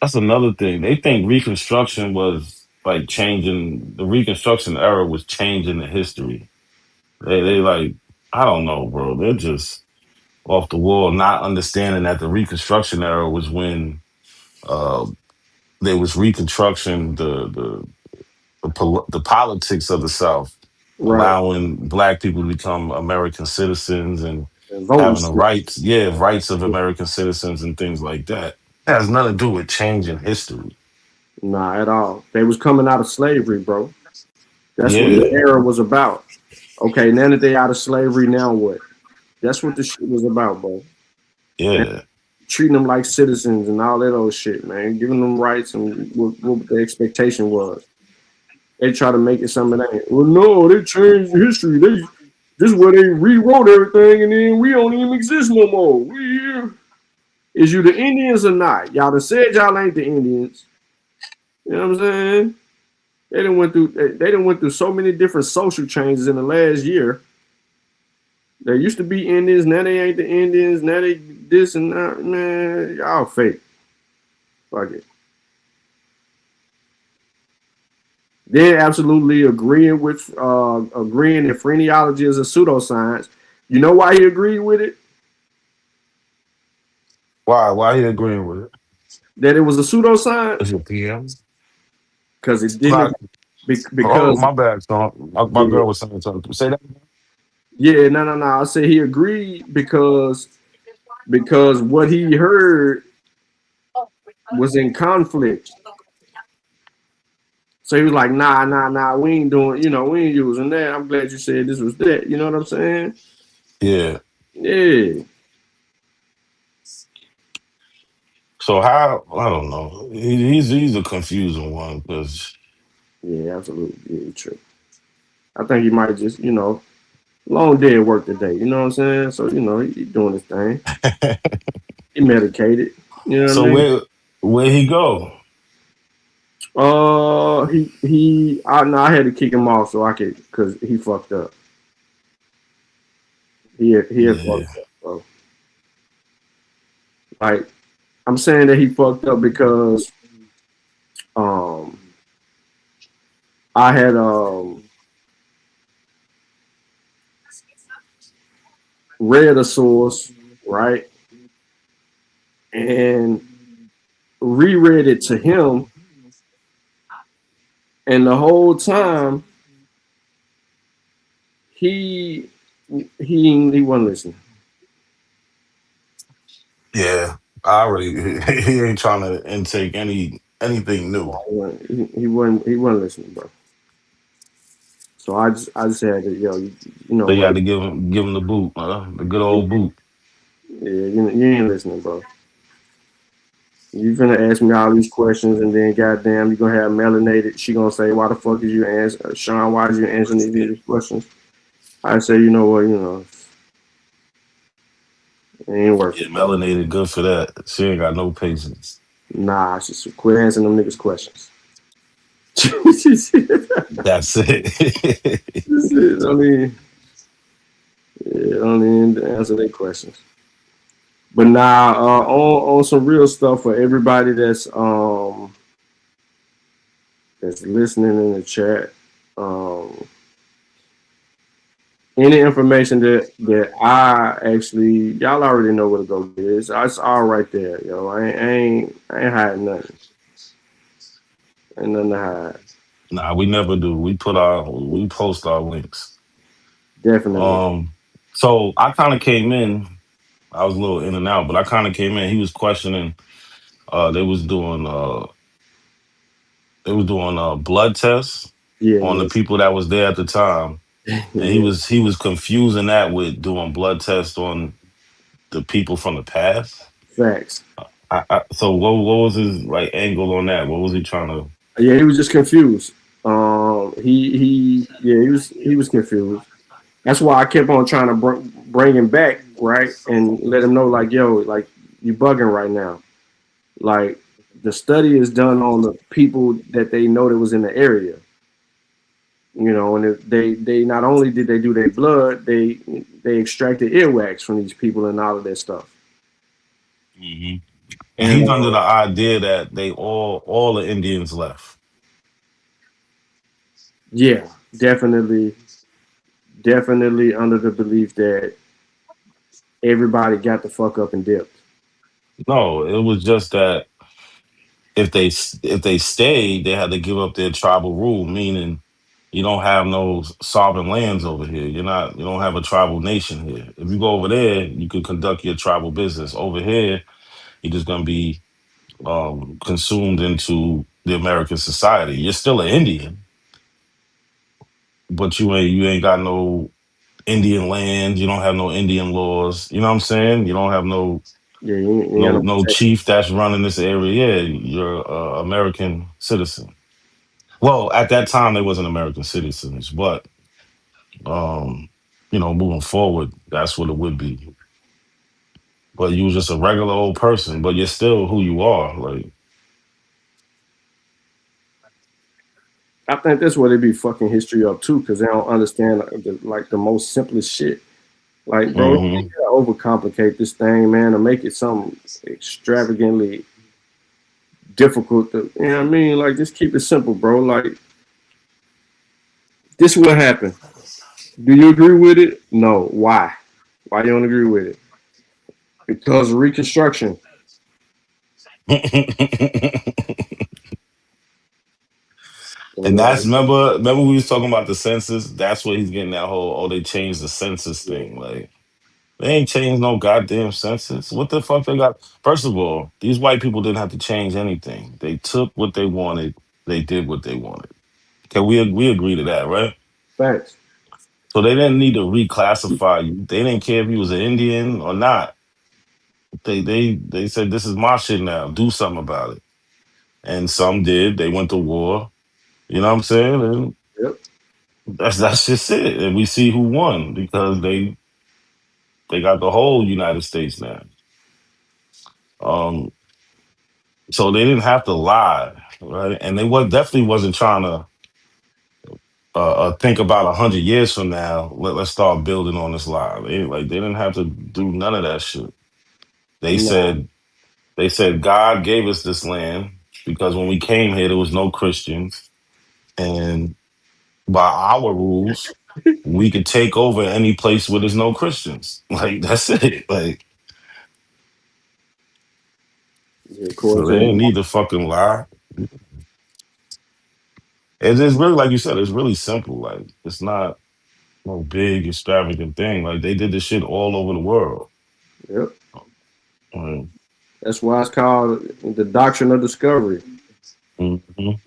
That's another thing. They think Reconstruction was like changing the Reconstruction era was changing the history. They like, I don't know, bro. They're just off the wall, not understanding that the Reconstruction era was when uh there was Reconstruction, the politics of the South, Right. allowing black people to become American citizens and And voting having the shit. rights, rights of American citizens and things like that. It has nothing to do with changing history. Nah, at all. They was coming out of slavery, bro. That's what the Yeah, era was about. Okay, now that they out of slavery, now what? That's what the shit was about, bro. And yeah. treating them like citizens and all that old shit, man. Giving them rights and what the expectation was. They try to make it something that ain't. Well, no, they changed history. This is where they rewrote everything, and then we don't even exist no more. Is you the Indians or not? Y'all done said y'all ain't the Indians. You know what I'm saying? They done went through so many different social changes in the last year. There used to be Indians, now they ain't the Indians, now they this and that. Man, y'all fake. Fuck it. Then absolutely agreeing that phrenology is a pseudoscience. You know why he agreed with it? Why? Why you agreeing with it? That it was a pseudoscience Is it PM? because it didn't Like, oh, because my bad, son. My yeah, girl was saying something. Say that. yeah, no. I said he agreed because what he heard was in conflict. So he was like, nah, we ain't doing, we ain't using that. I'm glad you said this was that. You know what I'm saying? Yeah. Yeah. So how? I don't know. He's a confusing one because Yeah, absolutely. Yeah, true. I think he might just, long day at work today. You know what I'm saying? So, he doing his thing. He medicated. You know what so I mean? where he go? I had to kick him off so I could, because he fucked up. He had Yeah. fucked up, bro. Like, I'm saying that he fucked up because um I had read a source, right? And reread it to him, and the whole time he he wasn't listening. Yeah. I already. He ain't trying to intake anything new. He wasn't listening, bro. So I just had to, you know So you what? had to give him the boot, the good old boot. Yeah, you ain't listening, bro. You finna ask me all these questions, and then goddamn, you gonna have melanated. She gonna say, "Why the fuck is you answer, Sean? Why is you answering these questions?" I say, you know what? It ain't worth Yeah, it, bro. melanated good for that. She ain't got no patience. Nah, just quit answering them niggas questions. That's it. That's it. Don't even answer their questions. But nah, on some real stuff for everybody that's listening in the chat. Any information that I actually, y'all already know where to go get. It's all right there, yo. I ain't hiding nothing. Ain't nothing to hide. Nah, we never do. We post our links. Definitely. So I kind of came in. I was a little in and out, but I kind of came in. He was questioning. They was doing. Blood tests Yeah, on the people that was there at the time, and he yeah. was confusing that with doing blood tests on the people from the past. Facts. So what was his like angle on that? What was he trying to? Yeah, he was just confused. He was confused. That's why I kept on trying to bring him back, right, and let him know, like, yo, like, you bugging right now. Like, the study is done on the people that they know that was in the area. And they not only did they do their blood, they extracted earwax from these people and all of that stuff. Mhm. And And he's under the idea that they all the Indians left. yeah, definitely under the belief that everybody got the fuck up and dipped. No, it was just that if they stayed, they had to give up their tribal rule, meaning you don't have no sovereign lands over here. You don't have a tribal nation here. If you go over there, you can conduct your tribal business. Over here, you're just gonna be consumed into the American society. You're still an Indian, but you ain't got no Indian land. You don't have no Indian laws. You know what I'm saying? You don't have no Yeah, you got no no no protection. chief that's running this area. Yeah, you're a American citizen. Well, at that time they wasn't American citizens, but moving forward, that's what it would be. But you was just a regular old person, but you're still who you are. Like, I think that's where they be fucking history up too, because they don't understand like the most simplest shit. Like, bro, you Mm-hmm. gotta overcomplicate this thing, man, to make it something extravagantly difficult. You know what I mean? Like, just keep it simple, bro. Like, this is what happened. Do you agree with it? No. Why? Why you don't agree with it? Because of Reconstruction. And that's remember we was talking about the census. That's what he's getting that whole they changed the census thing. Like they ain't changed no goddamn census. What the fuck they got? First of all, these white people didn't have to change anything. They took what they wanted. They did what they wanted. Can we agree to that, right? Facts. So they didn't need to reclassify you. They didn't care if you was an Indian or not. They said this is my shit now. Do something about it. And some did. They went to war. You know what I'm saying? And Yep. that's just it. And we see who won because they got the whole United States now. Um, so they didn't have to lie, right? And they definitely wasn't trying to think about 100 years from now. Let's start building on this lie. They didn't have to do none of that shit. They Nah. said God gave us this land because when we came here there was no Christians, and by our rules we could take over any place where there's no Christians. Like that's it. Like Yeah, of so course. they And didn't need to fucking lie. It's really like you said. It's really simple. Like it's not no big extravagant thing. Like they did this shit all over the world. yep. Right. That's why it's called the doctrine of discovery. Mhm.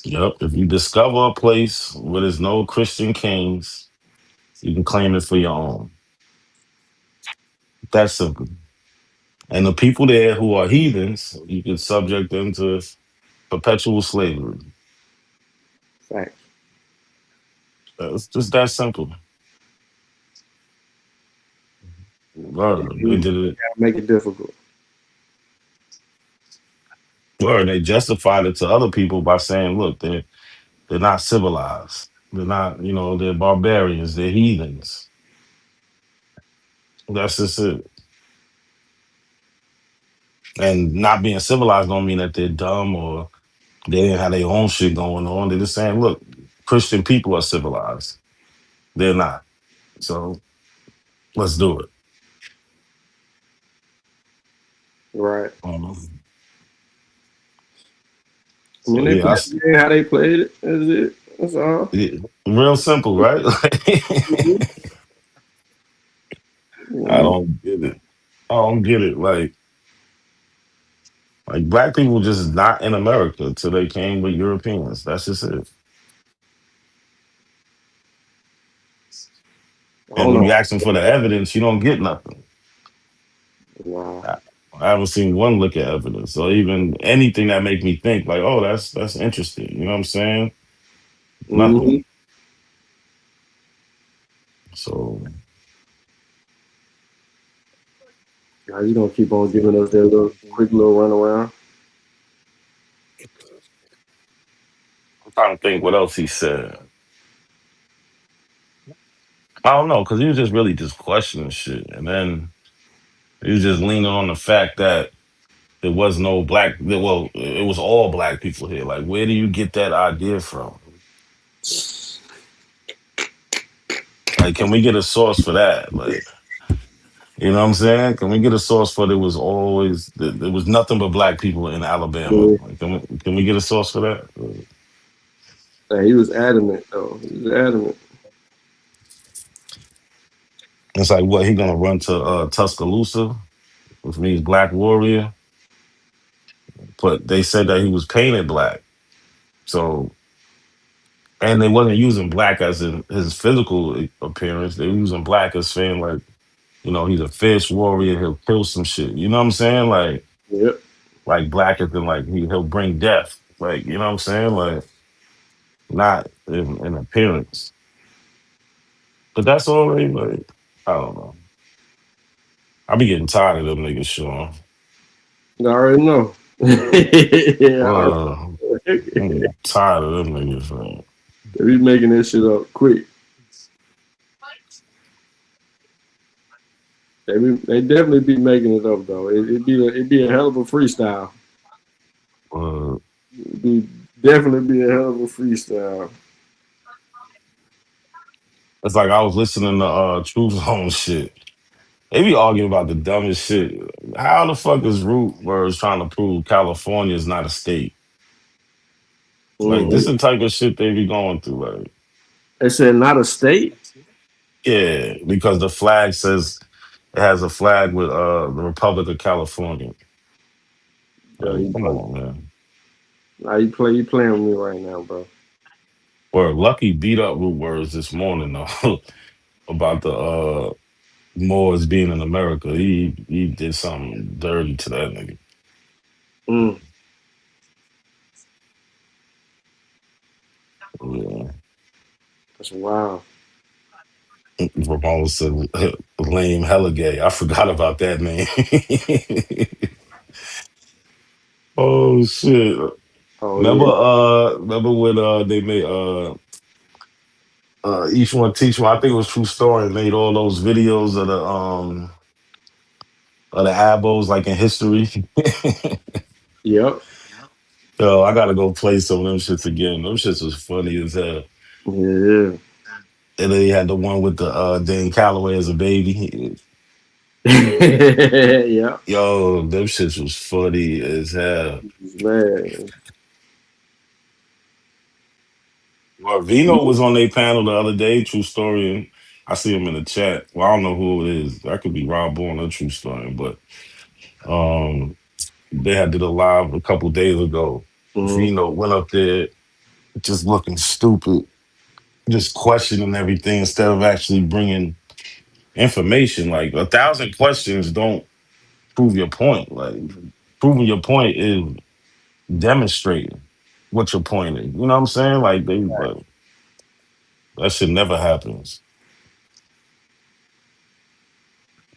Yep. If you discover a place where there's no Christian kings, you can claim it for your own. That's simple. And the people there who are heathens, you can subject them to perpetual slavery. Facts. It's just that simple. Word. They You did it. gotta make it difficult. Word. They justified it to other people by saying, look, they're not civilized. They're not, they're barbarians. They're heathens. That's just it. And not being civilized don't mean that they're dumb or they didn't have their own shit going on. They're just saying, look, Christian people are civilized. They're not. So let's do it. Right. Um, I mean, so they yeah, played the game how they played it. That's it. That's all. yeah, real simple, right? Mhm. I Mhm. don't get it. I don't get it. Like black people just not in America till they came with Europeans. That's just it. I And don't when you know. ask them for the evidence, you don't get nothing. Wow. I haven't seen one look at evidence or even anything that make me think like, oh, that's interesting. You know what I'm saying? Mm-hmm. Nothing. So Now you gonna keep on giving us that little quick little run around. I'm trying to think what else he said. I don't know, because he was just really just questioning shit. And then he was just leaning on the fact that there was no well, it was all black people here. Like, where do you get that idea from? Like, can we get a source for that? Like, you know what I'm saying? Can we get a source for there was nothing but black people in Alabama? Yeah. Like, can we get a source for that? He was adamant though. He was adamant. It's like what he gonna run to Tuscaloosa, which means Black Warrior. But they said that he was painted black. So and they wasn't using black as in his physical appearance. They were using black as saying like, he's a fierce warrior, he'll kill some shit. You know what I'm saying? Yep. Like black as in like he'll bring death. Like, you know what I'm saying? Like not in appearance. But that's already like, I don't know. I be getting tired of them niggas, Sean. I already know. Yeah. Uh, I'm tired of them niggas, man. They be making that shit up quick. They definitely be making it up though. It'd be a hell of a freestyle. Definitely be a hell of a freestyle. It's like I was listening to Truth Zone shit. They be arguing about the dumbest shit. How the fuck is Root Words trying to prove California is not a state? Like, this is the type of shit they be going through. Like, they said not a state? Yeah, because the flag says it has a flag with the Republic of California. Like, come on, man. Nah, you playing with me right now, bro. Or Lucky beat up Root Words this morning though about the Moors being in America. He did something dirty to that nigga. Yeah. That's wild. Ramon said lame hella gay. I forgot about that name. Oh shit. Remember when they made each one teach one, I think it was True Story, made all those videos of the abos like in history. Yep. Yo, I gotta go play some of them shits again. Them shits was funny as hell. Yeah. And then he had the one with the Dan Calloway as a baby. Yeah. Yo, them shits was funny as hell. Man. Well, Vino was on their panel the other day, True Story. And I see him in the chat. Well, I don't know who it is. That could be Rob Bourne or True Story, but they had did a live a couple days ago. Vino went up there just looking stupid, just questioning everything instead of actually bringing information. Like 1,000 questions don't prove your point. Like proving your point is demonstrating what your point is. You know what I'm saying? Like that shit never happens.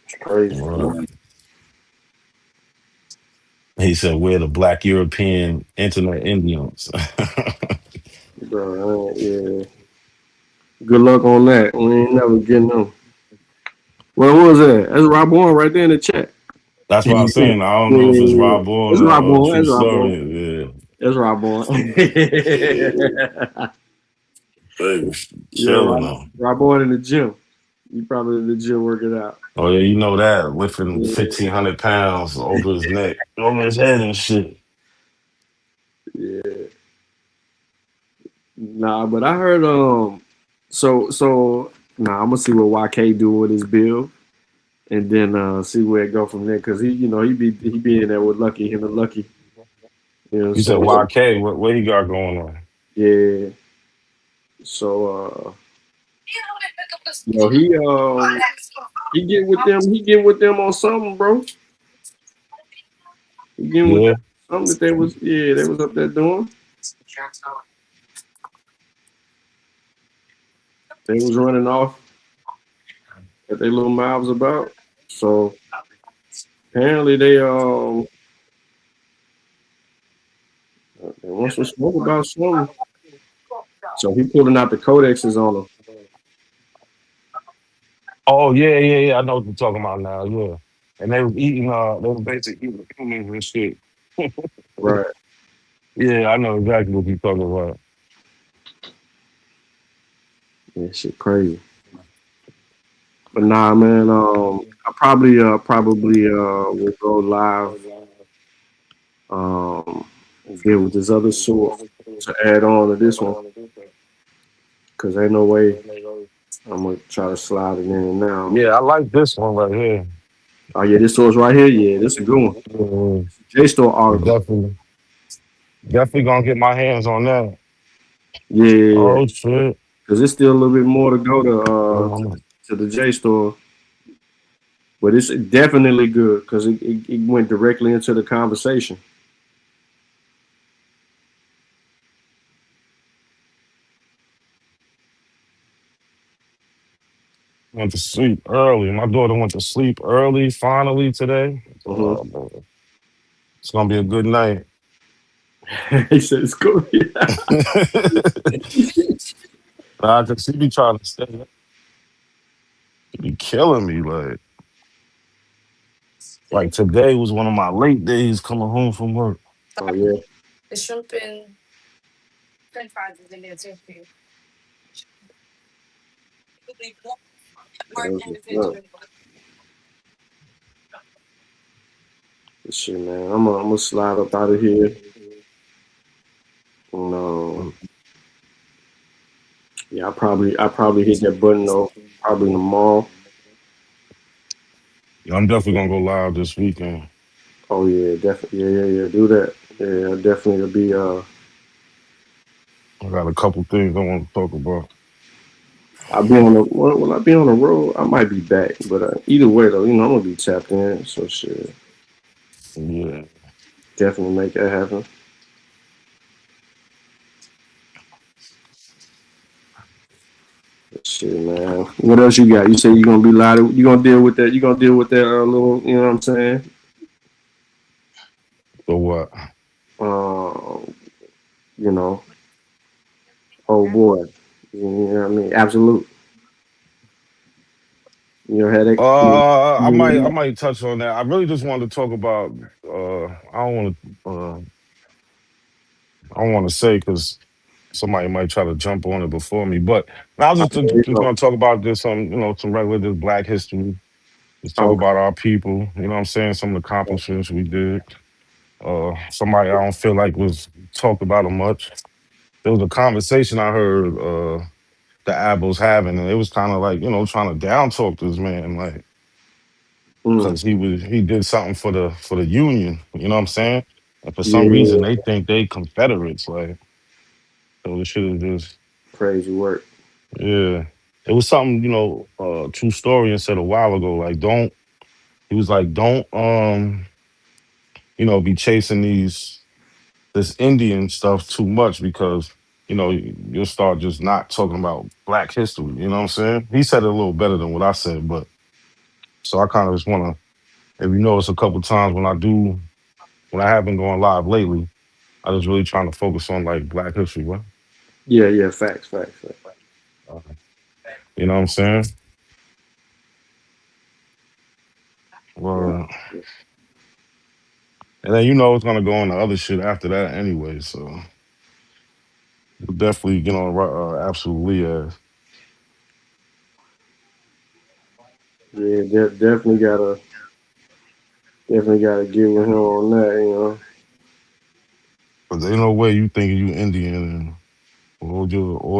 It's crazy. Right. He said, we're the Black European internet Indians. Bro, yeah. Good luck on that. We ain't never getting them. Well, what was that? That's Rob Warren right there in the chat. That's what I'm saying. I don't know if it's Rob Bourne It's Rob or Warren. True It's Rob Story. Warren. Yeah. It's Rob Warren. Hey, Yeah, chilling though. Rob Warren in the gym. You probably in the gym working out. Oh yeah, you know that lifting 1,500 pounds over his neck, over his head and shit. Yeah. Nah, but I heard so nah, I'm gonna see what YK do with his bill, and then see where it go from there. Cause he be in there with Lucky, him and Lucky. You know, You said YK, what he got going on? Yeah. So he get with them. He get with them on something, bro. He get with them something that they was up there doing. They was running off at their little mouths about. So apparently they want some smoke about something. So he pulling out the codexes on them. Oh yeah. I know what you're talking about now. Yeah, and they was eating. They were basically eating humans and shit. Right. Yeah, I know exactly what you're talking about. Yeah, shit crazy. But nah, man. I probably will go live. Get with this other source to add on to this one. Cause ain't no way I'm gonna try to slide it in now. Yeah, I like this one right here. Oh yeah, this source right here. Yeah, this is a good one. JSTOR article. Definitely gonna get my hands on that. Yeah. Oh shit. Cause there's still a little bit more to go to the JSTOR. But it's definitely good because it went directly into the conversation. Went to sleep early. My daughter went to sleep early finally today. It's gonna be a good night. He said it's cool. Nah, cause he be trying to stay. He be killing me. Like today was one of my late days coming home from work. Oh yeah. The shrimp and french fries is in there too for you. That Mark was what's up. individually. Shit, man. I'm gonna slide up out of here. And, yeah, I probably hit that button though. Probably tomorrow. Yeah, I'm definitely gonna go live this weekend. Oh yeah, definitely. Yeah. Do that. Yeah, definitely. It'll be I got a couple things I want to talk about. I'll be on the when I be on the road, I might be back. But either way though, I'm gonna be tapped in. So shit, Yeah. definitely make that happen. Shit, man. What else you got? You say you gonna be loud. You gonna deal with that? You gonna deal with that little? You know what I'm saying? So what? You know. Oh boy. You know what I mean? Absolute. Your headache. I might touch on that. I really just wanted to talk about. I don't want to say because somebody might try to jump on it before me. But I was just going to talk about this some regular just Black history. Just talk Okay. about our people. You know what I'm saying? Some of the accomplishments we did. Somebody I don't feel like was talked about it much. There was a conversation I heard the Abels having, and it was kind of like trying to down talk this man, like because he did something for the Union. You know what I'm saying? And for some reason Yeah. they think they Confederates, like so the shit is just Crazy work. yeah. It was something true story and said a while ago. Like don't he was like don't be chasing this Indian stuff too much because you'll start just not talking about Black history. You know what I'm saying? He said it a little better than what I said, but so I kind of just want to, if you notice a couple times when I have been going live lately, I was really trying to focus on like Black history. What? Yeah. Facts. You know what I'm saying? Yeah. Well, and then it's gonna go on the other shit after that anyway. So we'll definitely get on absolutely Yeah. Definitely gotta get with him on that. But ain't no way you thinking you Indian and all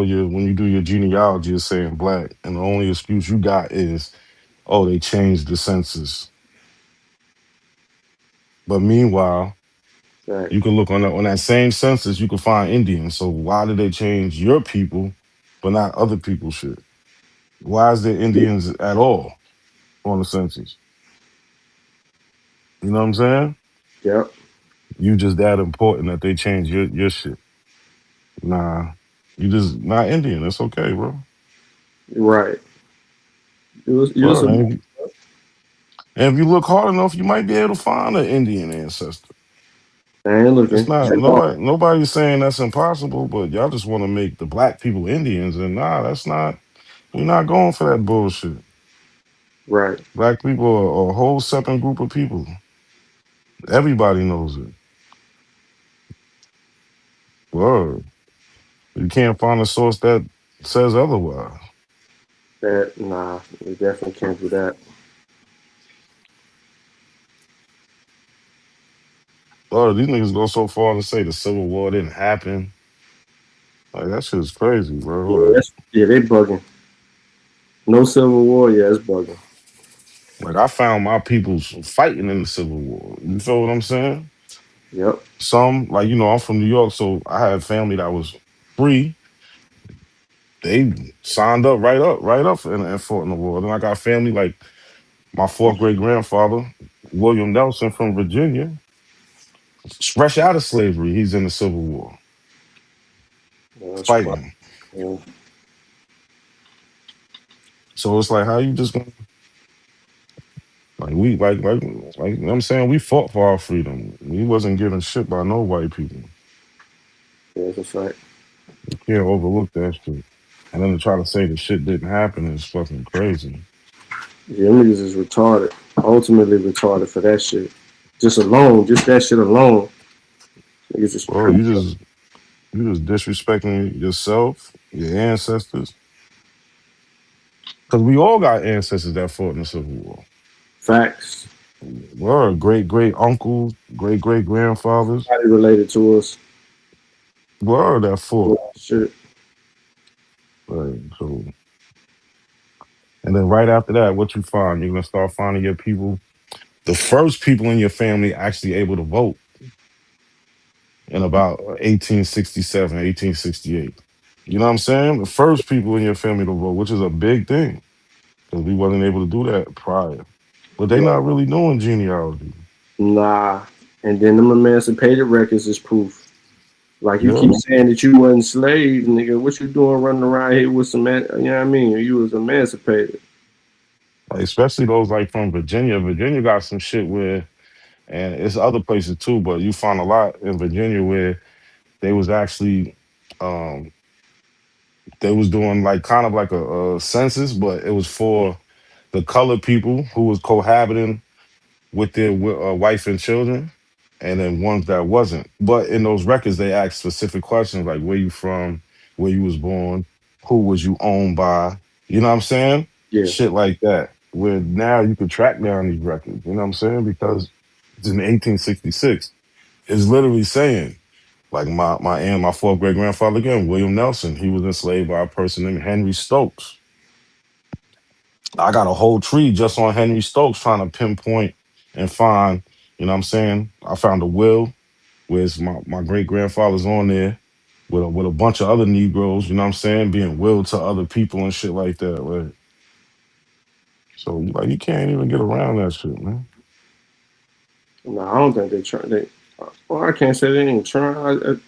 your when you do your genealogy is saying Black, and the only excuse you got is, oh, they changed the census. But meanwhile, Right. you can look on that same census, you can find Indians. So why did they change your people, but not other people's shit? Why is there Indians at all on the census? You know what I'm saying? Yep. You just that important that they changed your shit. Nah, you just not Indian. It's okay, bro. Right. You're Well, some. and if you look hard enough, you might be able to find an Indian ancestor. I ain't It's looking. not nobody's saying that's impossible, but y'all just want to make the Black people Indians, and nah, that's not. We're not going for that bullshit. Right. Black people are a whole separate group of people. Everybody knows it. Word. You can't find a source that says otherwise. Nah, we definitely can't do that. Word, these niggas go so far to say the Civil War didn't happen. Like that shit is crazy, bro. They bugging. No Civil War, yeah, it's bugging. Like I found my peoples fighting in the Civil War. You feel what I'm saying? Yep. Some, like, I'm from New York, so I had family that was free. They signed right up and fought in the war. Then I got family like my fourth great grandfather, William Nelson from Virginia, fresh out of slavery. He's in the Civil War Yeah, that's crazy. fighting. Yeah. So it's like, how you just gonna like we like you know what I'm saying, we fought for our freedom. We wasn't given shit by no white people. Yeah, it's a fact. You can't overlook that shit. And then to try to say the shit didn't happen is fucking crazy. Yeah, them niggas is retarded. Ultimately retarded for that shit. Just alone, just that shit alone. Niggas is Bro, pretty you just disrespecting yourself, your ancestors. Because we all got ancestors that fought in the Civil War. facts. Were great great uncles, great great grandfathers Body related to us. were that Yeah, fought. shit. Right. So, and then right after that, what you find? You're gonna start finding your people. The first people in your family actually able to vote in about 1867, 1868. You know what I'm saying? The first people in your family to vote, which is a big thing because we wasn't able to do that prior. But they Right. not really doing genealogy. Nah. And then them emancipated records is proof. Like you keep Yeah. saying that you wasn't slaves, nigga. What you doing running around here with some, you know what I mean? You was emancipated. Like, especially those like from Virginia. Virginia got some shit where, and it's other places too, but you find a lot in Virginia where they was actually, um, they was doing like kind of like a census, but it was for the colored people who was cohabiting with their wife and children, and then ones that wasn't. But in those records, they ask specific questions like where you from, where you was born, who was you owned by. You know what I'm saying? Yeah. Shit like that. Where now you can track down these records. You know what I'm saying? Because it's in 1866. It's literally saying like my fourth great grandfather again, William Nelson. He was enslaved by a person named Henry Stokes. I got a whole tree just on Henry Stokes trying to pinpoint and find, you know what I'm saying? I found a will where it's my great grandfather's on there with a bunch of other Negroes, you know what I'm saying, being willed to other people and shit like that. Right? So like you can't even get around that shit, man. No, I don't think they try. Well, I can't say they ain't trying.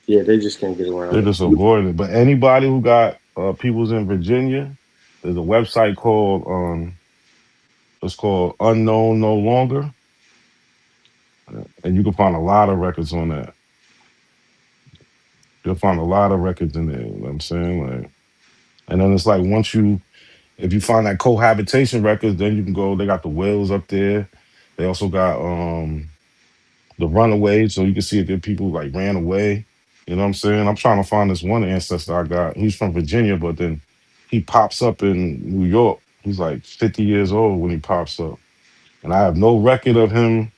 Yeah, they just can't get They around it. just avoid it. But anybody who got peoples in Virginia, there's a website called it's called Unknown No Longer. And you can find a lot of records on that. You'll find a lot of records in there. You know what I'm saying? Like, and then it's like once you, if you find that cohabitation records, then you can go. They got the wills up there. They also got the runaways, so you can see if there are people like ran away. You know what I'm saying? I'm trying to find this one ancestor I got. He's from Virginia, but then he pops up in New York. He's like 50 years old when he pops up, and I have no record of him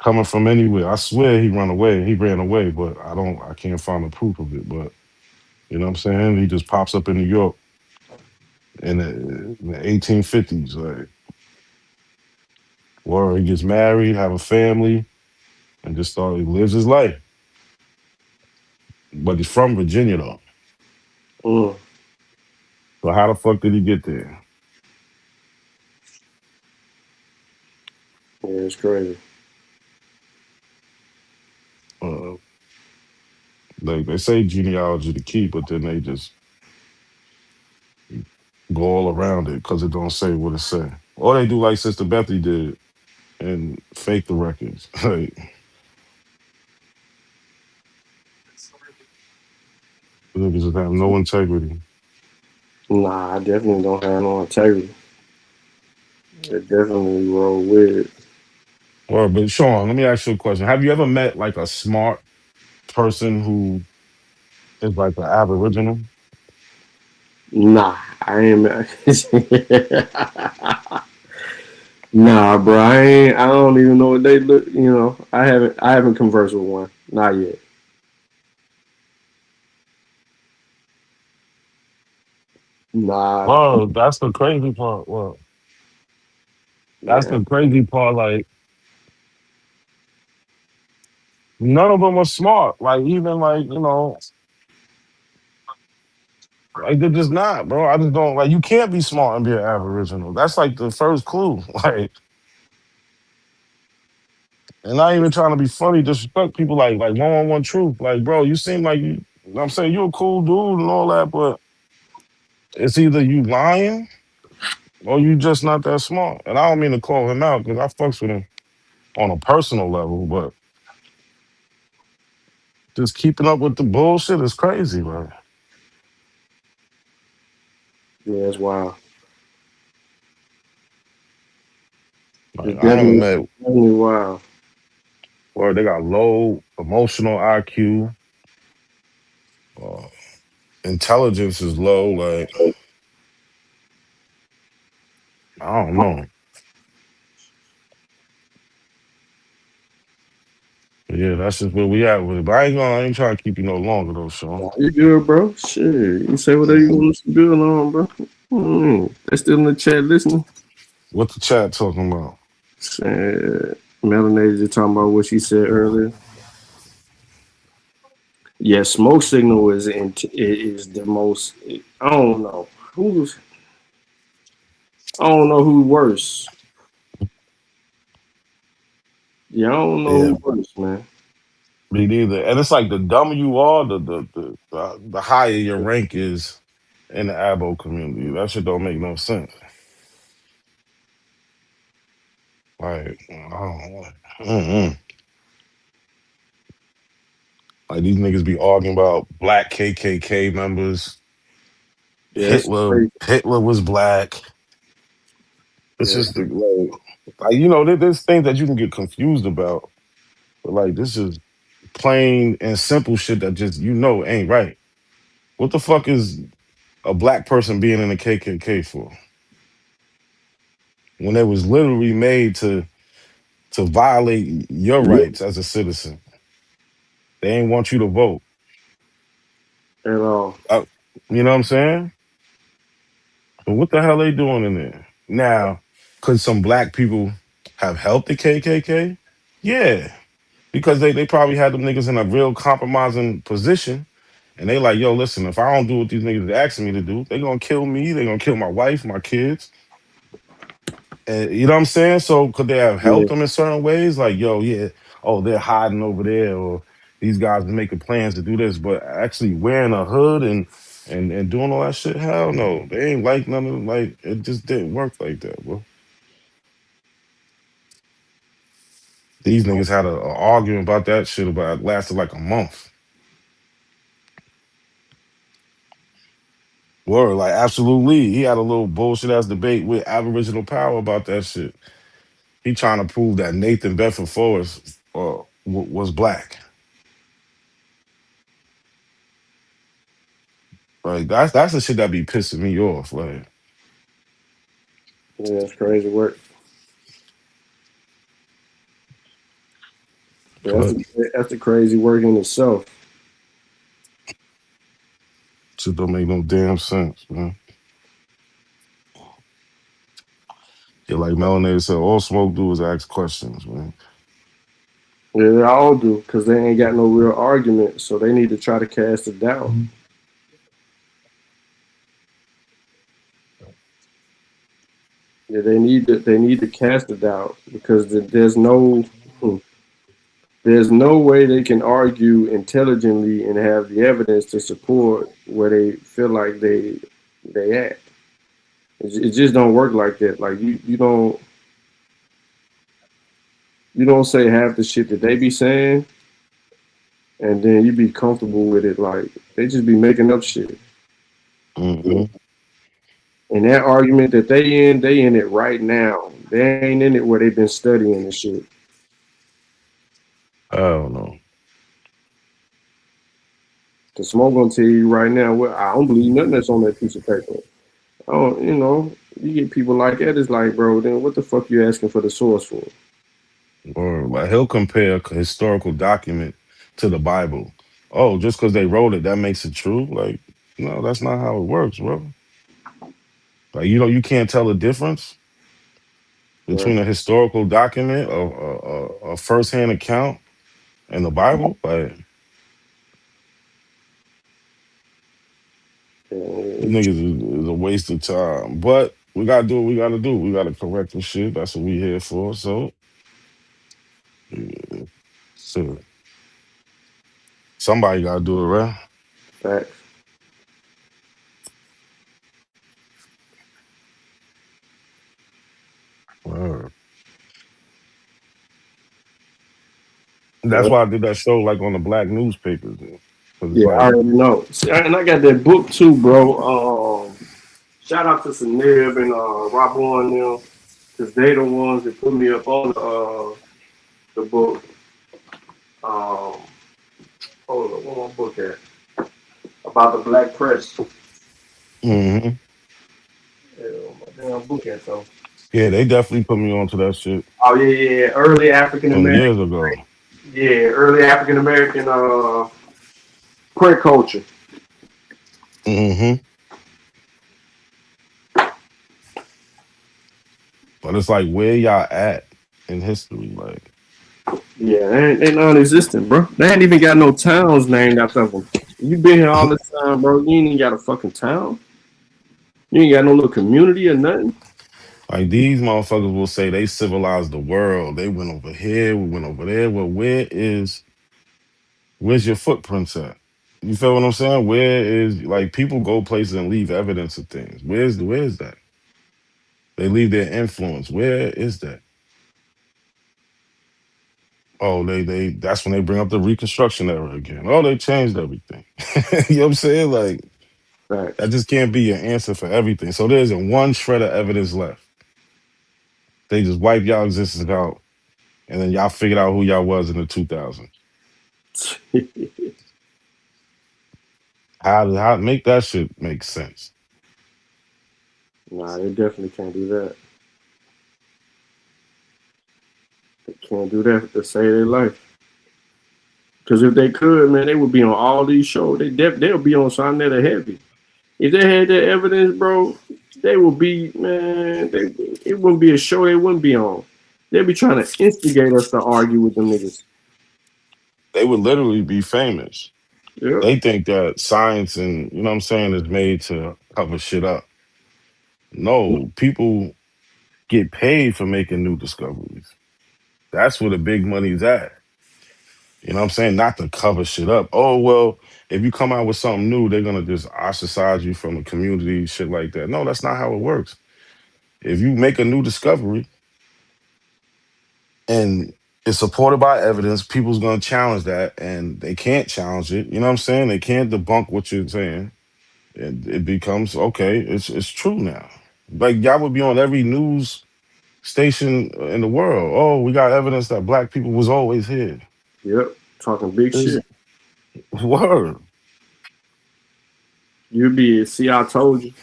coming from anywhere. I swear he run away. He ran away, but I don't. I can't find the proof of it. But you know what I'm saying? He just pops up in New York in the 1850s, like, or he gets married, have a family, and just he lives his life. But he's from Virginia though. Mm, So how the fuck did he get there? yeah, it's crazy. Uh, like they say genealogy the key, but then they just go all around it because it don't say what it say. Or they do like Sister Bethy did and fake the records. Like niggas just have no integrity. Nah, I definitely don't have no integrity. It definitely roll weird. Or but Sean, let me ask you a question. Have you ever met like a smart person who is like an aboriginal? Nah, I ain't. Nah, bro. I ain't. I don't even know what they look. You know, I haven't. I haven't conversed with one. Not yet. Nah. Well, that's the crazy part. Well, that's Yeah. the crazy part. Like none of them were smart. Like even like like they're just not, bro. I just don't like. You can't be smart and be an aboriginal. That's like the first clue. Like, and not even trying to be funny, disrespect people like one truth. Like, bro, you seem like you know what I'm saying you're a cool dude and all that, but it's either you lying or you just not that smart. And I don't mean to call him out because I fucks with him on a personal level, but just keeping up with the bullshit is crazy, man. Yeah, it's wild. Like, It's I don't definitely, know, definitely wild. or they got low emotional IQ, uh, intelligence is low. Like, I don't know. But yeah, that's just where we at with it. But I ain't trying to keep you no longer though, Sean. You good, bro? Shit, you say whatever you want us to build on, bro. They still in the chat listening. What the chat talking about? Melanated just talking about what she said earlier. Yeah, smoke signal is the most. I don't know who's. I don't know who's worse. Yeah, I don't know Yeah, who's worse, man. me neither. And it's like the dumber you are, the higher your rank is in the abo community. That shit don't make no sense. Like, I don't know. Like these niggas be arguing about black KKK members. Yeah, that's crazy. Hitler was black. It's Yeah, just like there's things that you can get confused about, but like this is plain and simple shit that just ain't right. What the fuck is a black person being in the KKK for? When it was literally made to violate your rights as a citizen. They ain't want you to vote. at all. You know what I'm saying? But what the hell they doing in there? Now, could some black people have helped the KKK? Yeah. Because they probably had them niggas in a real compromising position. And they like, yo, listen, if I don't do what these niggas are asking me to do, they gonna kill me. They gonna kill my wife, my kids. And you know what I'm saying? So could they have Yeah, helped them in certain ways? Like, yo, yeah, oh, they're hiding over there, or these guys are making plans to do this, but actually wearing a hood and doing all that shit, hell no. They ain't like none of them. Like, it just didn't work like that, bro. These niggas had a argument about that shit about lasted like a month. Word, like absolutely. He had a little bullshit ass debate with Aboriginal Power about that shit. He trying to prove that Nathan Bedford Forrest was black. Like that's the shit that be pissing me off. Like, yeah, it's crazy work. Yeah, but that's the crazy work in itself. shit don't make no damn sense, man. Yeah, like Melanated said, all smoke do is ask questions, man. Yeah, they all do because they ain't got no real argument, so they need to try to cast a doubt. Yeah, they need to cast a doubt because there's no way they can argue intelligently and have the evidence to support where they feel like they at. It just don't work like that. Like you don't say half the shit that they be saying, and then you be comfortable with it. Like they just be making up shit. Mm-hmm. And that argument that they in it right now. They ain't in it where they've been studying and shit. I don't know. The smoke gonna tell you right now. Well, I don't believe nothing that's on that piece of paper. I don't, you get people like that. It's like, bro, then what the fuck you asking for the source for? Or like he'll compare a historical document to the Bible. Oh, just because they wrote it, that makes it true? Like, no, that's not how it works, bro. Like, you can't tell the difference Right. between a historical document, a first-hand account, and the Bible. Like, niggas is a waste of time. But we gotta do what we gotta do. We gotta correct the shit. That's what we here for. So, yeah. So somebody gotta do it, right? Facts. Word. That's why I did that show like on the black newspapers. Cause it's Yeah, I like, already know. See, and I got that book too, bro. Shout out to Saneb and Rob and them, because they the ones that put me up on the book. Hold on, where my book at? About the black press. mm-hmm. My damn book at though. Yeah, they definitely put me onto that shit Oh yeah. Early African some American. years ago. Yeah, early African American print culture. Mm-hmm. But it's like, where y'all at in history? Like, Yeah, they non-existent, bro. They ain't even got no towns named after them. You been here all this time, bro. You ain't even got a fucking town. You ain't got no little community or nothing. like these motherfuckers will say they civilized the world. They went over here, we went over there. Well, where's your footprints at? You feel what I'm saying? Where is, like, people go places and leave evidence of things. Where's that? They leave their influence. Where is that? Oh, they that's when they bring up the Reconstruction era again. Oh, they changed everything. You know what I'm saying? Like, Right. that just can't be your answer for everything. So there isn't one shred of evidence left. They just wipe y'all existence out, and then y'all figured out who y'all was in the 2000s. How make that shit make sense? Nah, they definitely can't do that. They can't do that to save their life. Because if they could, man, they would be on all these shows. They'll be on something that are heavy. If they had that evidence, bro, they would be, man. It wouldn't be a show they wouldn't be on. They'd be trying to instigate us to argue with them niggas. They would literally be famous. Yeah. They think that science and, you know what I'm saying, is made to cover shit up. No, people get paid for making new discoveries. That's where the big money's at. You know what I'm saying? Not to cover shit up. Oh, well, if you come out with something new, they're going to just ostracize you from a community, shit like that. No, that's not how it works. If you make a new discovery and it's supported by evidence, people's going to challenge that, and they can't challenge it. You know what I'm saying? They can't debunk what you're saying. It becomes, okay, it's true now. Like, y'all would be on every news station in the world. Oh, we got evidence that black people was always here. Yep. Talking big shit. Word. You'd be, see, I told you.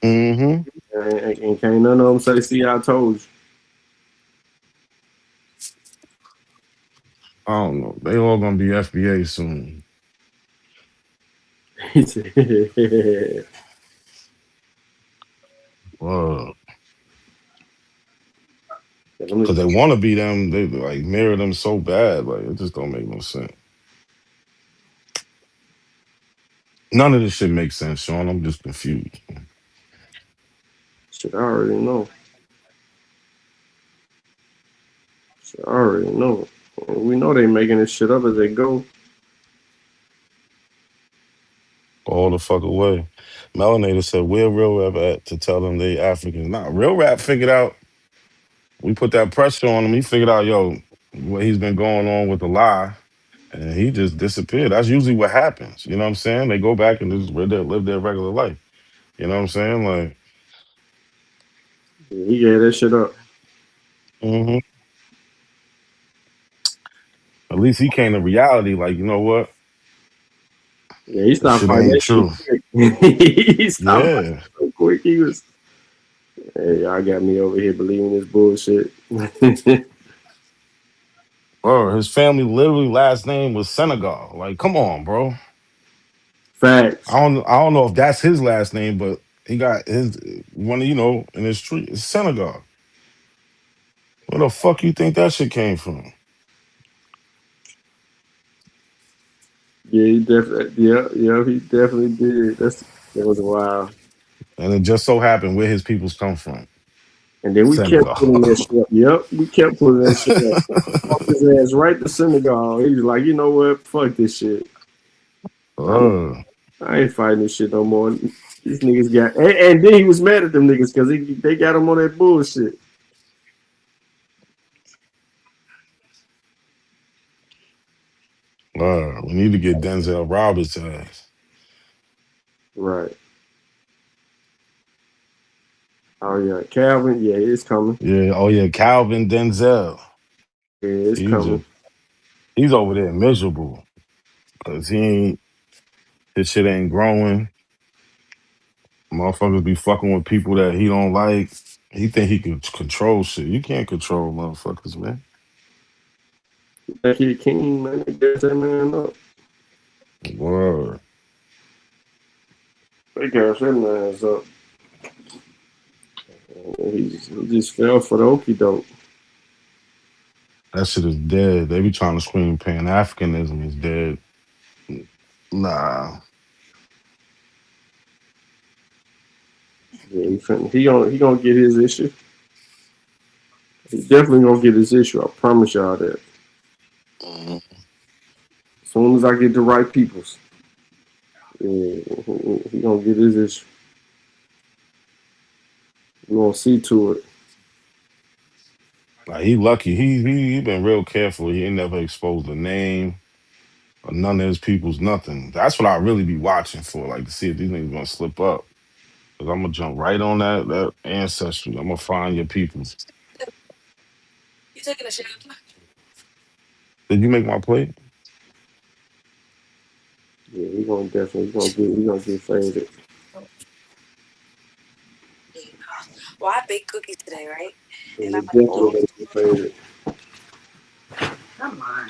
Mm-hmm. And can't none of them say, see, I told you. I don't know. They all gonna be FBA soon. Because they want to be them. They like mirror them so bad. Like, it just don't make no sense. None of this shit makes sense, Sean. I'm just confused. Shit, I already know. We know they making this shit up as they go. All the fuck away. Melanator said, where real rap at to tell them they African? Nah, real rap figured out. We put that pressure on him. He figured out, what he's been going on with the lie. And he just disappeared. That's usually what happens. You know what I'm saying? They go back and just live their regular life. You know what I'm saying? Like, yeah, he gave that shit up. Mm-hmm. At least he came to reality. Like, you know what? Yeah, he stopped fighting that true. shit quick. He stopped Yeah. so quick. He was, hey, y'all got me over here believing this bullshit. Bro, his family literally last name was Senegal. Like, come on, bro. Facts. I don't know if that's his last name, but he got his one, in his street. It's Senegal. Where the fuck you think that shit came from? Yeah, he definitely did. That was wild. And it just so happened where his peoples come from. And then we kept Senegal. putting that shit up. Yep, we kept putting that shit up. Walked his ass right to Senegal. He was like, you know what? Fuck this shit. I ain't fighting this shit no more. These niggas got, and then he was mad at them niggas because they got him on that bullshit. We need to get Denzel Roberts' ass. Right. Oh yeah, Calvin. Yeah, it's coming. Yeah. Oh yeah, Calvin Denzel. Yeah, it's He just coming. he's over there miserable because his shit ain't growing. Motherfuckers be fucking with people that he don't like. He think he can control shit. You can't control motherfuckers, man. That kid King, man, they gas that man up. Word. They gas that man's up. He just fell for the okie doke. That shit is dead. They be trying to scream Pan Africanism is dead. Nah. Yeah, he gonna get his issue. He definitely gonna get his issue. I promise y'all that. As soon as I get the right peoples, yeah, he gonna get his issue. We gonna see to it. Like he lucky. He been real careful. He ain't never exposed the name or none of his people's nothing. That's what I really be watching for, like to see if these niggas gonna slip up. Cause I'm gonna jump right on that ancestry. I'm gonna find your peoples. You taking a shower? Did you make my plate? Yeah, he gonna get faded. Well, I baked cookies today, right? Yeah, And he I'm like, definitely oh, gonna get faded. come on.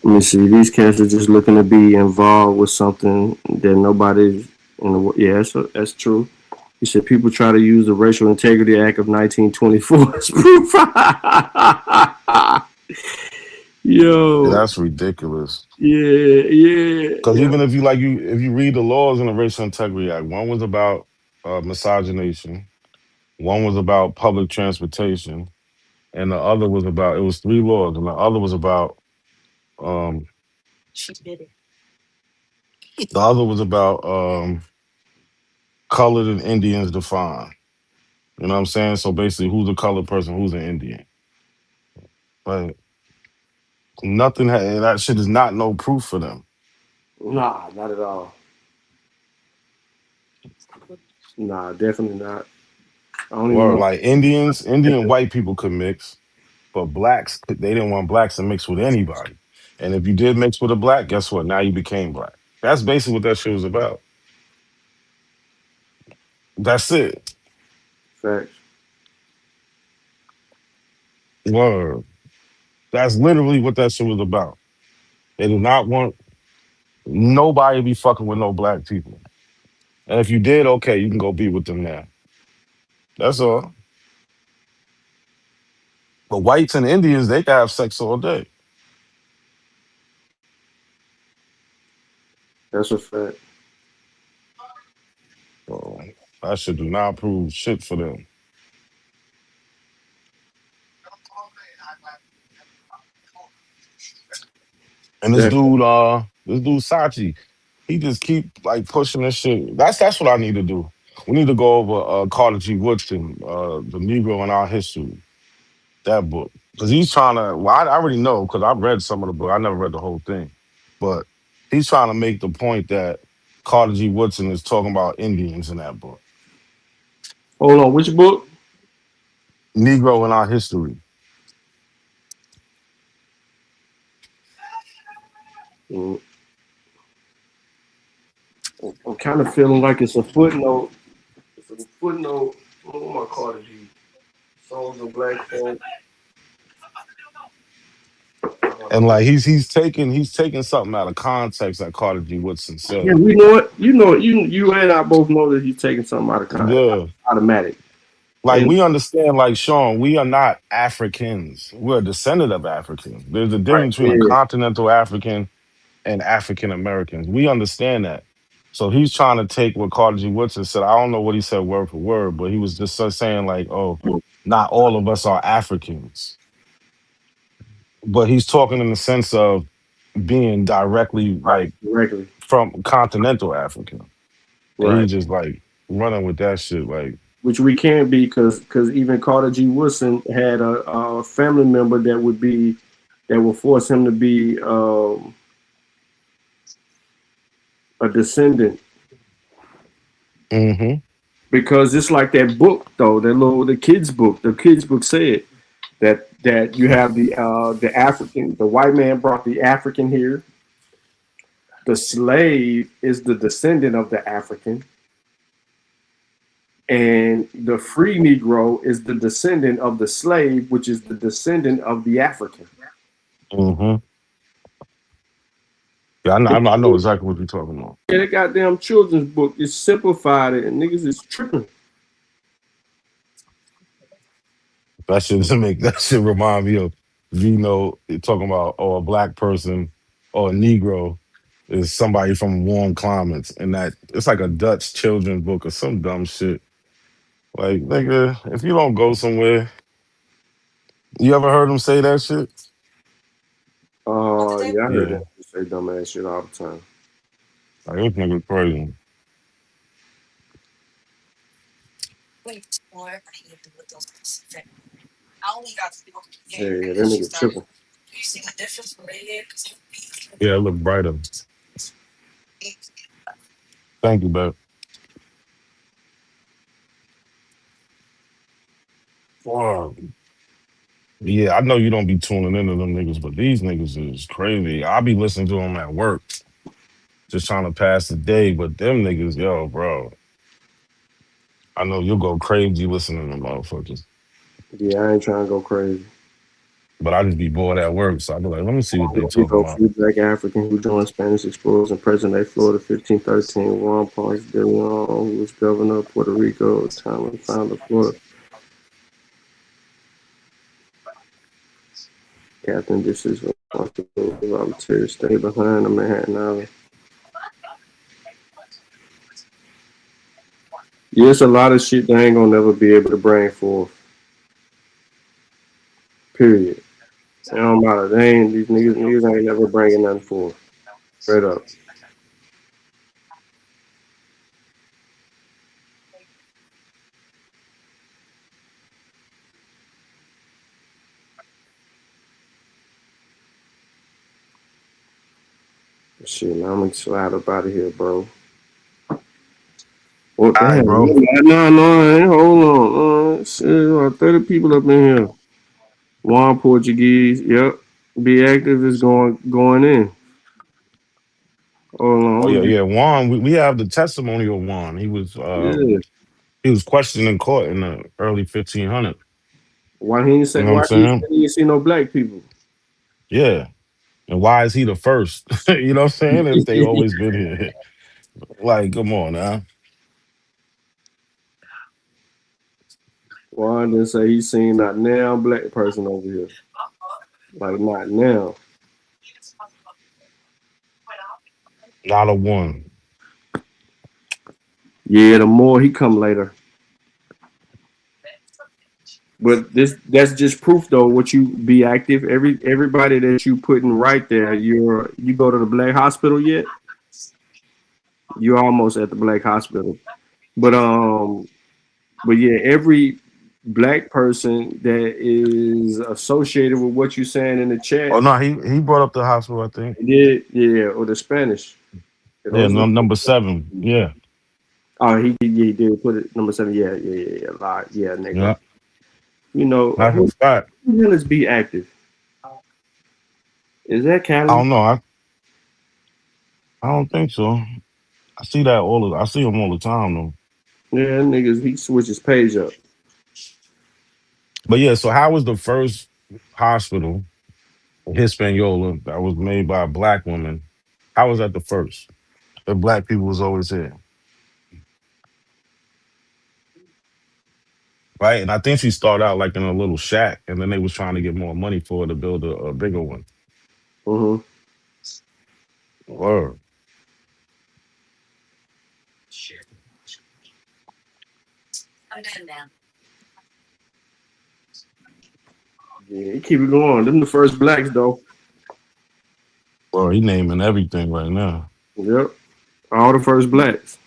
Let me see. These cats are just looking to be involved with something that nobody's in the. Yeah, that's true. He said people try to use the Racial Integrity Act of 1924 as proof. Yeah, Yo, that's ridiculous. yeah, Because yeah. even if you read the laws in the Racial Integrity Act, one was about miscegenation, one was about public transportation, and the other was about it was three laws, and the other was about um She did it. the other was about colored and Indians defined. You know what I'm saying? So basically, who's a colored person, who's an Indian? But that shit is not no proof for them. Nah, not at all. Nah, definitely not. I don't even Or know. like Indian white people could mix, but blacks, they didn't want blacks to mix with anybody. And if you did mix with a black, guess what? Now you became black. That's basically what that shit was about. That's it. Facts. Word. That's literally what that shit was about. They do not want nobody to be fucking with no black people. And if you did, okay, you can go be with them now. That's all. But whites and Indians, they can have sex all day. That's a fact. So that shit do not prove shit for them. And Definitely. this dude Sachi, he just keep like pushing this shit. That's what I need to do. We need to go over Carter G. Woodson, The Negro in Our History, that book. Because he's trying to, well, I already know because I've read some of the book. I never read the whole thing. But he's trying to make the point that Carter G. Woodson is talking about Indians in that book. Hold on, which book? Negro in Our History. Mm, I'm kind of feeling like it's a footnote. It's a footnote. Oh my Carter G. Songs of Black folk. And like he's taking something out of context that Carter G. Woodson Yeah, said. we know it. You and I both know that he's taking something out of context. Yeah. Automatic. Like And we understand, like Sean, we are not Africans. We're a descendant of Africans. There's a right, difference between a yeah, continental African and African Americans. We understand that. So he's trying to take what Carter G. Woodson said. I don't know what he said word for word, but he was just saying like, "Oh, not all of us are Africans." But he's talking in the sense of being directly right, like directly. from continental Africa. And he Right. just like running with that shit. Like, Which we can't be because even Carter G. Woodson had a family member that would force him to be a descendant. mm-hmm. Because it's like that book though, the kids book. The kids book said that you have the African, the white man brought the African here. The slave is the descendant of the African, and the free Negro is the descendant of the slave, which is the descendant of the African. Mm-hmm. Yeah, I know exactly what you're talking about. Yeah, that goddamn children's book is simplified it, and niggas is tripping. That shit doesn't make that shit remind me of Vino talking about a black person or a Negro is somebody from warm climates, and that it's like a Dutch children's book or some dumb shit. Like, nigga, if you don't go somewhere, you ever heard him say that shit? Yeah, I heard Yeah, that say dumbass shit all the time. like this nigga crazy. Yeah, that nigga tripping. Yeah, it look brighter. Thank you, babe. Wow. Yeah, I know you don't be tuning into them niggas, but these niggas is crazy. I be listening to them at work, just trying to pass the day. But them niggas, yo, bro, I know you'll go crazy listening to them motherfuckers. Yeah, I ain't trying to go crazy. But I just be bored at work, so I be like, let me see what they Here you talking go, about. free black African who joined Spanish explorers in present-day Florida, 1513. Juan Ponce de Leon, who was governor of Puerto Rico at the time and founder of Florida. Captain, this is volunteers stay behind the Manhattan Island. Yeah, it's a lot of shit they ain't gonna never be able to bring forth. Period. It don't matter. These niggas ain't never bringing nothing forth. Straight up. Shit, man, I'm gonna slide up out of here, bro. What the All right, hell? bro. No, hold on. Shit, 30 people up in here. One Portuguese. Yep. Be active is going in. Hold Oh on. yeah, yeah. Juan, we have the testimony of Juan. Yeah. He was questioned in court in the early 1500s. Why he You know what I'm saying? ain't see no black people? Yeah. And why is he the first? You know what I'm saying? If they always been here. Like, come on now. Juan didn't say he seen not now black person over here. Like not now. Not a one. Yeah, the more he come later. But that's just proof though. What you be active, everybody that you putting right there, you go to the black hospital yet? You're almost at the black hospital. But yeah, every black person that is associated with what you're saying in the Oh chat, no, he brought up the hospital, I think. yeah, or the Spanish. Yeah, Those number 7. Yeah. oh, he did put it number 7. Yeah, lot. Yeah, nigga. Yeah. You know, That's a fact. who the hell is be active? Is that I Cali? don't know. I don't think so. I see that I see him all the time though. Yeah, niggas, he switches page up. But yeah, so how was the first hospital in Hispaniola that was made by a black woman? How was that the first? The black people was always here. Right? And I think she started out like in a little shack, and then they was trying to get more money for her to build a bigger one. Mm-hmm. Word. Yeah, he keep it going. Them the first blacks though. Well, he naming everything right now. Yep. All the first blacks.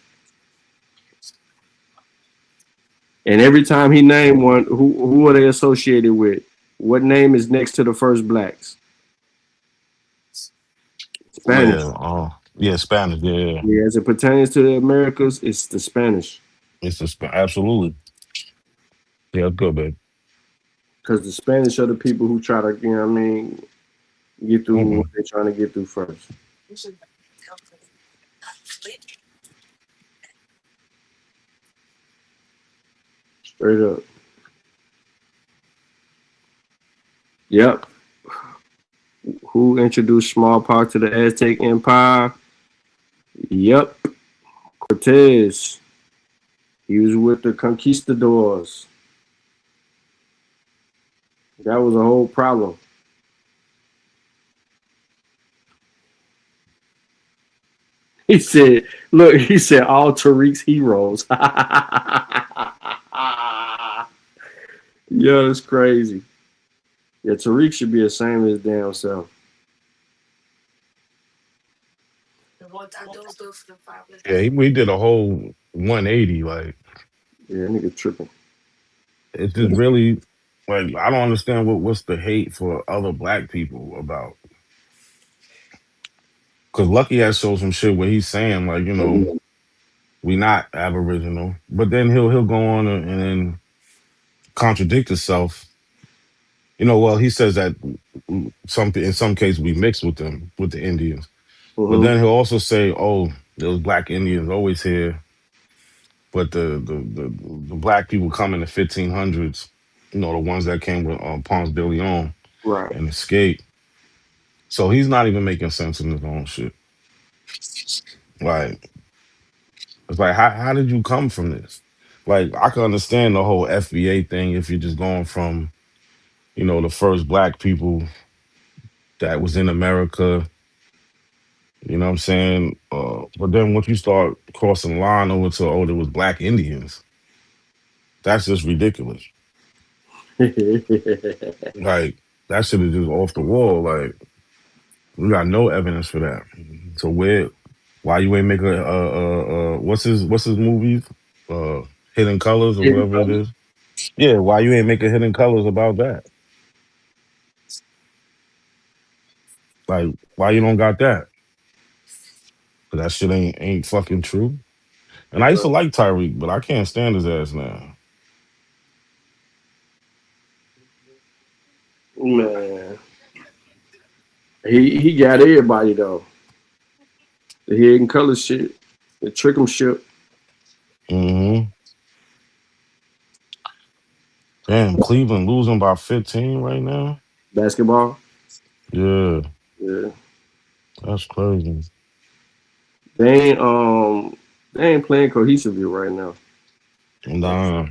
And every time he named one, who are they associated with? What name is next to the first blacks? Spanish. Yeah, Spanish. Yeah, Yeah, as it pertains to the Americas, it's the Spanish. absolutely. Yeah, good, babe. Because the Spanish are the people who try to, you know what I mean, get through what Mm-mm. they're trying to get through first. Straight up. Yep. Who introduced smallpox to the Aztec Empire? Yep. Cortez. He was with the conquistadors. That was a whole problem. He said, look, he said all Tariq's heroes. Yeah, that's crazy. Yeah, Tariq should be ashamed of his damn self. Yeah, we did a whole 180. Like, Yeah, nigga tripping. it's just really like I don't understand what's the hate for other black people about. Because Lucky has showed some shit where he's saying like, we not Aboriginal, but then he'll go on and then contradict himself. Well, he says that in some cases we mix with them with the Indians, but Mm-hmm. then he'll also say, "Oh, there was black Indians always here, but the black people come in the 1500s, the ones that came with Ponce de Leon Right. and escaped." So he's not even making sense in his own shit. Like it's like how did you come from this? Like I can understand the whole FBA thing if you're just going from the first black people that was in America. You know what I'm saying? But then once you start crossing the line over to, there was black Indians, that's just ridiculous. Like, that shit is just off the wall. Like, we got no evidence for that. So why you ain't make what's his movies? Hidden Colors or Hidden whatever it Colors. is. Yeah, why you ain't making Hidden Colors about that? Like, why you don't got that? 'Cause that shit ain't fucking true. And I used to like Tyreek, but I can't stand his ass now. Man, he got everybody though. The Hidden Color shit, the trick 'em shit. Mm-hmm. Damn, Cleveland losing by 15 right now. Basketball. Yeah, Yeah, that's crazy. they ain't playing cohesively right now. Nah,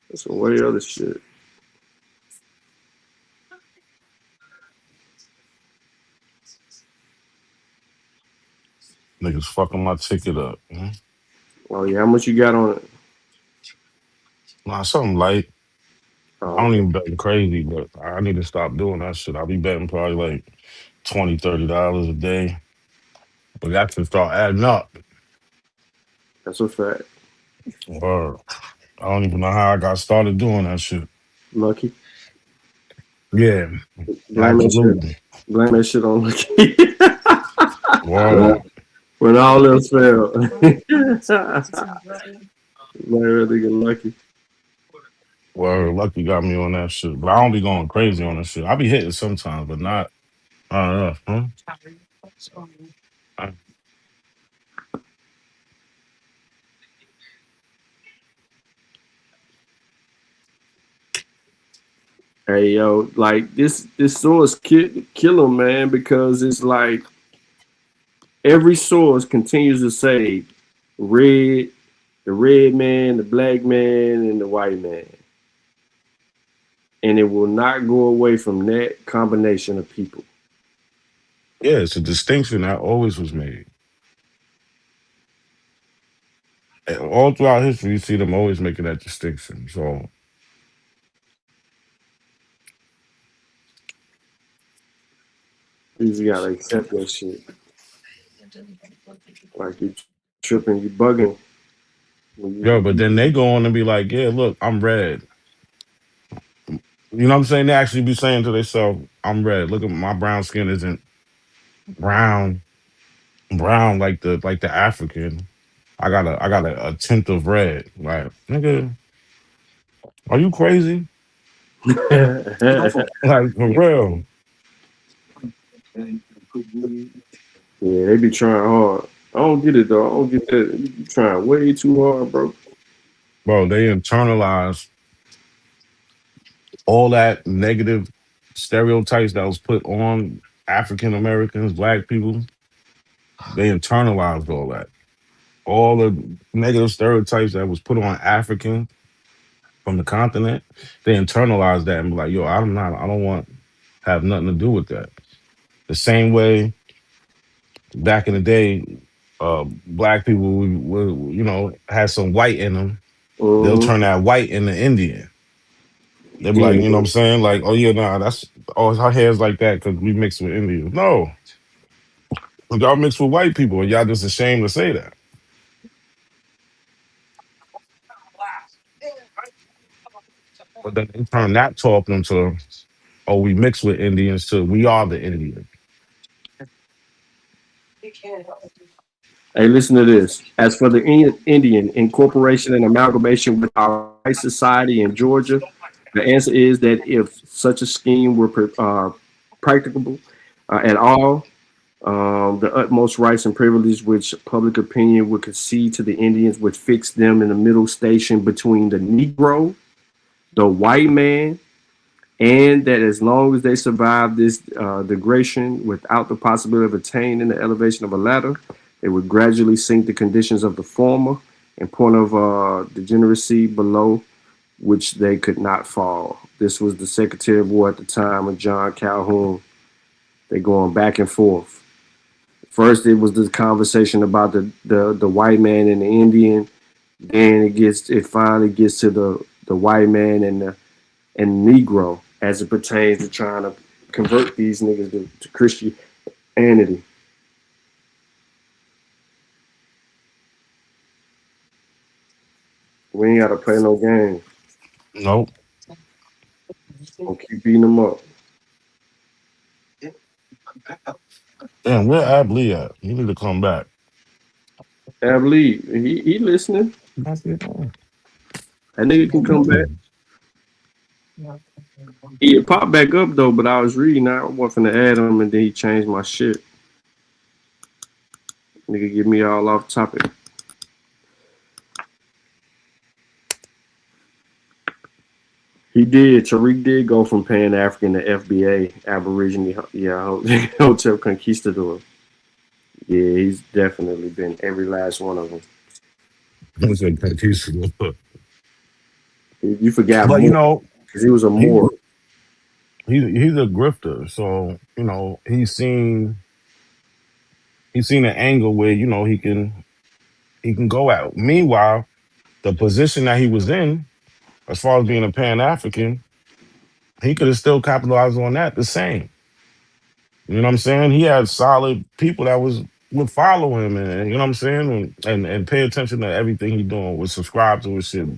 That's some way other shit. niggas fucking my ticket up. Man. Oh yeah, how much you got on it? Nah, something light. I Oh, don't okay. even bet crazy, but I need to stop doing that shit. I'll be betting probably like $20, $30 a day. But that can start adding up. That's a fact. Or I don't even know how I got started doing that shit. Lucky. Yeah, Blame that shit. absolutely. Blame that shit on Lucky. Word. When all else failed. Man, really get lucky. Word. Lucky got me on that shit. But I don't be going crazy on that shit. I be hitting sometimes, but not enough, huh? Hey yo, like this source kill him, man, because it's like every source continues to say red, the red man, the black man, and the white man. And it will not go away from that combination of people. Yeah, it's a distinction that always was made. And all throughout history, you see them always making that distinction. So, You just gotta accept that shit. Like you tripping, you bugging. Yo, but then they go on and be like, yeah, look, I'm red. You know what I'm saying? They actually be saying to themselves, I'm red. Look at my brown skin isn't brown, brown like the African. I got a tint of red. Like, nigga, are you crazy? Like for real. Yeah, they be trying hard. I don't get it though. I don't get that. You be trying way too hard, bro. Bro, they internalize all that negative stereotypes that was put on African Americans, black people. They internalized all that. All the negative stereotypes that was put on African from the continent, they internalized that and be like, yo, I don't want have nothing to do with that. The same way back in the day, black people had some white in them. They'll Mm-hmm. turn that white into Indian. They'll be like, you know what Yeah. I'm saying? Like, oh yeah, nah, that's our hair's like that because we mixed with Indians. No, y'all mixed with white people and y'all just ashamed to say that. But then they turn that talk into, oh, we mixed with Indians too. We are the Indians. Hey, listen to this. As for the Indian incorporation and amalgamation with our white society in Georgia, the answer is that if such a scheme were practicable at all, the utmost rights and privileges which public opinion would concede to the Indians would fix them in the middle station between the Negro, the white man, and that as long as they survive this degradation without the possibility of attaining the elevation of a ladder, they would gradually sink the conditions of the former and point of degeneracy below which they could not fall. This was the Secretary of War at the time of John Calhoun. They going back and forth. First, it was the conversation about the white man and the Indian. Then it finally gets to the white man and Negro as it pertains to trying to convert these niggas to Christianity. We ain't gotta play no game. Nope. Gonna keep beating them up. Damn, where Ab Lee at? He need to come back. I believe he listening. That nigga can come back. He popped back up though, but I was reading. I wasn't finna add him, and then he changed my shit. Nigga, get me all off topic. He did. Tariq did go from Pan African to FBA, Aborigine, Hotel Conquistador. Yeah, he's definitely been every last one of them. You forgot But more because he was a Moor. He's a grifter, so he's seen an angle where he can go out. Meanwhile, the position that he was in, as far as being a Pan African, he could have still capitalized on that the same. You know what I'm saying? He had solid people that would follow him, and you know what I'm saying, and pay attention to everything he doing, would subscribe to his shit,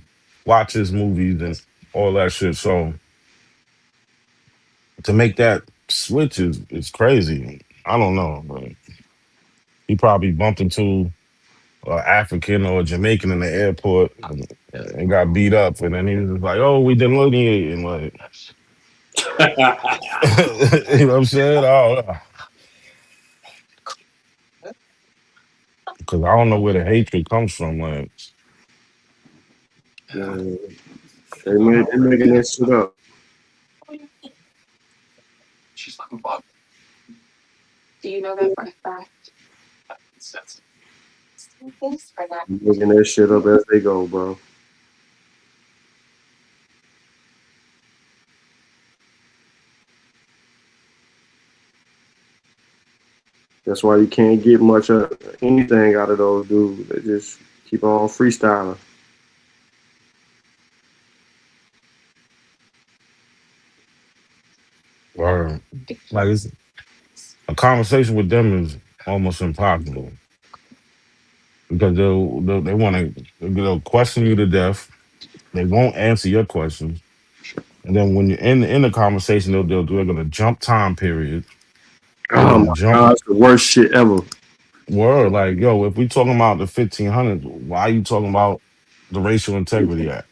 watch his movies and all that shit. So to make that switch is crazy. I don't know, but he probably bumped into an African or a Jamaican in the airport and got beat up, and then he was like, "Oh, we delineating," like, you know what I'm saying? Oh, because I don't know where the hatred comes from. Like, They making that shit up. Do you know that for a fact? Making that shit up as they go, bro. That's why you can't get much of anything out of those dudes. They just keep on freestyling. or like a conversation with them is almost impossible. because they want to they'll question you to death. They won't answer your questions, and then when you're in the conversation, they're gonna jump time periods. They're Oh gonna my jump god, it's the worst shit ever. word like yo. If we talking about the 1500s, why are you talking about the Racial Integrity Act?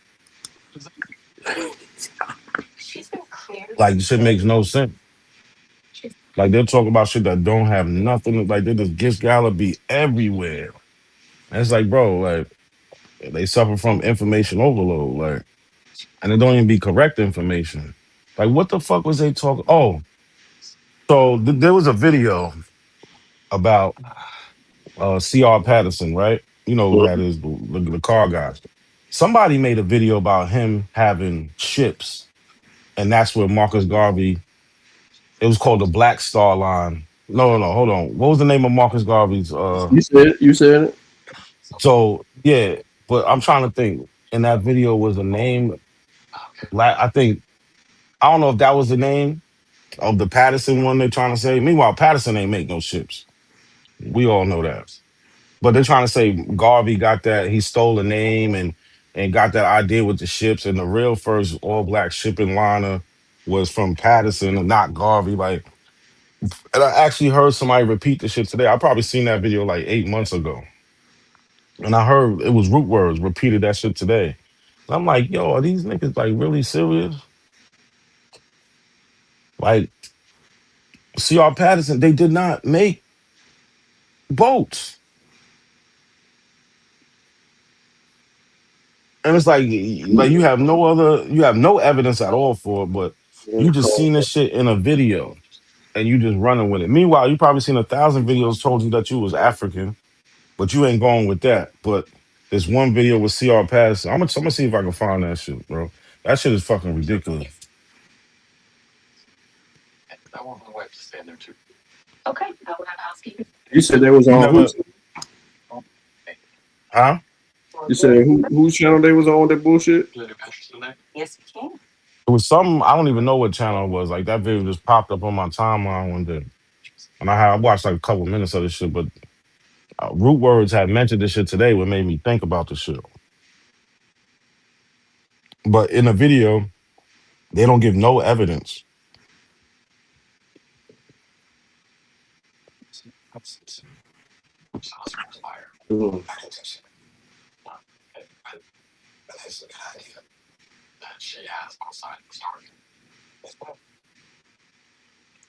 Like shit makes no sense. Like they'll talk about shit that don't have nothing. Like they just Gish Gala be everywhere. And it's like, bro, like they suffer from information overload, like, and it don't even be correct information. Like, what the fuck was they talking? Oh, so there was a video about C.R. Patterson, right? You know, who had the car guy. Somebody made a video about him having ships, and that's where Marcus Garvey. It was called the Black Star Line. No, no, no, hold on. What was the name of Marcus Garvey's? You said it. So yeah, but I'm trying to think. In that video was a name. Black. I think I don't know if that was the name of the Patterson one they're trying to say. Meanwhile, Patterson ain't make no ships. We all know that. But they're trying to say Garvey got that. He stole a name and got that idea with the ships. And the real first all black shipping liner was from Patterson and not Garvey. Like, and I actually heard somebody repeat the shit today. I probably seen that video like 8 months ago. And I heard it was Root Words repeated that shit today. And I'm like, yo, are these niggas like really serious? Like, C.R. Patterson, they did not make boats. And it's like you have no evidence at all for it, but Yeah, you just seen this shit in a video and you just running with it. Meanwhile, you probably seen 1,000 videos told you that you was African, but you ain't going with that. But this one video with C.R. Patterson, I'm gonna see if I can find that shit, bro. That shit is fucking ridiculous. You said they was You on never, who's huh? you said whose channel they was on that bullshit? It was some, I don't even know what channel it was. Like that video just popped up on my timeline one day. And I watched like a couple minutes of this shit, but Root Words had mentioned this shit today, what made me think about the shit. But in the video, they don't give no evidence. Mm.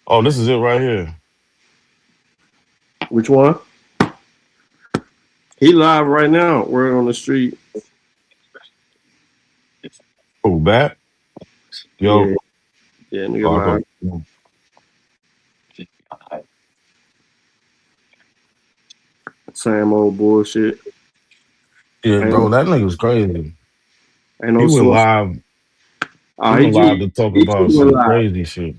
Oh, this is it right here. Which one? He live right now. We're on the street. Oh, back? Yeah, Yo. yeah, nigga Oh, I live. thought, Same old bullshit. yeah, Ain't bro, no, that nigga's crazy. ain't He no went source. live. He He went just live to talk he just about went some live. crazy shit.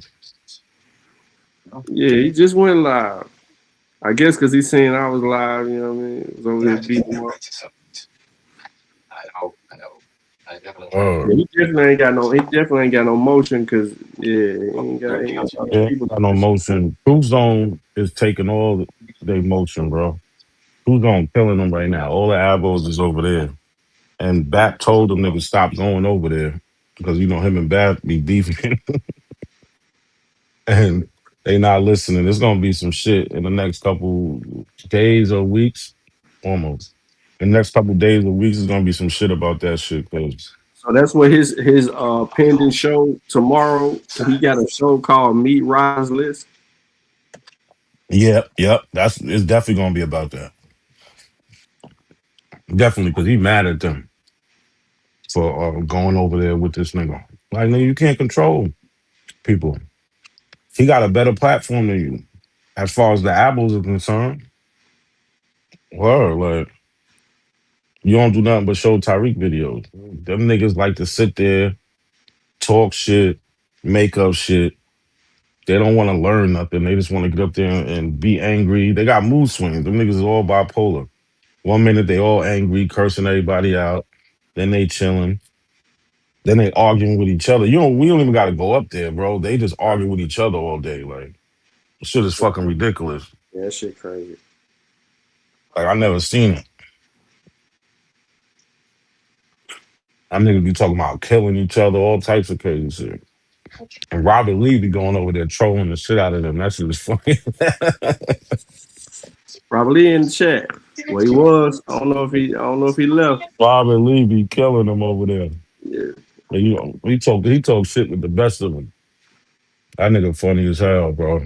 Yeah, he just went live. I guess because he seen I was live. You know what I mean? It was over there beating him up. Yeah, he definitely ain't got no. He definitely ain't got no motion because he ain't got no Yeah, people. got no motion. True Zone is taking all the motion, bro. True Zone killing them right now. All the elbows is over there. And Bap told them niggas stop going over there because you know him and Bap be beefing, and they not listening. There's gonna be some shit in the next couple days or weeks, almost. In the next couple days or weeks, is gonna be some shit about that shit. Cause So that's what his pending show tomorrow. He got a show called Meet Rise List. yep, it's definitely gonna be about that. Definitely, because he mad at them for going over there with this nigga. Like, nigga, you can't control people. He got a better platform than you, as far as the apples are concerned. Word, like you don't do nothing but show Tyreek videos. Them niggas like to sit there, talk shit, make up shit. They don't want to learn nothing. They just want to get up there and be angry. They got mood swings. Them niggas is all bipolar. One minute they all angry, cursing everybody out. Then they chilling. Then they arguing with each other. We don't even got to go up there, bro. They just argue with each other all day. Like, shit is fucking ridiculous. Yeah, that shit crazy. Like, I never seen it. I'm niggas be talking about killing each other, all types of crazy shit. And Robert Lee be going over there trolling the shit out of them. That shit is funny. Probably in the chat. Well, he was. I don't know if he left. Robert Lee be killing them over there. Yeah. But, you know, he talk shit with the best of them. That nigga funny as hell, bro.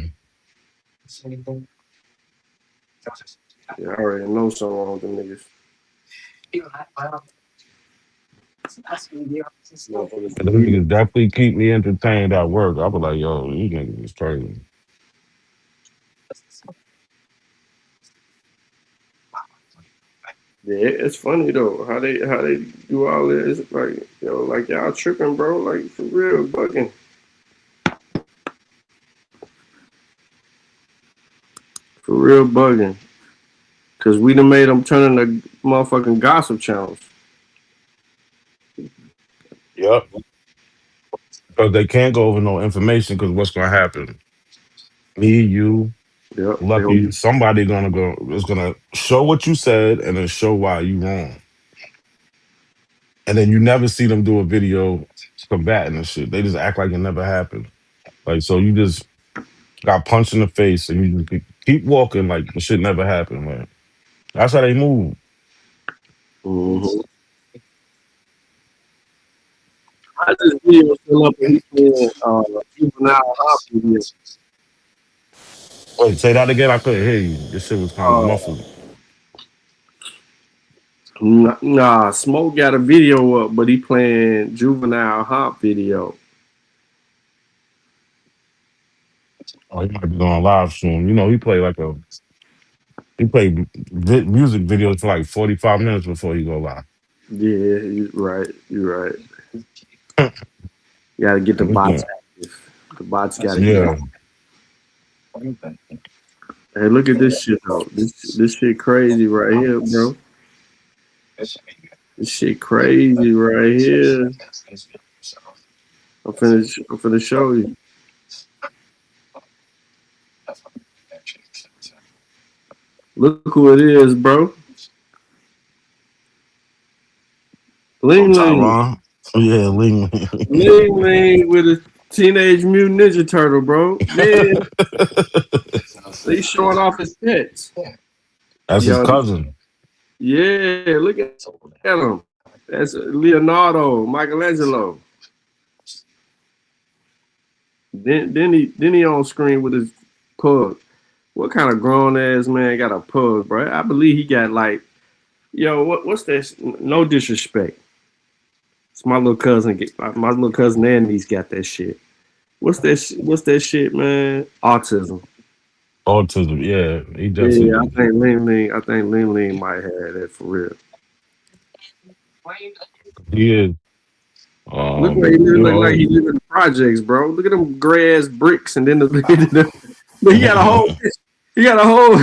Yeah, I already know something wrong with them niggas. And them niggas definitely keep me entertained at work. I be like, yo, these niggas is crazy. Yeah, it's funny though how they do all this. It's like, yo, like y'all tripping, bro. Like for real, bugging. For real bugging. Cause we done made them turn into motherfucking gossip channels. Yep. Because they can't go over no information because what's gonna happen? Me, you, Yep. Lucky, somebody is gonna show what you said and then show why you wrong. And then you never see them do a video combating and shit. They just act like it never happened. Like, so you just got punched in the face and you just keep walking like the shit never happened, man. That's how they move. Mm-hmm. I just video still up and he said juvenile hop video. Wait, say that again. I couldn't hear you. This shit was kind of muffled. Nah, Smoke got a video up, but he playing juvenile hop video. Oh, he might be going live soon. You know, he played music videos for like 45 minutes before he go live. Yeah, you're right. You're right. You gotta get the bots active. The bots gotta get active. Hey, look at this shit though. This shit crazy right here, bro. This shit crazy right here. I'm finna show you. Look who it is, bro. Ling Ling. Yeah, Ling Ling. Ling Ling with a Teenage Mutant Ninja Turtle, bro. Then they showing off his pets. That's his cousin. Yeah, look at him. That's Leonardo, Michelangelo. Then he on screen with his pug. What kind of grown ass man got a pug, bro? I believe he got like, yo, what's that? No disrespect. It's my little cousin. My little cousin and niece got that shit. What's that shit, man? Autism. Autism, yeah. He definitely. Yeah, I think Ling Ling might have that for real. He is. Look like he live in the projects, bro. Look at them gray ass bricks, and then he got a whole. He got a whole.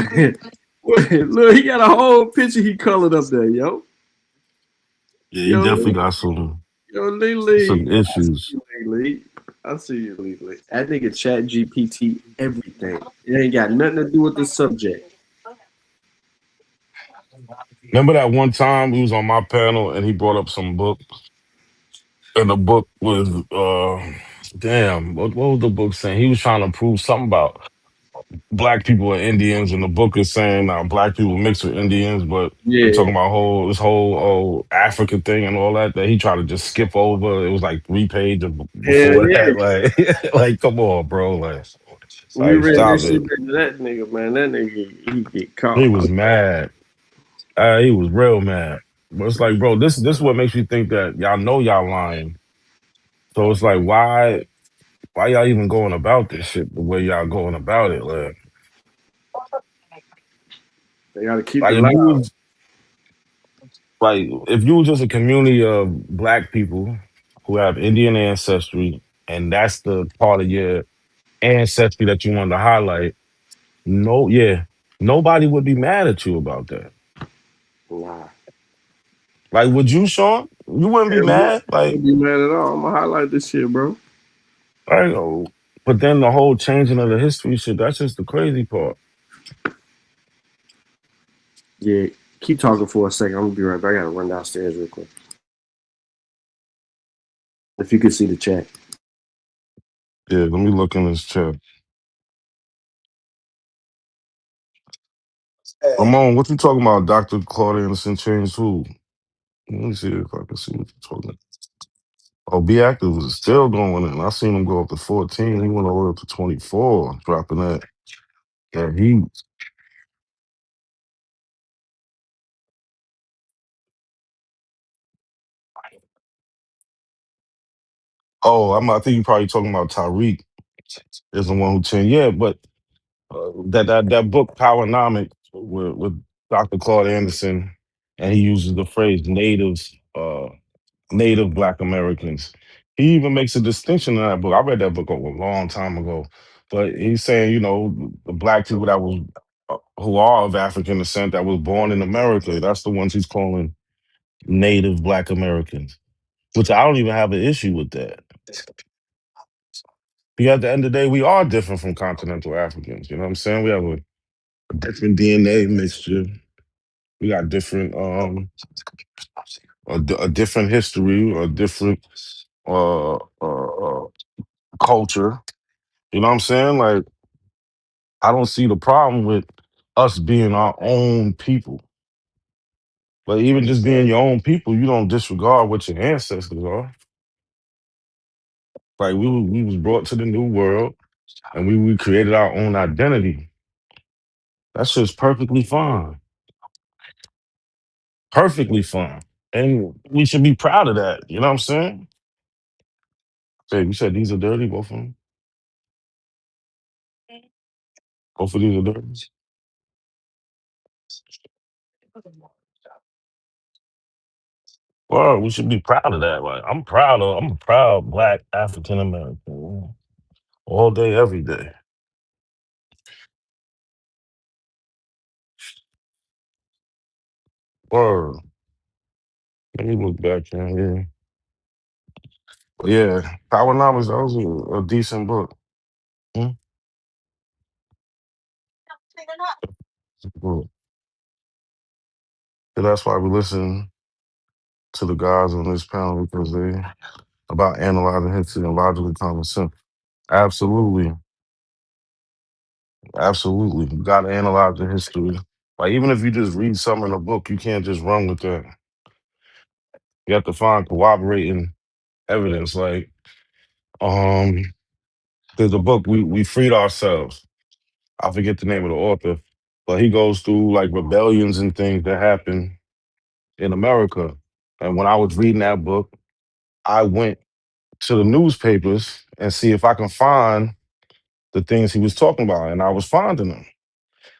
Look, he got a whole picture he colored up there, yo. Yeah, he definitely got some issues. I see you, Lee. That nigga Chat GPT everything. It ain't got nothing to do with the subject. Remember that one time he was on my panel and he brought up some book, and the book was what was the book saying? He was trying to prove something about black people and Indians, and the book is saying black people mixed with Indians, but they're talking about this whole African thing and all that he tried to just skip over. It was like 3 pages before that. Like come on, bro. We read this shit to that nigga, man. That nigga, he get caught. He was mad. He was real mad. But it's like, bro, this is what makes me think that y'all know y'all lying. So it's like, why y'all even going about this shit the way y'all going about it? Like, they gotta keep it loud. If you was just a community of black people who have Indian ancestry, and that's the part of your ancestry that you wanted to highlight, nobody would be mad at you about that. Wow. Like, would you, Sean? You wouldn't be mad? I wouldn't be mad at all. I'm gonna highlight this shit, bro. I know. But then the whole changing of the history shit, that's just the crazy part. Yeah, keep talking for a second. I'm gonna be right back. I gotta run downstairs real quick. If you could see the chat. Yeah, let me look in this chat. Ramon, what you talking about? Dr. Claude Anderson changed who? Let me see if I can see what you're talking about. Oh, Be Active was still going in. I seen him go up to 14. He went all the way up to 24, dropping that. Yeah, he. Oh, I think you're probably talking about Tariq is the one who changed. Yeah, but that book Powernomic with Dr. Claude Anderson, and he uses the phrase natives, native Black Americans. He even makes a distinction in that book. I read that book a long time ago, but he's saying, the Black people that was who are of African descent that was born in America, that's the ones he's calling native Black Americans, which I don't even have an issue with that. Because at the end of the day, we are different from continental Africans. You know what I'm saying? We have a different DNA mixture. We got different, a different history, a different culture. You know what I'm saying? Like, I don't see the problem with us being our own people. But even just being your own people, you don't disregard what your ancestors are. Like we was brought to the new world, and we created our own identity. That's just perfectly fine. Perfectly fine. And we should be proud of that. You know what I'm saying? Say, you said these are dirty, both of them? Both of these are dirty? Well, we should be proud of that. Like, I'm a proud Black African American. All day, every day. Word. Let me look back in here. Yeah, Powernomics, that was a decent book. Hmm? Book. And that's why we listen to the guys on this panel, because they about analyzing history and logically common sense. Absolutely. Absolutely. You gotta analyze the history. Like, even if you just read something in a book, you can't just run with that. You have to find corroborating evidence. Like, there's a book, We Freed Ourselves. I forget the name of the author, but he goes through like rebellions and things that happen in America. And when I was reading that book, I went to the newspapers and see if I can find the things he was talking about, and I was finding them.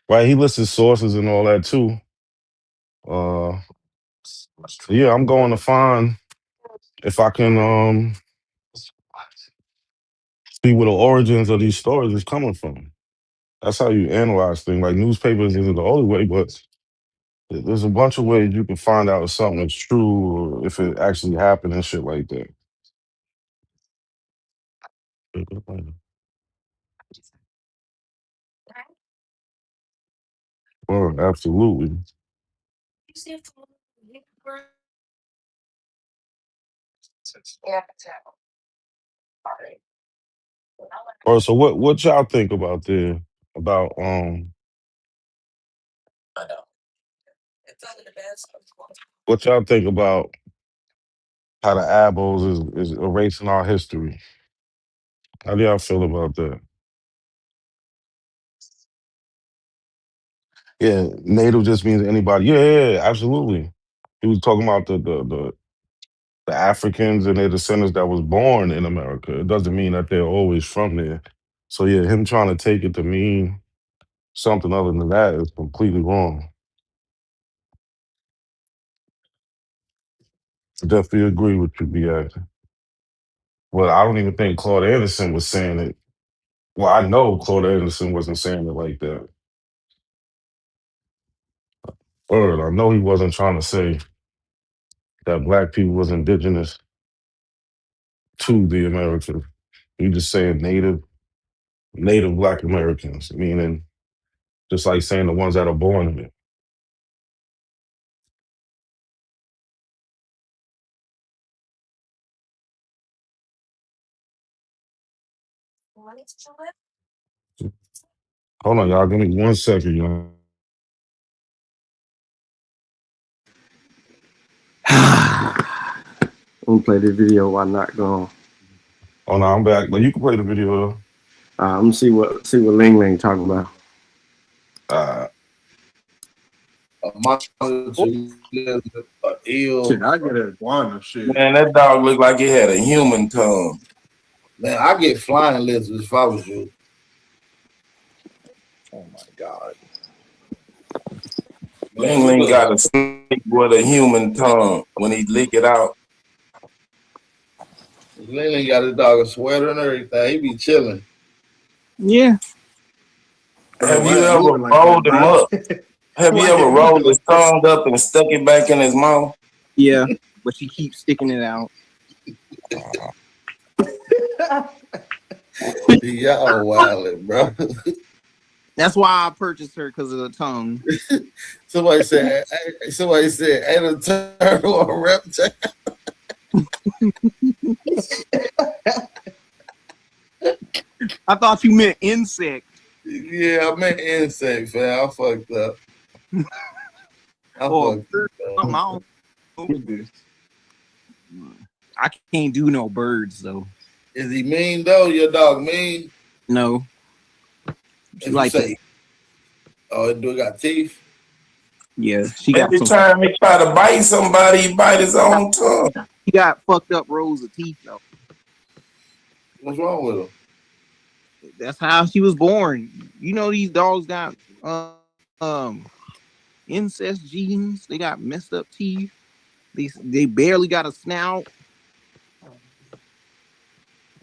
Right? He listed sources and all that too. Uh, yeah, I'm going to find if I can see where the origins of these stories is coming from. That's how you analyze things. Like, newspapers isn't the only way, but there's a bunch of ways you can find out if something is true or if it actually happened and shit like that. Oh, absolutely. Oh, so what y'all think about what y'all think about how the Abos is erasing our history? How do y'all feel about that? Yeah, native just means anybody. Yeah, absolutely. He was talking about the Africans and their descendants that was born in America. It doesn't mean that they're always from there. So yeah, him trying to take it to mean something other than that is completely wrong. I definitely agree with you, B.I. Well, I don't even think Claude Anderson was saying it. Well, I know Claude Anderson wasn't saying it like that. Or I know he wasn't trying to say that Black people was indigenous to the Americas. He just saying native Black Americans, meaning just like saying the ones that are born in it. Hold on, y'all. Give me 1 second, y'all. I'm gonna play this video while not gone. Oh no, I'm back. But you can play the video I'm gonna see what Ling Ling talking about. though. Ill. I get a iguana shit. Man, that dog looked like it had a human tongue. Man, I get flying lizards if I was you. Oh my god. Ling Ling got a snake with a human tongue when he lick it out. Ling Ling got his dog a sweater and everything. He be chilling. Yeah. Have you ever rolled him up? Have you ever rolled his tongue up and stuck it back in his mouth? Yeah, but she keeps sticking it out. Y'all wildin', bro. That's why I purchased her, because of the tongue. Somebody said, ain't a turtle or a reptile? I thought you meant insect. Yeah, I meant insect, fam. I fucked up. I can't do no birds, though. Is he mean, though? Your dog mean? No. She like say, oh, it do got teeth? Yeah, she got every time he try to bite somebody, he bite his own tongue. He got fucked up rows of teeth, though. What's wrong with him? That's how she was born. You know, these dogs got incest genes. They got messed up teeth. They barely got a snout.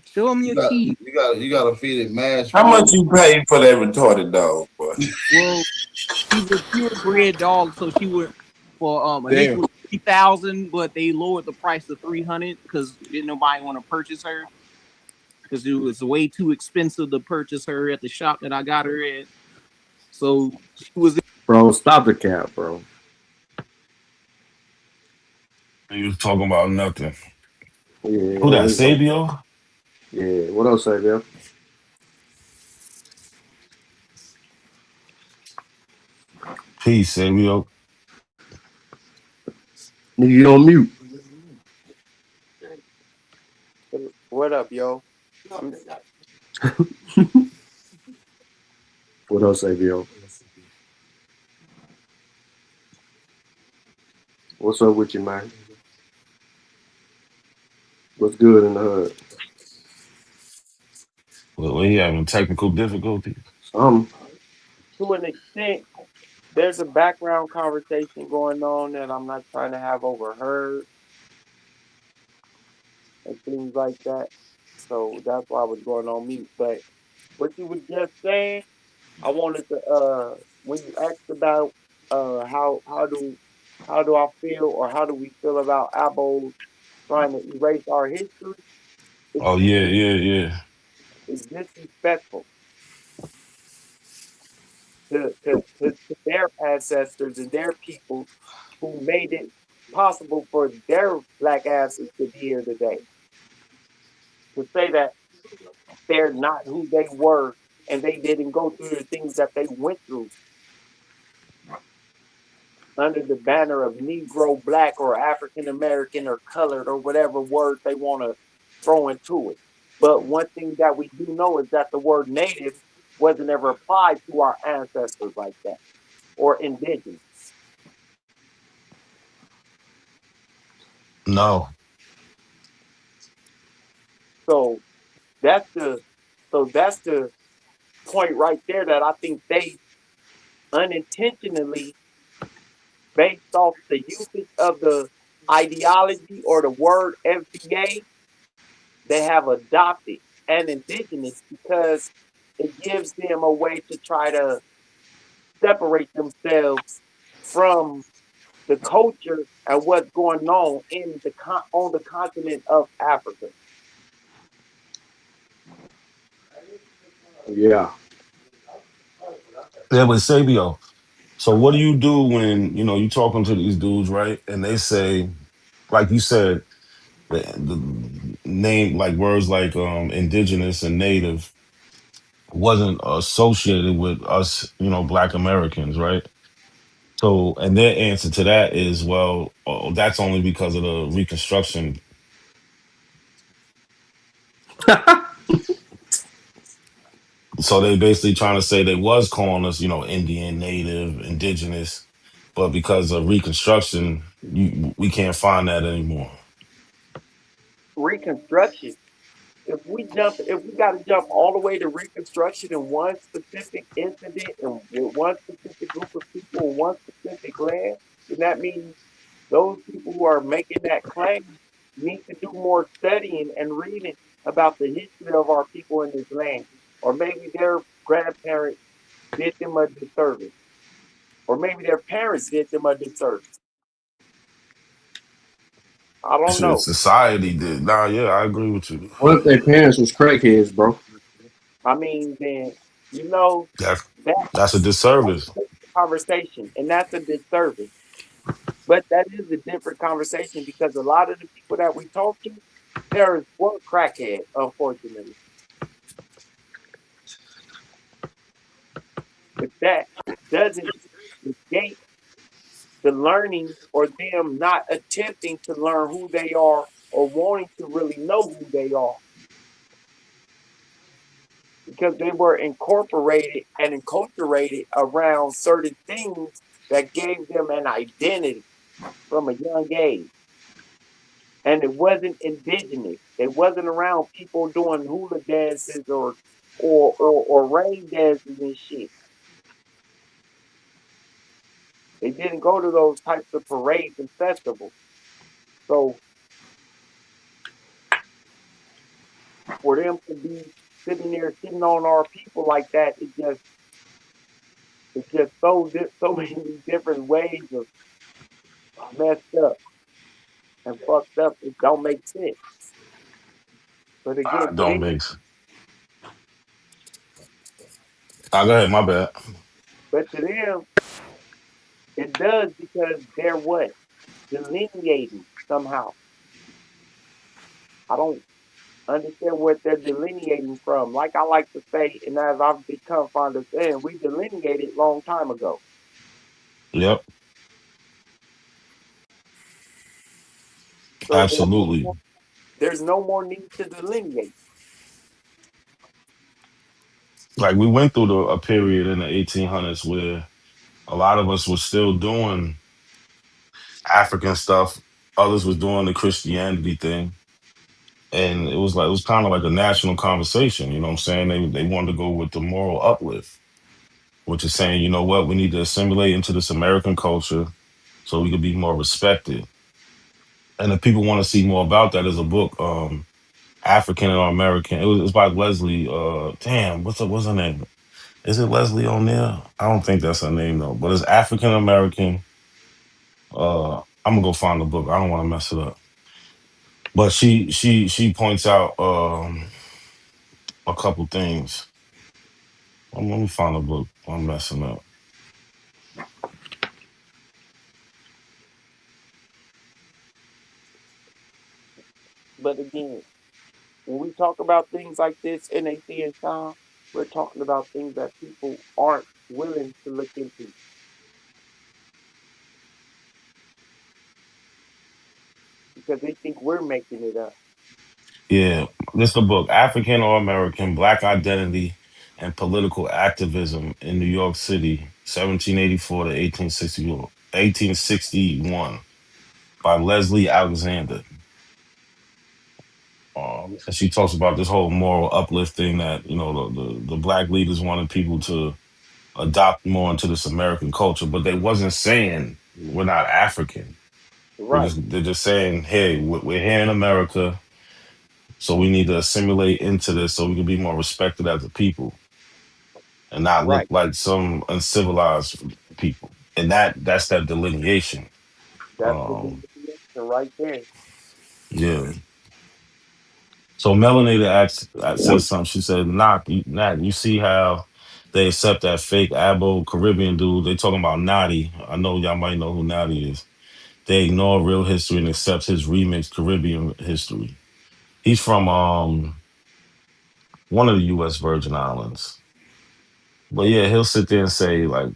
Show them your teeth. You gotta feed it mashed. How much you pay for that retarded dog, boy? Well, she's a purebred dog, so she would for initially 3,000, but they lowered the price to 300 because didn't nobody want to purchase her. Because it was way too expensive to purchase her at the shop that I got her at. So she was. Bro, stop the cap, bro. You was talking about nothing. Yeah, Who that, Sabio? Yeah, what else, Sabio? Peace, Sabio. You on mute. What up, yo? What else, Sabio? What's up with you, man? What's good in the hood? Well, he having technical difficulties. To an extent, there's a background conversation going on that I'm not trying to have overheard and things like that. So that's why I was going on mute. But what you were just saying, I wanted to when you asked about how do I feel or how do we feel about Abo trying to erase our history? Oh yeah. It's disrespectful to their ancestors and their people who made it possible for their black asses to be here today. To say that they're not who they were and they didn't go through the things that they went through under the banner of Negro, Black, or African American, or colored, or whatever word they want to throw into it. But one thing that we do know is that the word native wasn't ever applied to our ancestors like that, or indigenous. No. So that's the point right there that I think they unintentionally, based off the usage of the ideology or the word FBA, they have adopted an indigenous because it gives them a way to try to separate themselves from the culture and what's going on on the continent of Africa. Yeah. Yeah, but Sabio. So what do you do when, you talking to these dudes, right? And they say, like you said, the name, like words like indigenous and native. wasn't associated with us, Black Americans, right? So, and their answer to that is, well, that's only because of the Reconstruction. So they basically trying to say they was calling us, Indian, Native, Indigenous, but because of Reconstruction, we can't find that anymore. Reconstruction. If we got to jump all the way to Reconstruction in one specific incident and with one specific group of people in one specific land, then that means those people who are making that claim need to do more studying and reading about the history of our people in this land. Or maybe their grandparents did them a disservice. Or maybe their parents did them a disservice. I don't Shit, know. society did. Nah, yeah, I agree with you. What if their parents was crackheads, bro? I mean, then, you know, That's that that's a that's disservice. a different conversation, and that's a disservice. But that is a different conversation because a lot of the people that we talk to, there were crackhead, unfortunately. But that doesn't negate the learning or them not attempting to learn who they are or wanting to really know who they are because they were incorporated and enculturated around certain things that gave them an identity from a young age. And it wasn't indigenous. They wasn't around people doing hula dances or rain dances and shit. They didn't go to those types of parades and festivals. So for them to be sitting there sitting on our people like that, it's just so many different ways of messed up and fucked up. It don't make sense. But again, to Don't them, mix. Go ahead, my bad. but to them, it does because they're what delineating somehow. I don't understand what they're delineating from. Like I like to say, and as I've become fond of saying, we delineated long time ago. Yep, So absolutely. there's no more need to delineate. Like we went through a period in the 1800s where a lot of us were still doing African stuff. Others was doing the Christianity thing. And it was kind of like a national conversation, you know what I'm saying? They wanted to go with the moral uplift, which is saying, you know what, we need to assimilate into this American culture so we could be more respected. And if people want to see more about that, there's a book, African or American. It's by Leslie. Damn, what's her name? Is it Leslie O'Neill? I don't think that's her name though. But it's African American. I'm gonna go find the book. I don't want to mess it up. But she points out a couple things. Let me find the book. I'm messing up. But again, when we talk about things like this, NAC and Sean, we're talking about things that people aren't willing to look into because they think we're making it up. Yeah, this is the book, African or American, Black Identity and Political Activism in New York City, 1784 to 1861, by Leslie Alexander. And she talks about this whole moral uplifting that, the black leaders wanted people to adopt more into this American culture, but they wasn't saying we're not African. Right, They're just saying, hey, we're here in America, so we need to assimilate into this so we can be more respected as a people and not look right. like some uncivilized people. And that's that delineation. That's the Um, definition right there. yeah. So Melanator says something. She said, Nat, you see how they accept that fake Abo Caribbean dude? They talking about Nadi. I know y'all might know who Nadi is. They ignore real history and accept his remix Caribbean history. He's from one of the U.S. Virgin Islands. But yeah, he'll sit there and say like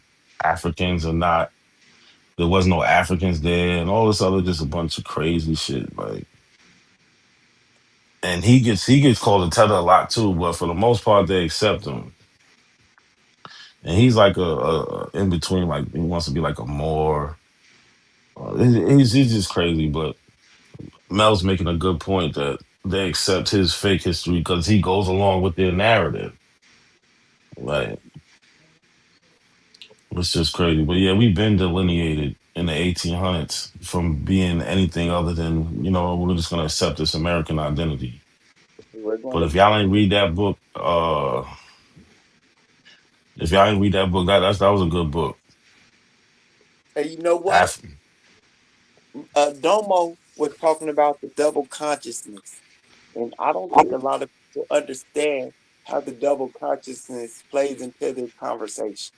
Africans are not. There was no Africans there, and all this other just a bunch of crazy shit. Like, and he gets called a tether a lot too, but for the most part they accept him. And he's like a in between. Like he wants to be like a more. He's just crazy, but Mel's making a good point that they accept his fake history because he goes along with their narrative. Like it's just crazy. But yeah, we've been delineated in the 1800s from being anything other than we're just gonna accept this American identity. We're But gonna. if y'all ain't read that book, if y'all ain't read that book, that was a good book. And you know what? Af- Domo was talking about the double consciousness, and I don't think a lot of people understand how the double consciousness plays into the conversation.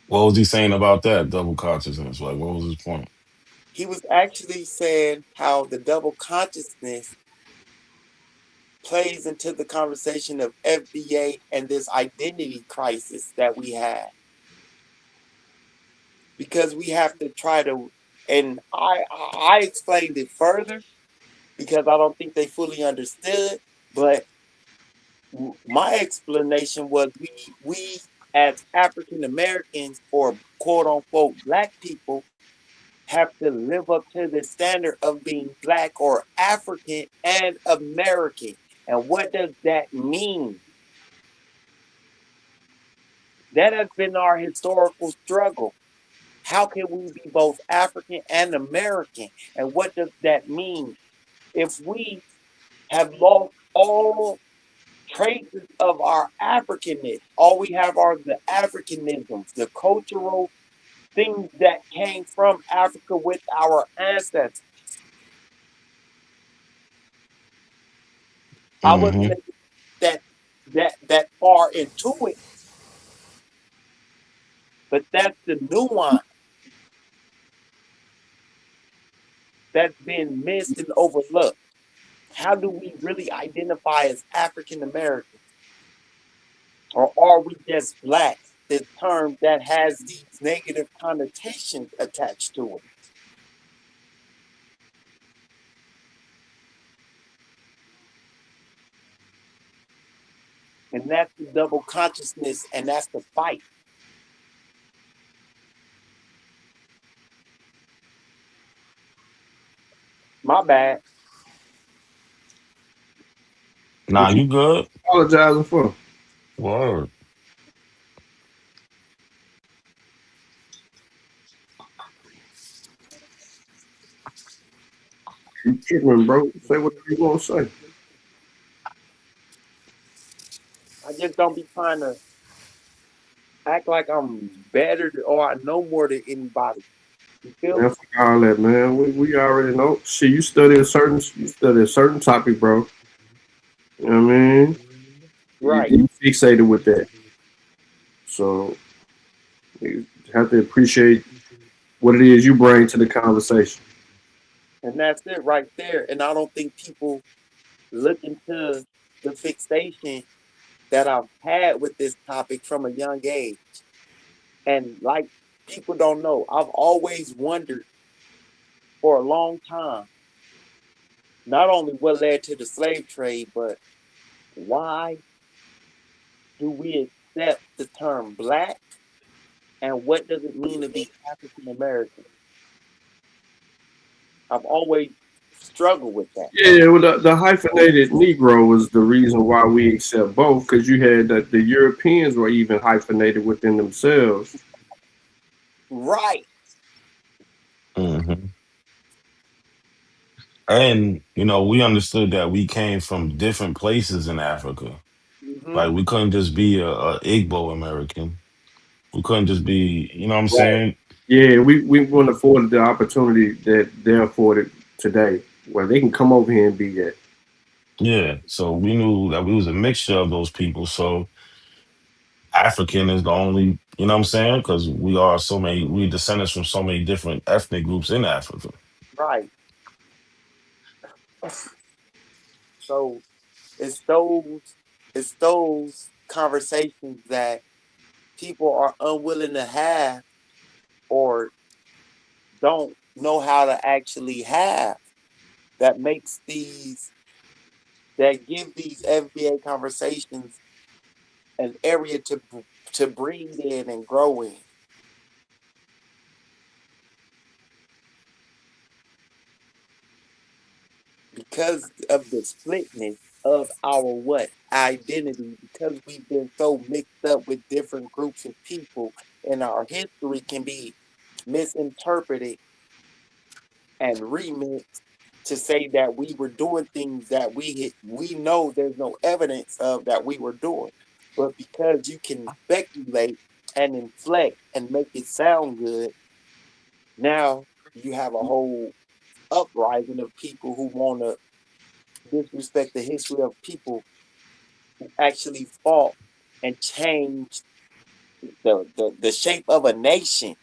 what was he saying about that double consciousness? Like, what was his point? He was actually saying how the double consciousness plays into the conversation of FBA and this identity crisis that we have, because we have to try to, and I explained it further because I don't think they fully understood, but my explanation was we as African Americans or quote unquote black people have to live up to the standard of being black or African and American. And what does that mean? That has been our historical struggle. How can we be both African and American? And what does that mean? If we have lost all traces of our Africanness, all we have are the Africanisms, the cultural things that came from Africa with our ancestors. I wasn't Mm-hmm. that far into it, but that's the nuance that's been missed and overlooked. How do we really identify as African American? Or are we just black? This term that has these negative connotations attached to it. And that's the double consciousness, and that's the fight. My bad. Nah, What you you good? apologizing for? Word. You tripping, bro. Say what you want to say. I just don't be trying to act like I'm better or I know more than anybody. You feel Man, me? fuck all that, man. We already know. Shit, you study a certain topic, bro. You know what I mean? Right. You fixated with that. So you have to appreciate what it is you bring to the conversation. And that's it right there. And I don't think people look into the fixation that I've had with this topic from a young age. And like people don't know, I've always wondered for a long time, not only what led to the slave trade, but why do we accept the term black and what does it mean to be African American? I've always struggled with that. Yeah, well, the hyphenated Negro was the reason why we accept both, because you had that the Europeans were even hyphenated within themselves. Right. Mm-hmm. And we understood that we came from different places in Africa. Mm-hmm. Like we couldn't just be a Igbo American. We couldn't just be, you know what I'm Right. saying? Yeah, we weren't afforded the opportunity that they're afforded today, where they can come over here and be that. Yeah. So we knew that we was a mixture of those people. So African is the only, you know what I'm saying? Because we descendants from so many different ethnic groups in Africa. Right. So it's those conversations that people are unwilling to have or don't know how to actually have that makes these that give these FBA conversations an area to breathe in and grow in. Because of the splitness of our what identity, because we've been so mixed up with different groups of people, and our history can be misinterpreted and remixed to say that we were doing things that we know there's no evidence of that we were doing, but because you can speculate and inflect and make it sound good, now you have a whole uprising of people who want to disrespect the history of people who actually fought and changed the shape of a nation.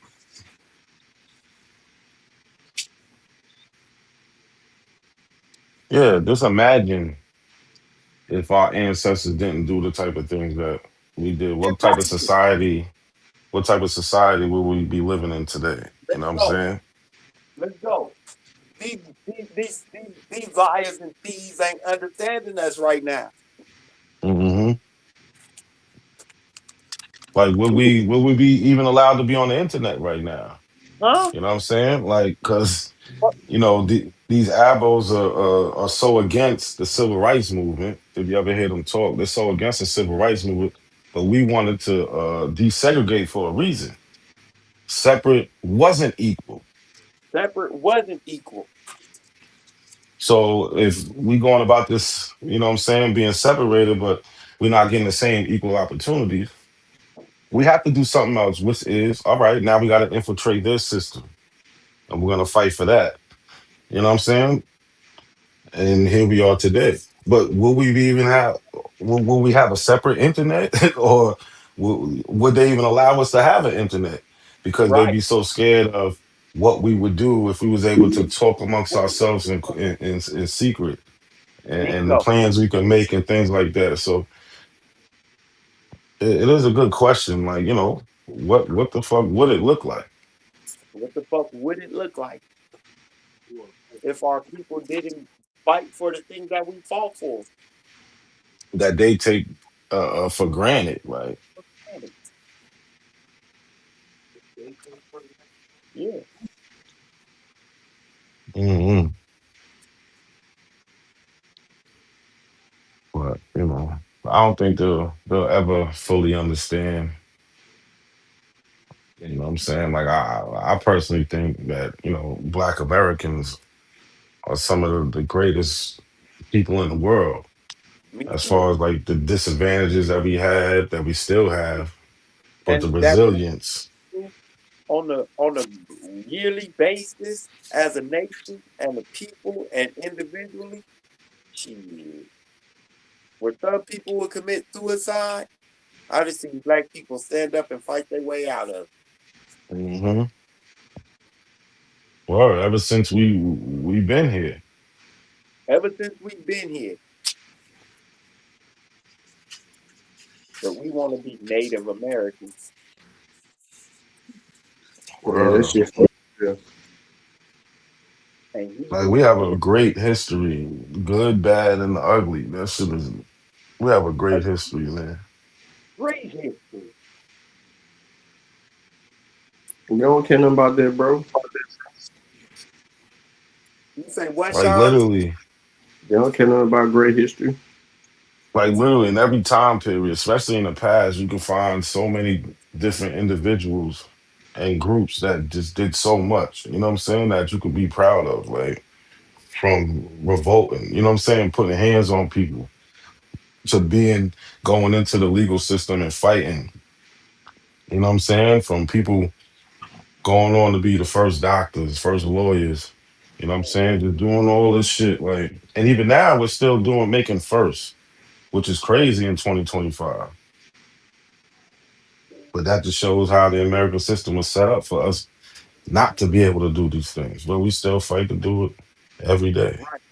Yeah, just imagine if our ancestors didn't do the type of things that we did. What type of society would we be living in today? You know what I'm So saying? let's go. These liars and thieves ain't understanding us right now. Hmm. Like, would we be even allowed to be on the internet right now? Huh? You know what I'm saying? Like, cause these abos are so against the civil rights movement. If you ever hear them talk, they're so against the civil rights movement. But we wanted to desegregate for a reason. Separate wasn't equal. Separate wasn't equal. So if we going about this, you know what I'm saying, being separated, but we're not getting the same equal opportunities, we have to do something else, which is, all right, now we got to infiltrate this system and we're going to fight for that. You know what I'm saying? And here we are today. But will we be even have, will we have a separate internet or would they even allow us to have an internet? Because they'd Right. be so scared of what we would do if we was able to talk amongst ourselves in secret and the Bingo. plans we can make and things like that. So it is a good question. Like, what the fuck would it look like What the fuck would it look like if our people didn't fight for the things that we fought for? that they take for granted? Like, Yeah. mm-hmm. But I don't think they'll ever fully understand. You know what I'm saying? Like, I personally think that Black Americans are some of the greatest people in the world Me as too. far as like the disadvantages that we had, that we still have, but the And that resilience. on a yearly basis as a nation and a people and individually, shit. Where some people would commit suicide, I just seen black people stand up and fight their way out of it. Hmm. Well, ever since we've been here. Ever since we've been here. But we want to be Native Americans. Yeah, that Well, shit. Yeah. And like we have a and great history, good, bad, and the ugly. That shit is. We have a a great history, man. great history. You don't care nothing about that, bro. You say what, Like Sean? literally, You don't care nothing about great history. like literally in every time period, especially in the past, you can find so many different individuals and groups that just did so much. You know what I'm saying? That you could be proud of, like from revolting. You know what I'm saying? Putting hands on people to being going into the legal system and fighting. You know what I'm saying? From people going on to be the first doctors, first lawyers. You know what I'm saying? Just doing all this shit. Like, and even now we're still making first, which is crazy in 2025. But that just shows how the American system was set up for us not to be able to do these things. But we still fight to do it every day. Right.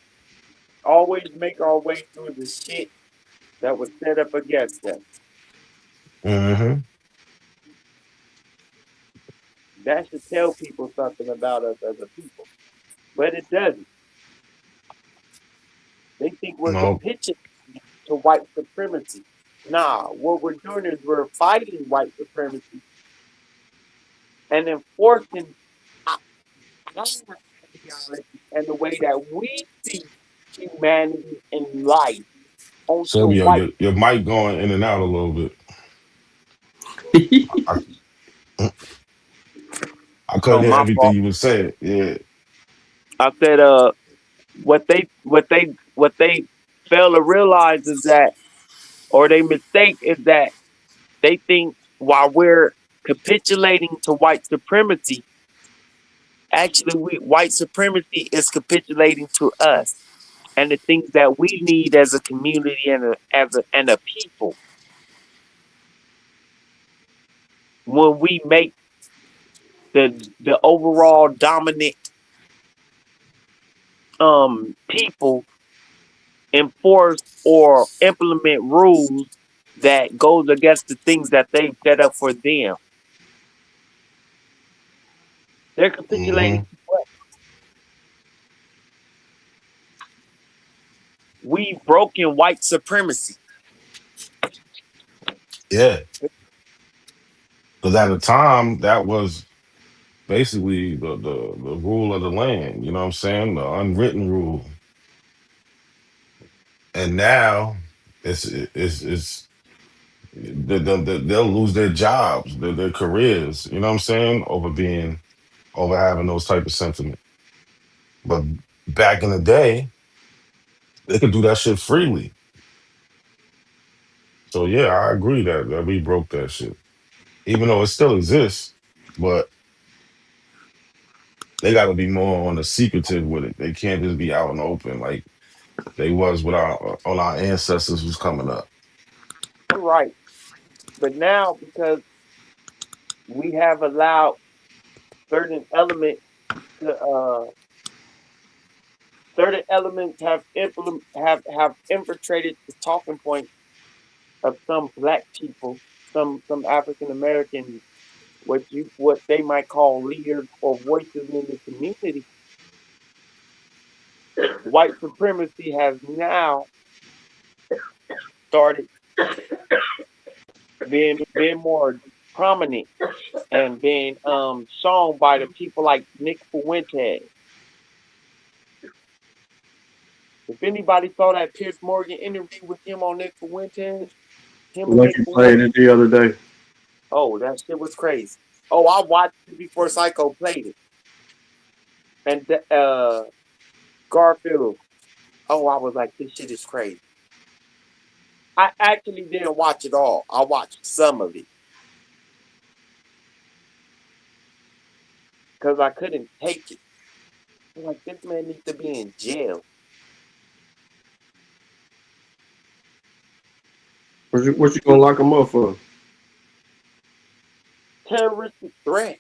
Always make our way through the shit that was set up against us. Mm-hmm. That should tell people something about us as a people. But it doesn't. They think we're No. capitulating to white supremacy. Nah, what we're doing is we're fighting white supremacy and enforcing our ideology and the way that we see humanity and life onto Sylvia, white. your mic going in and out a little bit. I, I Oh, couldn't hear my everything fault. you were saying. Yeah. I said, what they fail to realize is that, or they mistake is that they think while we're capitulating to white supremacy, actually white supremacy is capitulating to us and the things that we need as a community and a people. When we make the overall dominant people enforce or implement rules that goes against the things that they set up for them. They're capitulating Mm-hmm. to what? We've broken white supremacy. Yeah. Because at the time, that was basically the rule of the land. You know what I'm saying? The unwritten rule. And now it's they'll lose their jobs, their careers. You know what I'm saying? Over having those type of sentiment. But back in the day, they could do that shit freely. So yeah, I agree that we broke that shit. Even though it still exists, but they got to be more on the secretive with it. They can't just be out in the open like they was with our on our ancestors was coming up. You're right. But now because we have allowed certain elements to certain elements have infiltrated the talking point of some black people, some African American, what they might call leaders or voices in the community. White supremacy has now started being more prominent and being shown by the people like Nick Fuentes. If anybody saw that Pierce Morgan interview with him on Nick Fuentes, him and Nick Lucky Fuentes, played it the other day. oh, that shit was crazy. Oh, I watched it before Psycho played it. And Garfield, oh, I was like, this shit is crazy. I actually didn't watch it all. I watched some of it. Because I couldn't take it. I'm like, this man needs to be in jail. What you gonna lock him up for? Terroristic threat.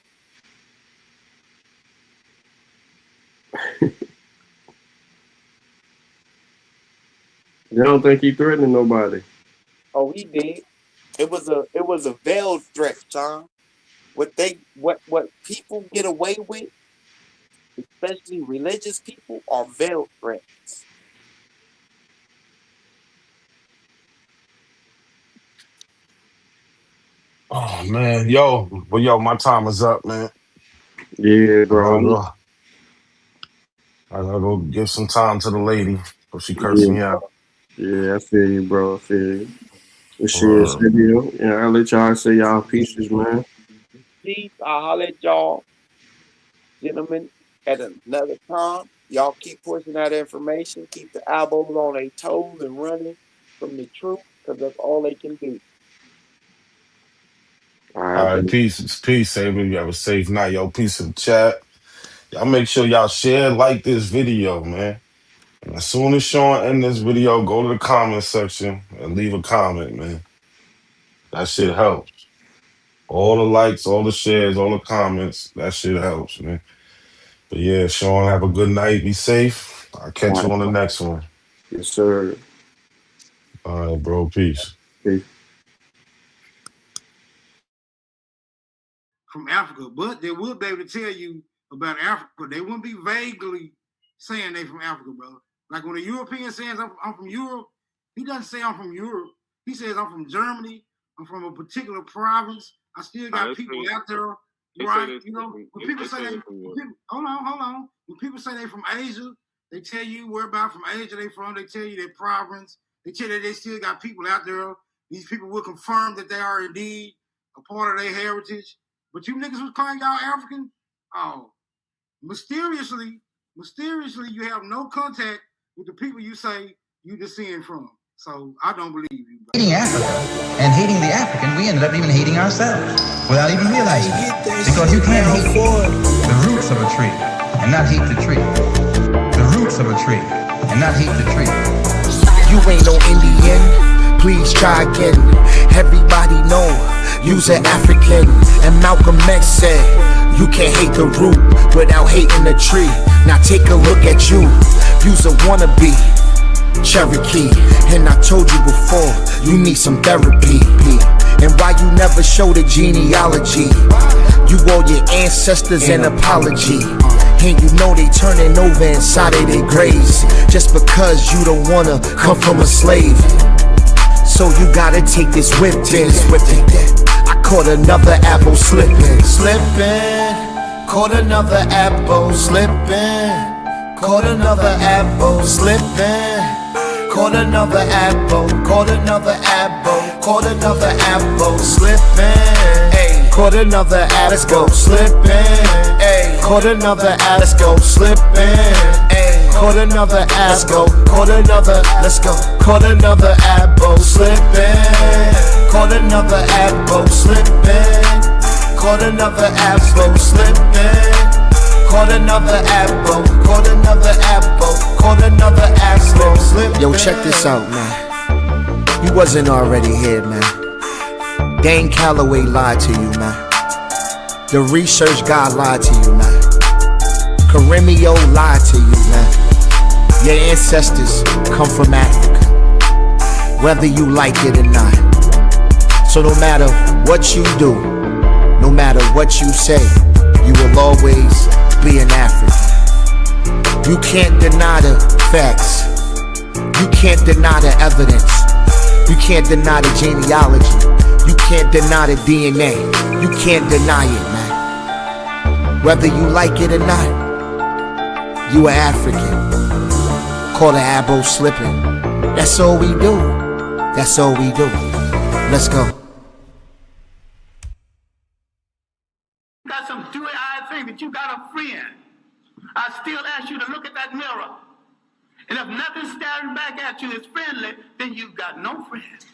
You don't think he threatening nobody? Oh, he did. It was a veiled threat, John. What people get away with, especially religious people, are veiled threats. Oh man, yo, my time is up, man. Yeah, I gotta bro. go. I gotta go give some time to the lady, or she cursed Yeah, me out. yeah, I feel you, bro. I feel you. And shit, Word. Cynthia, yeah, I'll let y'all say y'all pieces, man. Peace. I'll holler at y'all, gentlemen, at another time. Y'all keep pushing that information. Keep the elbows on their toes and running from the truth, because that's all they can do. All All right, right, bro. peace, Saber. You have a safe night, yo. Peace in the chat. Y'all make sure y'all share, like this video, man. And as soon as Sean end this video, go to the comment section and leave a comment, man. That shit helps. All the likes, all the shares, all the comments, that shit helps, man. But yeah, Sean, have a good night. Be safe. I'll All catch right. you on the next one. Yes, sir. All right, bro. Peace. Peace. from Africa, but they will be able to tell you about Africa. They wouldn't be vaguely saying they from Africa, brother. Like when a European says I'm from Europe, he doesn't say I'm from Europe. He says I'm from Germany. I'm from a particular province. I still got people out there, right? You know, when people say hold on. When people say they from Asia, they tell you where about from Asia they from. They tell you their province. They tell you they still got people out there. These people will confirm that they are indeed a part of their heritage. But you niggas was calling y'all African? Oh, mysteriously, you have no contact with the people you say you descend from. So I don't believe you. Bro. Hating Africa and hating the African, we ended up even hating ourselves without even realizing it. Because you can't hate the roots of a tree and not hate the tree. The roots of a tree and not hate the tree. You ain't no Indian, please try again. Everybody know you's an African. And Malcolm X said, you can't hate the root without hating the tree. Now take a look at you, you's a wannabe Cherokee. And I told you before, you need some therapy. And why you never show the genealogy? You owe your ancestors an apology. And you know they turning over inside of their graves just because you don't wanna come from a slave. So you gotta take this whip in. I caught another apple slipping. Caught another apple slipping. Caught another apple slipping. Caught another apple. Caught another apple. Caught another apple slipping. Caught another apple. Let's go slipping. Caught another apple. Let's go slipping. Caught another apple. Caught another. Let's go. Caught another apple slipping. Caught another apple slipping. Caught another apple slipping. Caught another apple. Caught another apple. Caught another apple slipping. Yo, check this out, man. You wasn't already here, man. Dane Calloway lied to you, man. The research guy lied to you, man. Karimio lied to you, man. Your ancestors come from Africa, whether you like it or not. So no matter what you do, no matter what you say, you will always be an African. You can't deny the facts. You can't deny the evidence. You can't deny the genealogy. You can't deny the DNA. You can't deny it, man. Whether you like it or not, you are African. Call the abo slipping. That's all we do. That's all we do. Let's go. Got some dewy-eyed thing that you got a friend. I still ask you to look at that mirror. And if nothing's staring back at you is friendly, then you've got no friends.